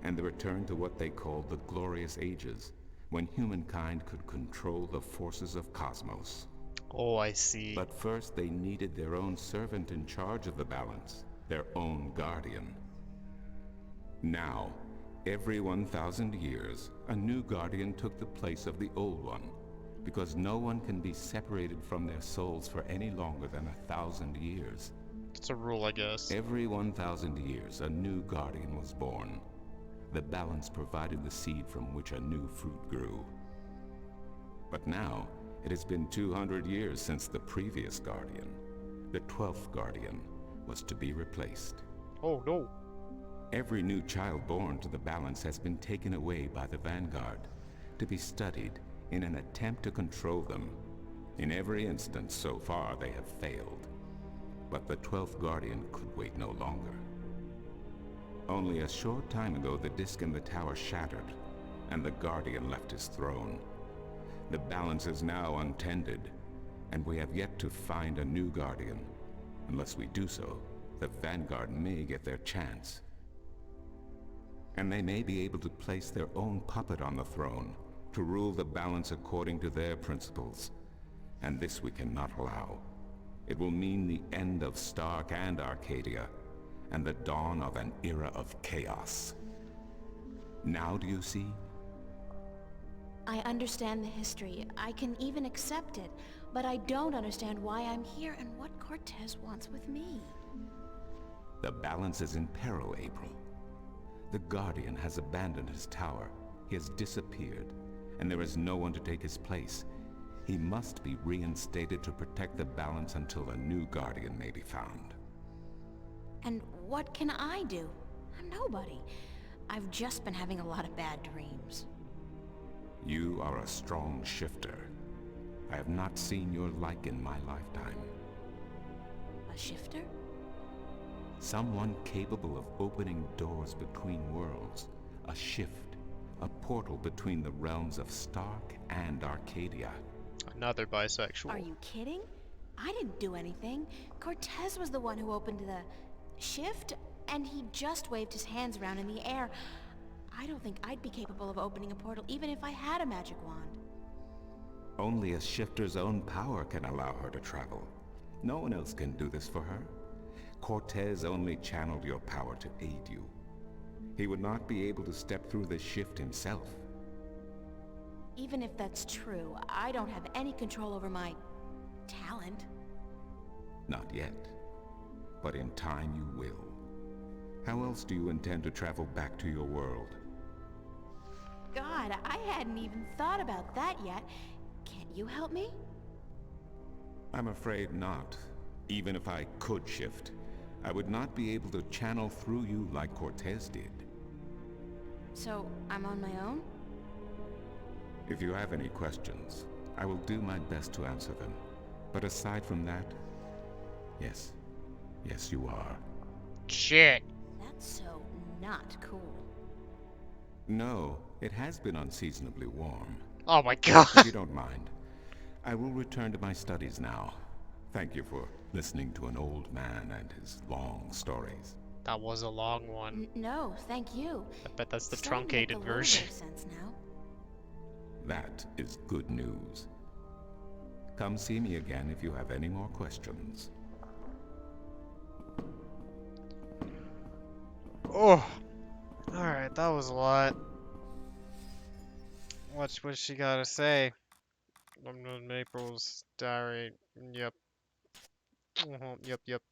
and the return to what they called the Glorious Ages, when humankind could control the forces of cosmos. Oh, I see. But first they needed their own servant in charge of the balance, their own guardian. Now, every 1,000 years, a new guardian took the place of the old one, because no one can be separated from their souls for any longer than 1,000 years. It's a rule, I guess. Every 1,000 years, a new guardian was born. The balance provided the seed from which a new fruit grew. But now, it has been 200 years since the previous guardian, the 12th guardian, was to be replaced. Oh no. Every new child born to the balance has been taken away by the Vanguard to be studied in an attempt to control them. In every instance so far they have failed. But the 12th guardian could wait no longer. Only a short time ago the disk in the tower shattered and the guardian left his throne. The balance is now untended, and we have yet to find a new guardian. Unless we do so, the Vanguard may get their chance. And they may be able to place their own puppet on the throne, to rule the balance according to their principles. And this we cannot allow. It will mean the end of Stark and Arcadia, and the dawn of an era of chaos. Now do you see? I understand the history. I can even accept it. But I don't understand why I'm here and what Cortez wants with me. The balance is in peril, April. The Guardian has abandoned his tower. He has disappeared, and there is no one to take his place. He must be reinstated to protect the balance until a new Guardian may be found. And what can I do? I'm nobody. I've just been having a lot of bad dreams. You are a strong shifter. I have not seen your like in my lifetime. A shifter? Someone capable of opening doors between worlds. A shift. A portal between the realms of Stark and Arcadia. Another bisexual. Are you kidding? I didn't do anything. Cortez was the one who opened the shift, and he just waved his hands around in the air. I don't think I'd be capable of opening a portal even if I had a magic wand. Only a shifter's own power can allow her to travel. No one else can do this for her. Cortez only channeled your power to aid you. He would not be able to step through the shift himself. Even if that's true, I don't have any control over my talent. Not yet. But in time you will. How else do you intend to travel back to your world? God, I hadn't even thought about that yet. Can't you help me? I'm afraid not. Even if I could shift, I would not be able to channel through you like Cortez did. So, I'm on my own? If you have any questions, I will do my best to answer them. But aside from that, yes. Yes, you are. Shit. That's so not cool. No, it has been unseasonably warm. Oh my god. If you don't mind, I will return to my studies now. Thank you for listening to an old man and his long stories. That was a long one. No, thank you. I bet that's the It's starting to make truncated a little version. bit of sense now. That is good news. Come see me again if you have any more questions. Oh. Alright, that was a lot. What's she gotta say? April's diary. Yep. Yep.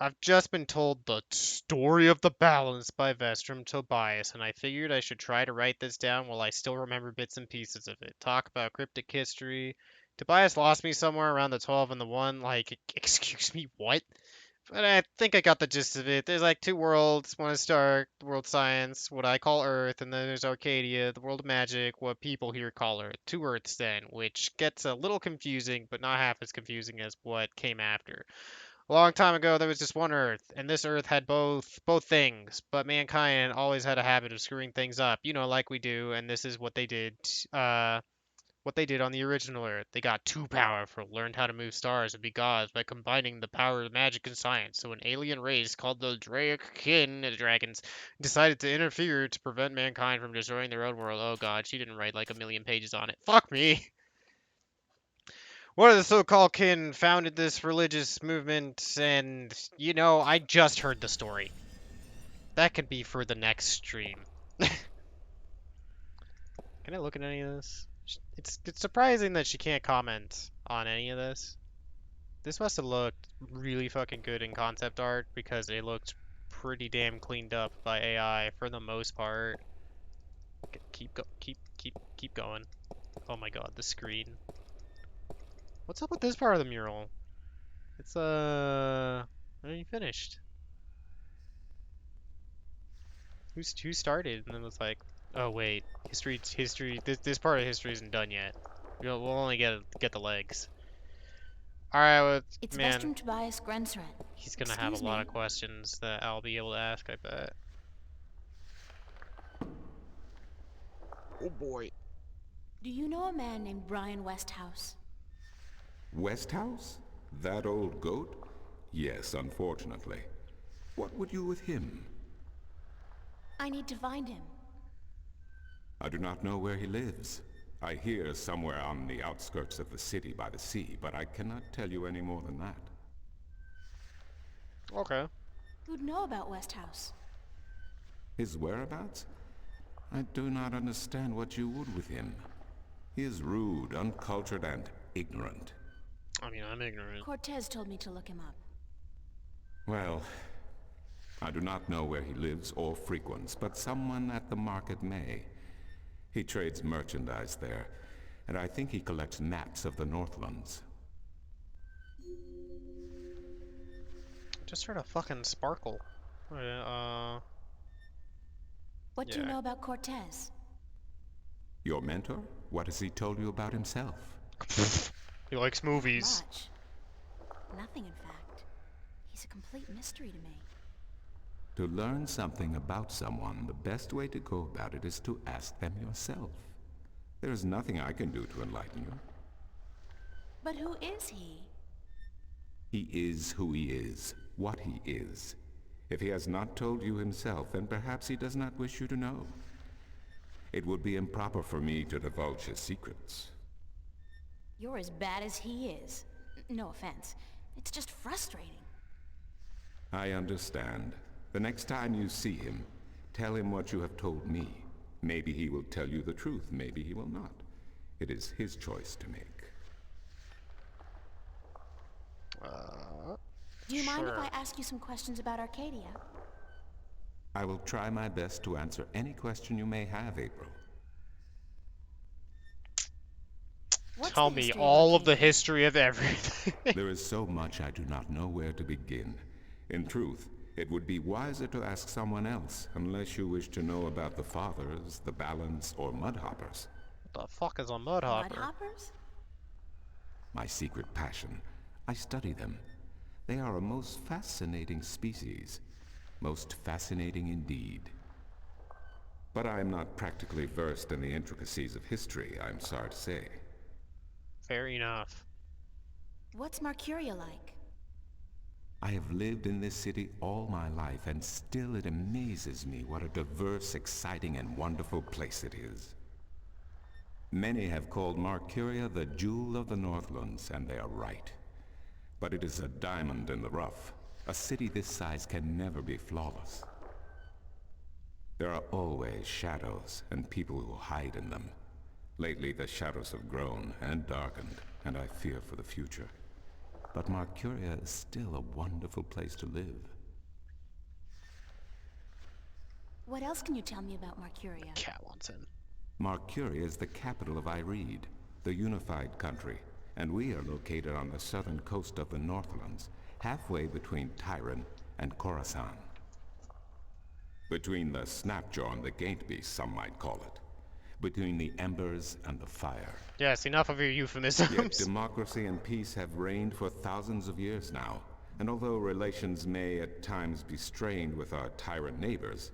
I've just been told the story of the balance by Vestrum Tobias, and I figured I should try to write this down while I still remember bits and pieces of it. Talk about cryptic history. Tobias lost me somewhere around the 12 and the 1. Like, excuse me, what? But I think I got the gist of it. There's like two worlds. One is Stark, the world science, what I call Earth, and then there's Arcadia, the world of magic, what people here call Earth. Two Earths then, which gets a little confusing, but not half as confusing as what came after. A long time ago, there was just one Earth, and this Earth had both things, but mankind always had a habit of screwing things up, like we do, and this is what they did. What they did on the original Earth. They got too powerful, learned how to move stars and be gods by combining the power of magic and science. So an alien race called the Draken dragons decided to interfere to prevent mankind from destroying their own world. Oh god, she didn't write like a million pages on it. Fuck me. One of the so-called kin founded this religious movement, and I just heard the story. That could be for the next stream. Can I look at any of this? It's surprising that she can't comment on any of this. This must have looked really fucking good in concept art because it looked pretty damn cleaned up by AI for the most part. Keep going. Oh my god, the screen. What's up with this part of the mural? It's when are you finished? Who started and then was like, oh wait, history. This part of history isn't done yet. We'll only get the legs. All right, well, It's man. Vestrum Tobias Grensred. He's gonna have a Excuse lot me. of questions that I'll be able to ask, I bet. Oh boy. Do you know a man named Brian Westhouse? Westhouse? That old goat? Yes, unfortunately. What would you with him? I need to find him. I do not know where he lives. I hear somewhere on the outskirts of the city by the sea, but I cannot tell you any more than that. Okay. Who'd know about Westhouse? His whereabouts? I do not understand what you would with him. He is rude, uncultured, and ignorant. I mean, I'm ignorant. Cortez told me to look him up. Well, I do not know where he lives or frequents, but someone at the market may. He trades merchandise there, and I think he collects maps of the Northlands. Just heard a fucking sparkle. What do you Yeah. know about Cortez? Your mentor? What has he told you about himself? He likes movies. Much. Nothing, in fact. He's a complete mystery to me. To learn something about someone, the best way to go about it is to ask them yourself. There is nothing I can do to enlighten you. But who is he? He is who he is, what he is. If he has not told you himself, then perhaps he does not wish you to know. It would be improper for me to divulge his secrets. You're as bad as he is. No offense. It's just frustrating. I understand. The next time you see him, tell him what you have told me. Maybe he will tell you the truth, maybe he will not. It is his choice to make. Do you mind if Sure. I ask you some questions about Arcadia? I will try my best to answer any question you may have, April. What's Tell the me history of all of the Arcadia? history of everything. There is so much I do not know where to begin. In truth, it would be wiser to ask someone else, unless you wish to know about the Fathers, the Balance, or Mudhoppers. What the fuck is a mudhopper? Mudhoppers? My secret passion. I study them. They are a most fascinating species. Most fascinating indeed. But I am not practically versed in the intricacies of history, I'm sorry to say. Fair enough. What's Marcuria like? I have lived in this city all my life, and still it amazes me what a diverse, exciting, and wonderful place it is. Many have called Marcuria the jewel of the Northlands, and they are right. But it is a diamond in the rough. A city this size can never be flawless. There are always shadows and people who hide in them. Lately, the shadows have grown and darkened, and I fear for the future. But Marcuria is still a wonderful place to live. What else can you tell me about Marcuria? Cat wants in. Marcuria is the capital of Ireed, the unified country, and we are located on the southern coast of the Northlands, halfway between Tyran and Khorasan. Between the Snapjaw and the Gaintbeast, some might call it. Between the embers and the fire. Yes, enough of your Yet euphemisms. democracy and peace have reigned for thousands of years now, and although relations may at times be strained with our tyrant neighbors,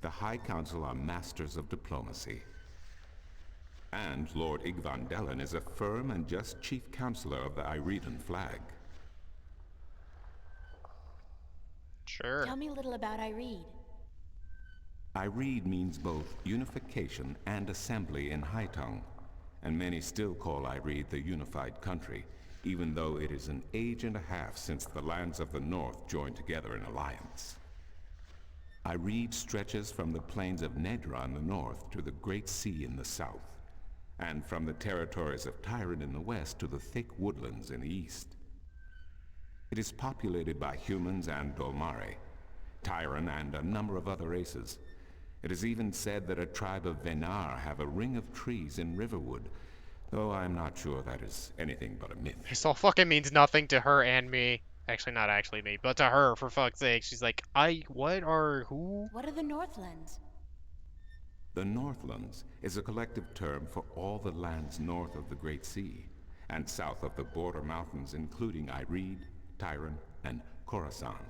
the High Council are masters of diplomacy. And Lord Igvandellan is a firm and just chief counselor of the Iredan flag. Sure. Tell me a little about Ireed. Ireed means both unification and assembly in High Tongue, and many still call Ireed the unified country, even though it is an age and a half since the lands of the North joined together in alliance. Ireed stretches from the plains of Nedra in the north to the Great Sea in the south, and from the territories of Tyran in the west to the thick woodlands in the east. It is populated by humans and Dolmare, Tyran and a number of other races. It is even said that a tribe of Venar have a ring of trees in Riverwood, though I'm not sure that is anything but a myth. This all fucking means nothing to her and me. Actually, not actually me, but to her, for fuck's sake. She's like, what are, who? What are the Northlands? The Northlands is a collective term for all the lands north of the Great Sea, and south of the border mountains including Ireed, Tyran, and Khorasan.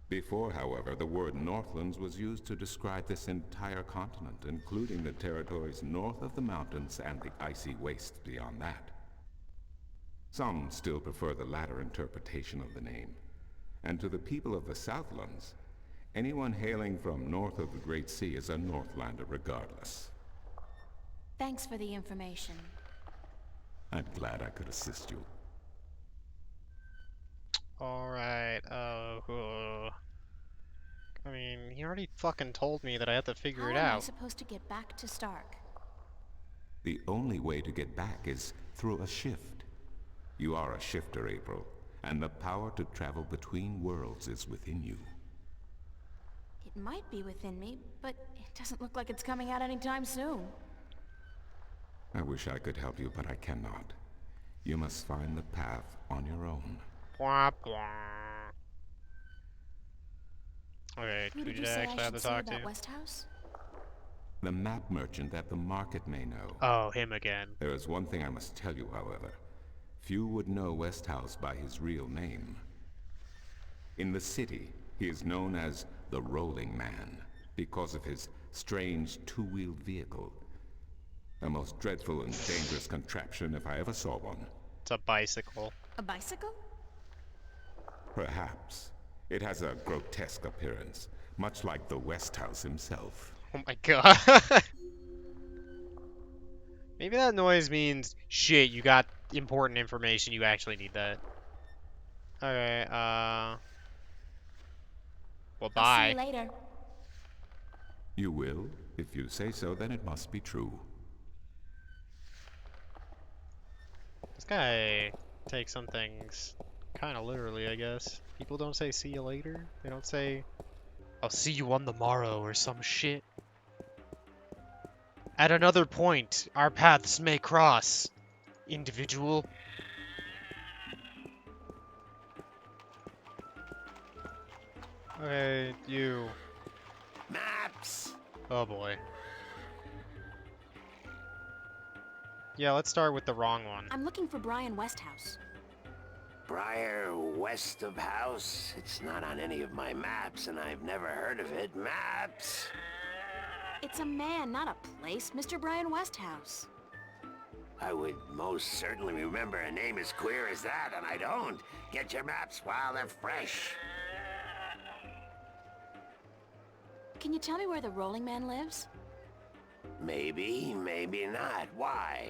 Before, however, the word Northlands was used to describe this entire continent, including the territories north of the mountains and the icy wastes beyond that. Some still prefer the latter interpretation of the name, and to the people of the Southlands, anyone hailing from north of the Great Sea is a Northlander regardless. Thanks for the information. I'm glad I could assist you. Alright, I mean, he already fucking told me that I have to figure How it am I out. supposed to get back to Stark? The only way to get back is through a shift. You are a shifter, April, and the power to travel between worlds is within you. It might be within me, but it doesn't look like it's coming out anytime soon. I wish I could help you, but I cannot. You must find the path on your own. Blah, blah. Okay, Who who did you did I say actually I have should to see talk about to? Westhouse? The map merchant at the market may know. Oh, him again. There is one thing I must tell you, however. Few would know Westhouse by his real name. In the city, he is known as the Rolling Man, because of his strange two-wheeled vehicle. A most dreadful and dangerous contraption if I ever saw one. It's a bicycle. A bicycle? Perhaps. It has a grotesque appearance, much like the Westhouse himself. Oh my god. Maybe that noise means, shit, you got important information, you actually need that. Okay, well, I'll see bye. you later. You will? If you say so, then it must be true. This guy takes some things kind of literally, I guess. People don't say see you later. They don't say, I'll see you on the morrow or some shit. At another point, our paths may cross. Individual. Okay, you. Maps! Oh boy. Yeah, let's start with the wrong one. I'm looking for Brian Westhouse. Briar west of house? It's not on any of my maps, and I've never heard of it. Maps! It's a man, not a place. Mr. Brian Westhouse. I would most certainly remember a name as queer as that, and I don't. Get your maps while they're fresh. Can you tell me where the Rolling Man lives? Maybe, maybe not. Why?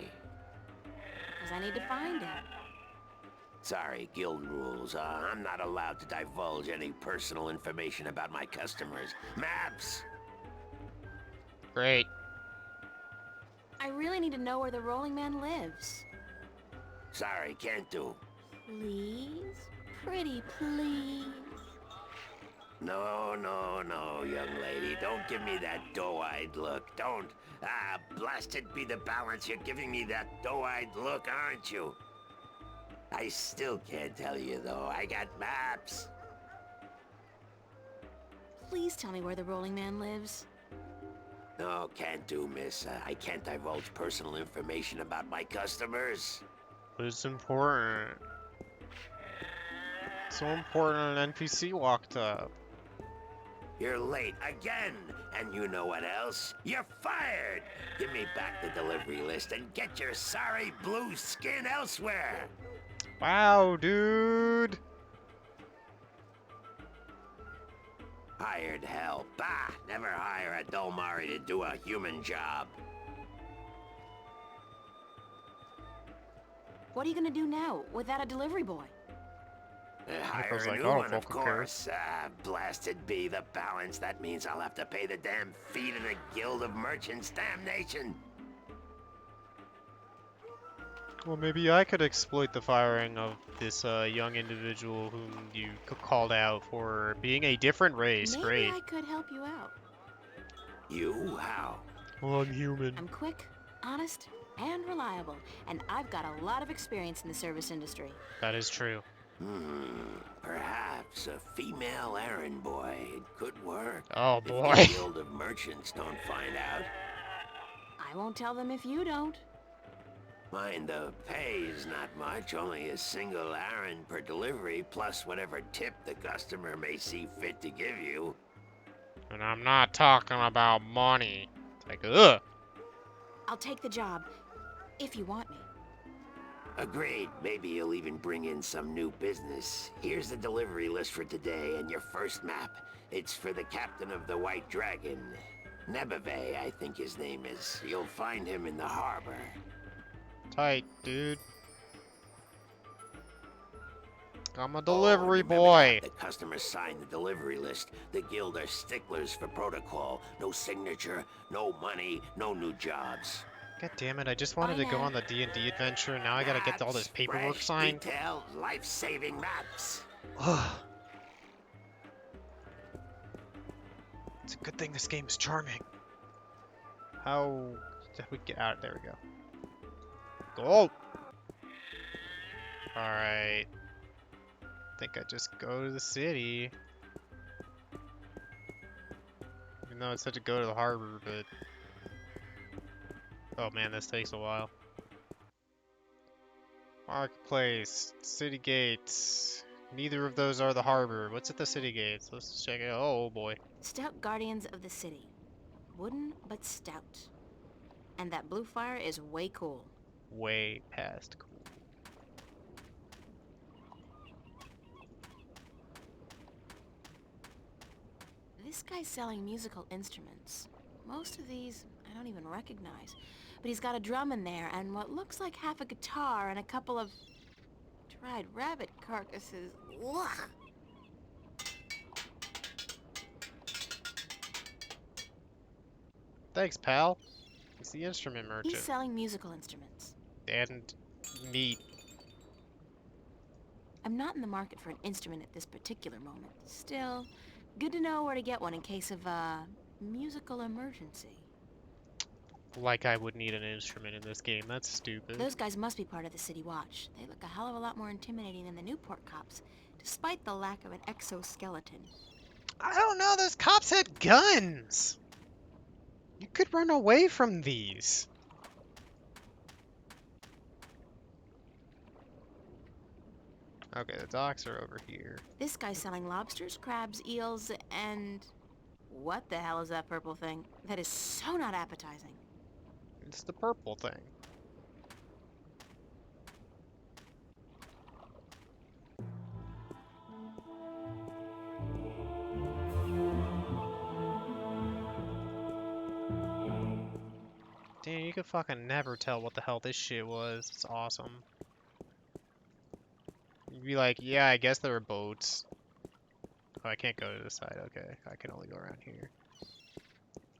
Because I need to find him. Sorry, guild rules. I'm not allowed to divulge any personal information about my customers. Maps! Great. I really need to know where the Rolling Man lives. Sorry, can't do. Please? Pretty please? No, no, no, young lady. Don't give me that doe-eyed look. Don't. Ah, blasted be the balance. You're giving me that doe-eyed look, aren't you? I still can't tell you, though. I got maps. Please tell me where the Rolling Man lives. No, can't do, miss. I can't divulge personal information about my customers. But it's important. So important an NPC walked up. You're late again, and you know what else? You're fired! Give me back the delivery list and get your sorry blue skin elsewhere! Wow, dude! Hired hell. Bah! Never hire a Dolmari to do a human job. What are you gonna do now, without a delivery boy? Hire a new one, of course. Blasted be the balance. That means I'll have to pay the damn fee to the Guild of Merchants. Damnation! Well, maybe I could exploit the firing of this young individual whom you called out for being a different race. Maybe Great. I could help you out. You? How? Well, I'm human. I'm quick, honest, and reliable, and I've got a lot of experience in the service industry. That is true. Perhaps a female errand boy. It could work. Oh, If boy. the Guild of Merchants don't find out. I won't tell them if you don't. Mind the pay is not much, only a single errand per delivery, plus whatever tip the customer may see fit to give you. And I'm not talking about money. Like, ugh. I'll take the job, if you want me. Agreed. Maybe you'll even bring in some new business. Here's the delivery list for today and your first map. It's for the captain of the White Dragon. Nebeve, I think his name is. You'll find him in the harbor. Tight, dude. I'm a delivery boy. The customer signed the delivery list. The guild are sticklers for protocol. No signature, no money, no new jobs. God damn it, I just wanted to go on the D&D adventure, and now I gotta get all this paperwork fresh, signed. Detailed, life-saving maps. It's a good thing this game is charming. How did we get out? There we go. Go! Alright. I think I just go to the city. Even though it said to go to the harbor, but... Oh man, this takes a while. Marketplace, city gates. Neither of those are the harbor. What's at the city gates? Let's check it out. Oh boy. Stout guardians of the city. Wooden, but stout. And that blue fire is way cool. Way past cool. This guy's selling musical instruments. Most of these I don't even recognize. But he's got a drum in there and what looks like half a guitar and a couple of dried rabbit carcasses. Ugh. Thanks, pal. He's the instrument merchant. He's selling musical instruments. And meat. I'm not in the market for an instrument at this particular moment. Still, good to know where to get one in case of a musical emergency. Like I would need an instrument in this game. That's stupid. Those guys must be part of the City Watch. They look a hell of a lot more intimidating than the Newport cops, despite the lack of an exoskeleton. I don't know, those cops had guns! You could run away from these. Okay, the docks are over here. This guy's selling lobsters, crabs, eels, and... What the hell is that purple thing? That is so not appetizing. It's the purple thing. Damn, you could fucking never tell what the hell this shit was. It's awesome. You'd be like, yeah, I guess there were boats. Oh, I can't go to this side. Okay, I can only go around here.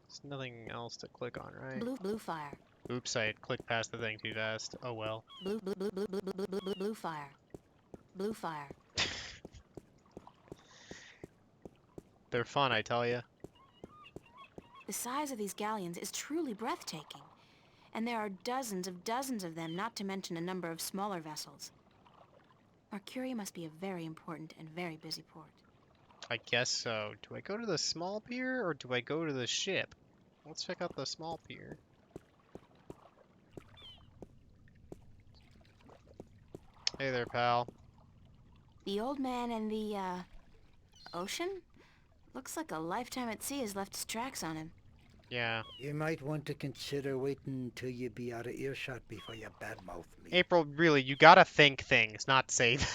There's nothing else to click on, right? Blue fire. Oops, I clicked past the thing too fast. Oh well. Blue fire. Blue fire. They're fun, I tell ya. The size of these galleons is truly breathtaking. And there are dozens of them, not to mention a number of smaller vessels. Mercuria must be a very important and very busy port. I guess so. Do I go to the small pier or do I go to the ship? Let's check out the small pier. Hey there, pal. The old man and the, ocean? Looks like a lifetime at sea has left its tracks on him. Yeah. You might want to consider waiting until you be out of earshot before you badmouth me. April, really, you gotta think things, not say them.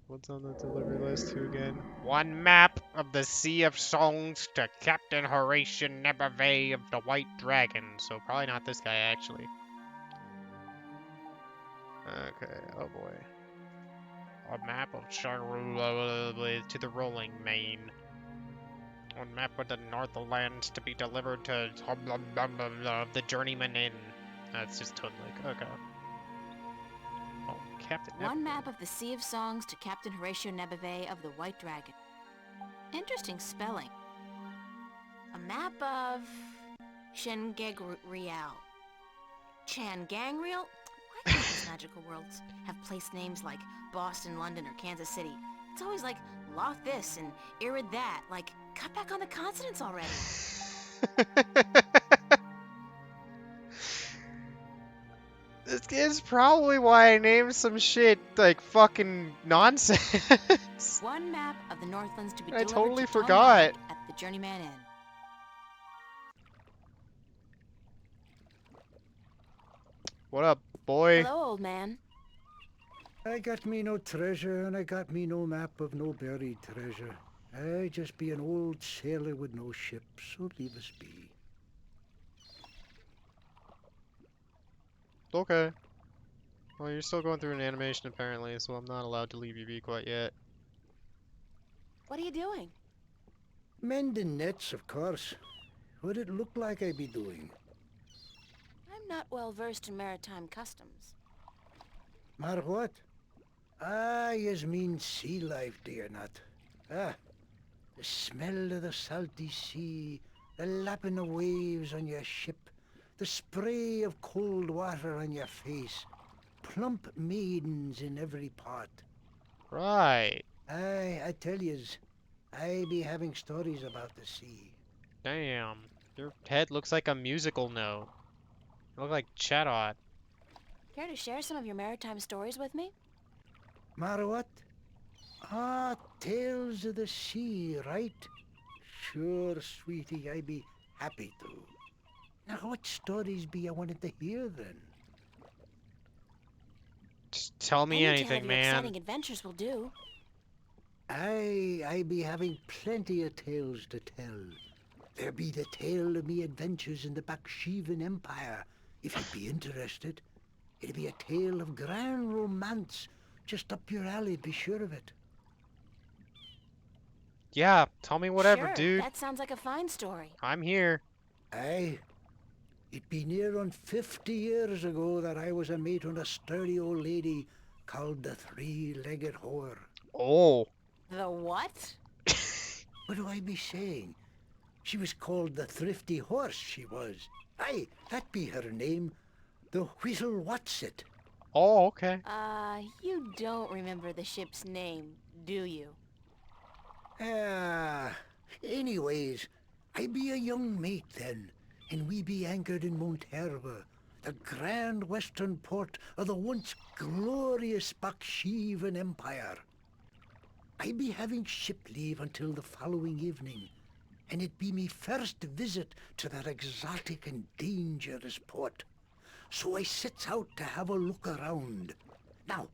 What's on the delivery list too again? One map of the Sea of Songs to Captain Horatian Nebave of the White Dragon. So probably not this guy, actually. Okay, oh boy. A map of Charleroi to the Rolling Main. One map of the Northlands to be delivered to the Journeyman Inn. That's just totally okay. Oh, Captain One map of the Sea of Songs to Captain Horatio Nebave of the White Dragon. Interesting spelling. A map of Shangangrial. Changangrial? Why can't these magical worlds have place names like Boston, London, or Kansas City? It's always like Loth this and Irid that. Like, cut back on the consonants already. This is probably why I named some shit like fucking nonsense. One map of the Northlands to be I delivered totally to Tom forgot. Bag at the Journeyman Inn. What up, boy? Hello, old man. I got me no treasure, and I got me no map of no buried treasure. I just be an old sailor with no ship, so leave us be. Okay. Well, you're still going through an animation apparently, so I'm not allowed to leave you be quite yet. What are you doing? Mending nets, of course. What it look like I be doing? I'm not well versed in maritime customs. Mar what? Ah, yous mean sea life, do you not? Ah, the smell of the salty sea, the lapping of waves on your ship, the spray of cold water on your face, plump maidens in every part. Right. Aye, I tell yous, I be having stories about the sea. Damn. Your head looks like a musical note. You look like Chatot. Care to share some of your maritime stories with me? Mar what? Ah, tales of the sea, right? Sure, sweetie, I be happy to. Now, what stories be you wanted to hear then? Just tell me anything, man. Exciting adventures will do. I be having plenty of tales to tell. There be the tale of me adventures in the Baksheevan Empire, if you'd be interested. It'd be a tale of grand romance, just up your alley, be sure of it. Yeah, tell me whatever, Sure, dude. that sounds like a fine story. I'm here. Aye. It be near on 50 years ago that I was a mate on a sturdy old lady called the Three-Legged Whore. Oh. The what? What do I be saying? She was called the Thrifty Horse, she was. Aye, that be her name. The Whistle Whatsit. Oh, okay. You don't remember the ship's name, do you? Anyways, I be a young mate then, and we be anchored in Monterba, the grand western port of the once glorious Baksheevan Empire. I be having ship leave until the following evening, and it be me first visit to that exotic and dangerous port. So I sets out to have a look around. Now,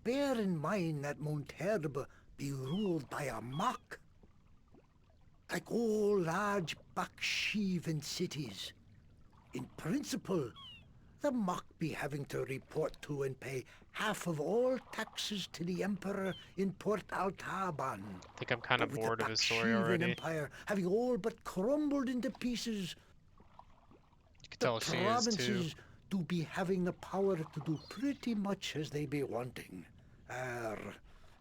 bear in mind that Monterba be ruled by a mock. Like all large Baksheevan cities. In principle, the mock be having to report to and pay half of all taxes to the Emperor in Port Altaban. I think I'm kind of With bored the of his story Baksheevan already. Empire having all but crumbled into pieces, You can the tell she is too. provinces do be having the power to do pretty much as they be wanting.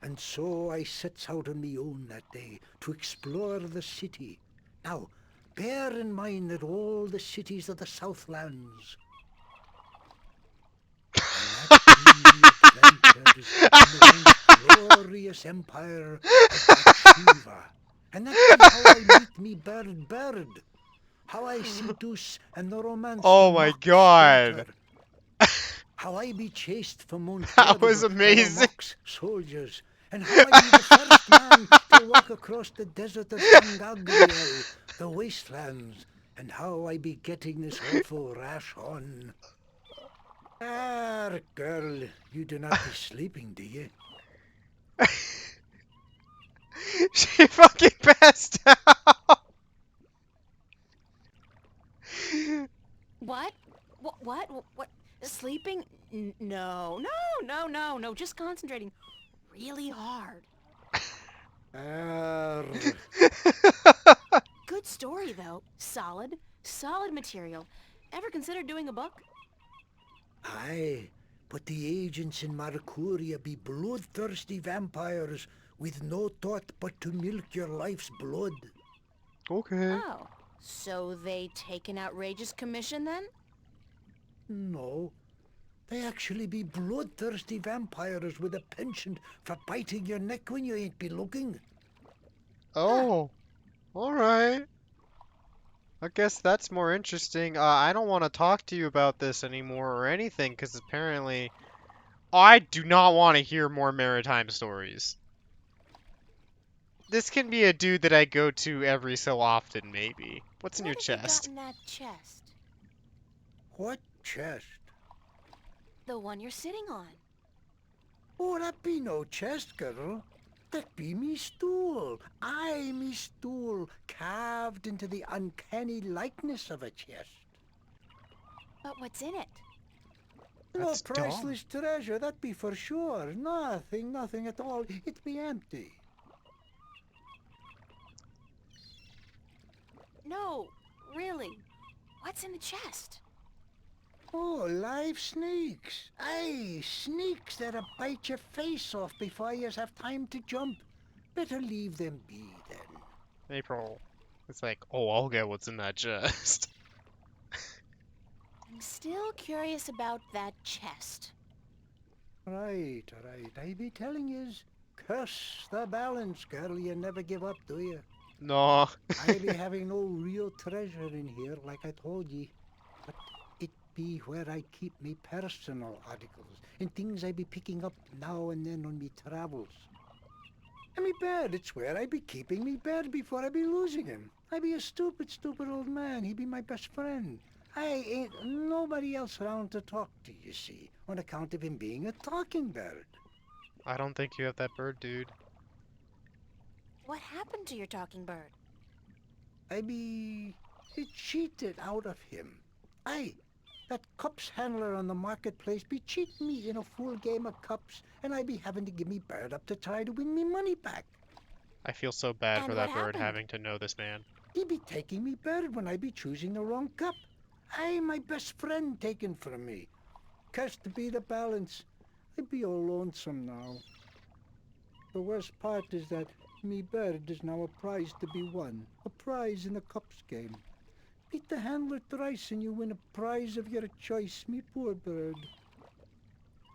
And so I sets out on me own that day to explore the city. Now, bear in mind that all the cities of the Southlands and that be the glorious empire of Bakshiva. And that be how I meet me bird. How I seduce and the romance Oh the my mock's god. daughter. How I be chased from That was Monterba by the amazing. mock's soldiers. And how I be the first man to walk across the desert of Tangagriel, the wastelands. And how I be getting this awful rash on. Girl, you do not be sleeping, do you? She fucking passed out. What? What? Sleeping? No. Just concentrating really hard. Good story, though. Solid material. Ever considered doing a book? Aye, but the agents in Marcuria be bloodthirsty vampires with no thought but to milk your life's blood. Okay. Oh, so they take an outrageous commission then? No, they actually be bloodthirsty vampires with a penchant for biting your neck when you ain't be looking. Oh. Alright. I guess that's more interesting. I don't want to talk to you about this anymore or anything, because apparently I do not want to hear more maritime stories. This can be a dude that I go to every so often, maybe. What's in your What have you got chest? in that chest? What chest? The one you're sitting on. Oh, that be no chest, girl. That be me stool. Aye, me stool, carved into the uncanny likeness of a chest. But what's in it? No priceless treasure, that be for sure. Nothing at all. It be empty. No, really. What's in the chest? Oh, live snakes. Aye, snakes that'll bite your face off before you have time to jump. Better leave them be, then. April. It's like, oh, I'll get what's in that chest. I'm still curious about that chest. Right. I be telling yous, curse the balance, girl. You never give up, do you? No. I be having no real treasure in here, like I told ye. But it be where I keep me personal articles and things I be picking up now and then on me travels. And me bed, it's where I be keeping me bed before I be losing him. I be a stupid old man. He be my best friend. I ain't nobody else around to talk to, you see, on account of him being a talking bird. I don't think you have that bird, dude. What happened to your talking bird? I be cheated out of him. Aye, that cups handler on the marketplace be cheating me in a full game of cups, and I be having to give me bird up to try to win me money back. I feel so bad And for what that bird happened? having to know this man. He be taking me bird when I be choosing the wrong cup. Aye, my best friend taken from me. Cursed to be the balance. I be all lonesome now. The worst part is that me bird is now a prize to be won. A prize in the cups game. Beat the handler thrice and you win a prize of your choice, me poor bird.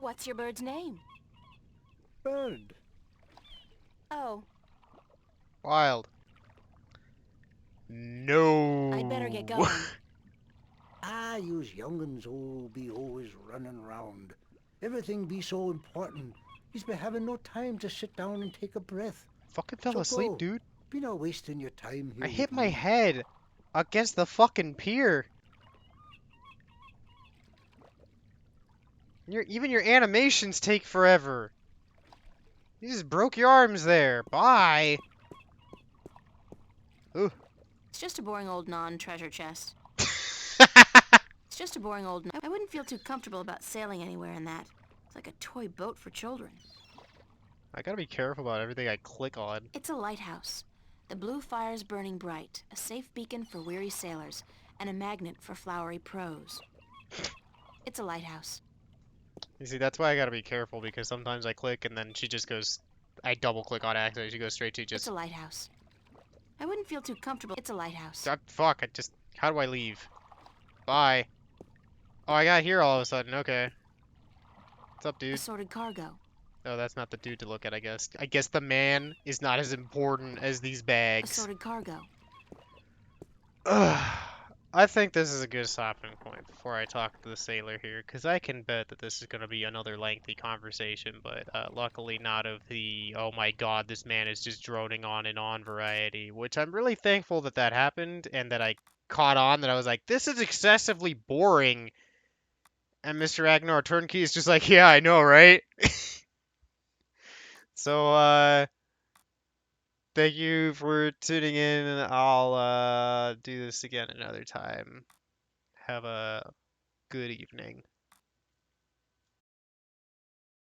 What's your bird's name? Bird. Oh, Wild. No. I'd better get going. Ah, yous young'uns all be always running round. Everything be so important. Yous be having no time to sit down and take a breath. Fucking fell So asleep, go. dude. Be not wasting your time here I hit with my me. head against the fucking pier. Even your animations take forever. You just broke your arms there. Bye. Ooh. It's just a boring old non-treasure chest. It's just a boring old... I wouldn't feel too comfortable about sailing anywhere in that. It's like a toy boat for children. I gotta be careful about everything I click on. It's a lighthouse. The blue fire's burning bright, a safe beacon for weary sailors, and a magnet for flowery prose. It's a lighthouse. You see, that's why I gotta be careful, because sometimes I click and then she just goes... I double click on accident. She goes straight to It's just... a lighthouse. I wouldn't feel too comfortable. It's a lighthouse. Fuck, I just... How do I leave? Bye. Oh, I got here all of a sudden. Okay. What's up, dude? Assorted cargo. Oh, that's not the dude to look at, I guess. I guess the man is not as important as these bags. Assorted cargo. Ugh. I think this is a good stopping point before I talk to the sailor here, because I can bet that this is going to be another lengthy conversation, but luckily not of the, oh my god, this man is just droning on and on variety, which I'm really thankful that that happened, and that I caught on, that I was like, this is excessively boring, and Mr. Agnar Turnkey is just like, yeah, I know, right? So, thank you for tuning in, and I'll do this again another time. Have a good evening.